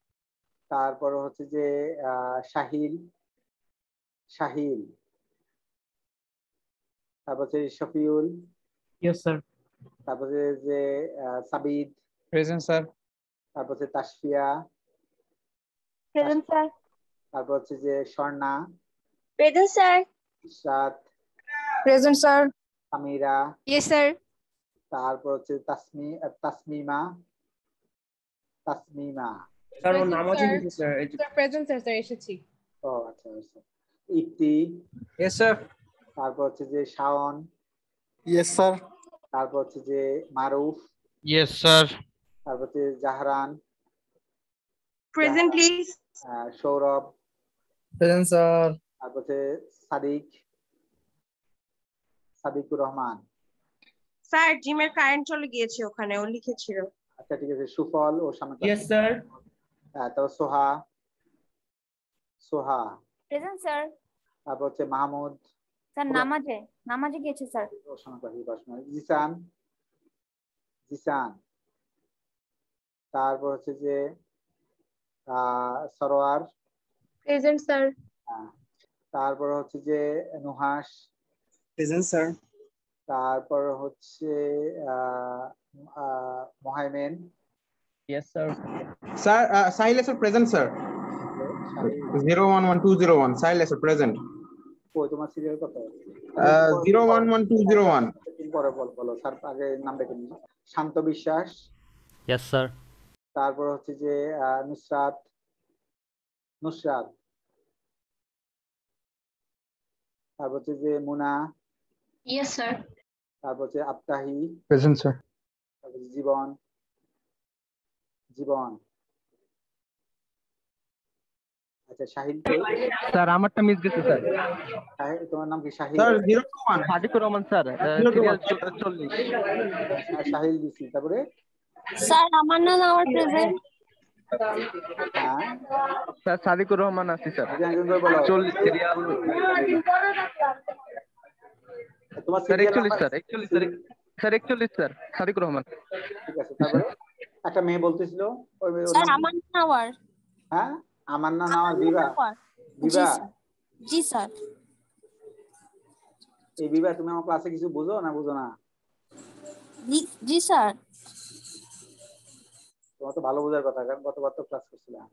তারপর হচ্ছে যে শাহিল, তারপর হচ্ছে শফিউল, Yes, sir. তারপর হচ্ছে যে সাবিদ, Present, sir. তারপর হচ্ছে তাসফিয়া, প্রেজেন্ট স্যার। তারপর হচ্ছে যে Swarna, present sir. Ishrat, present sir. Samira, yes sir. তারপর হচ্ছে তাসমিমা, স্যার ও নামাজে গেছে sir. Sir present sir, sir এসেছি। ও আচ্ছা আচ্ছা। Ifti, Yes, sir. তারপর হচ্ছে যে শাওন, Yes, sir. তারপর হচ্ছে যে মারুফ, Yes, sir. তারপর হচ্ছে Zahran, present please. Sourav, Present, sir. তারপর হচ্ছে সাদিকুর রহমান। স্যার জিমের কারেন্ট চলে গিয়েছে, ওখানে ও লিখেছিল। আচ্ছা ঠিক আছে। সুফল ও সামনে ইয়েস স্যার। তারপর সোহা, প্রেজেন্ট স্যার। তারপর হচ্ছে মাহমুদ, স্যার নামাজে গিয়েছে স্যার। ও সামনে ক্লাসে জিসান, তারপর হচ্ছে যে সরোয়ার, প্রেজেন্ট স্যার। তারপর হচ্ছে যে নুহাস, Present, sir. তারপর হচ্ছে Mohaimen, Yes, sir. Sir, Sahil is present, sir. 011201. Sahil is present. কই তোমার সিরিয়াল কত? 011201. পরে বলো স্যার, আগে নাম দেখে নিন। শান্ত বিশ্বাস, ইয়েস স্যার। তারপর হচ্ছে যে নুসরাত, তারপর হচ্ছে যে মুনা, ইয়েস স্যার। তারপর হচ্ছে আবতাহি, প্রেজেন্ট স্যার। তারপর হচ্ছে জীবন, আচ্ছা শাহিল, স্যার আমারটা মিস গেছে স্যার। তোমার নাম কি শাহিল? Sir 021 Sadiqur Rahman sir, serial 40। শাহিল দিছি। তারপরে স্যার আমার নাম আমার প্রেজেন্ট। স্যার সাদিকুর রহমান আছি স্যার, একজন করে বলো 40 সিরিয়াল। তোমার sir serial 41 sir, 41 sir 41 sir Sadiqur Rahman. ঠিক আছে। তারপরে একটা মেয়ে বলতেছিল ওই মেয়ে, স্যার আমার নাম আর হ্যাঁ আমার নাম বিভা। জি স্যার। এই বিভা, তুমি আমার ক্লাসে কিছু বুঝো না? জি স্যার। তোমার তো ভালো বোঝার কথা, কারণ গতবার তো ক্লাস করছিলাম।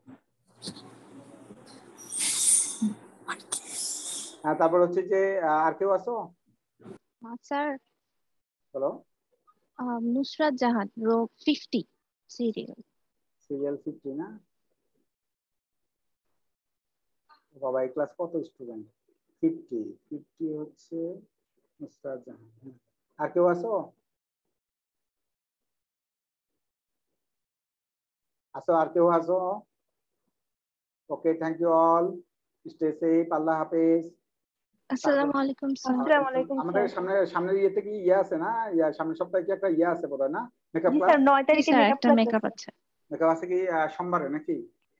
হ্যাঁ, তারপর হচ্ছে যে আর কেউ আছো? স্যার বলো। নুসরাত জাহান, রো 50 সিরিয়াল 50 না? বাবা এই ক্লাস কত স্টুডেন্ট? 50 হচ্ছে নুসরাত জাহান। আর কেউ আছো? আর কেউ আছো? Okay, thank you all, stay safe, আল্লাহ হাফেজ। আসসালামু আলাইকুম স্যার। আসসালামু আলাইকুম আমাদের সামনের ইয়েতে কি আছে না? সামনের সপ্তাহে কি একটা আছে বোধহয় না? মেকআপ জি ক্লাস? স্যার 9 তারিখে স্যার একটা মেকআপ আছে। মেকআপ আছে কি সোমবারে নাকি?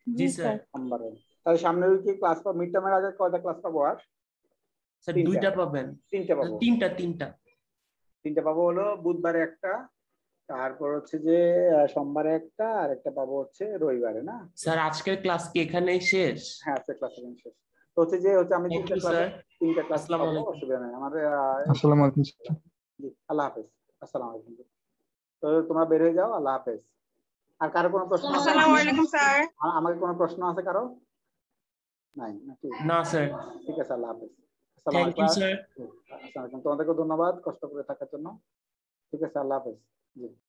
জি স্যার। সোমবারে। তাহলে সামনের উইকে ক্লাস পাবো, মিড টার্মের আগে কয়টা ক্লাস পাবো? আর স্যার দুইটা পাবেন। তিনটা পাবো। তিনটা পাবো হলো বুধবারে একটা, তারপর হচ্ছে যে সোমবারে একটা, আর একটা পাবো হচ্ছে রবিবারে, না? স্যার আজকের ক্লাস কি এখানেই শেষ? হ্যাঁ, আজকের ক্লাস এখানে শেষ। তো হচ্ছে আমি তিনটা ক্লাস পাবো, অসুবিধা নেই আমার। আসসালামু আলাইকুম স্যার। জি, আল্লাহ হাফেজ। আসসালামু আলাইকুম। তো তোমরা বের হয়ে যাও, আল্লাহ হাফেজ। আর কারো কোনো প্রশ্ন আছে? আসসালামু আলাইকুম স্যার। আমাকে কোনো প্রশ্ন আছে কারো? নাই নাকি? না স্যার। ঠিক আছে, আল্লাহ হাফেজ। Thank you sir. আসসালামু আলাইকুম। তোমাদেরকে ধন্যবাদ কষ্ট করে থাকার জন্য। ঠিক আছে, আল্লাহ হাফেজ। জি।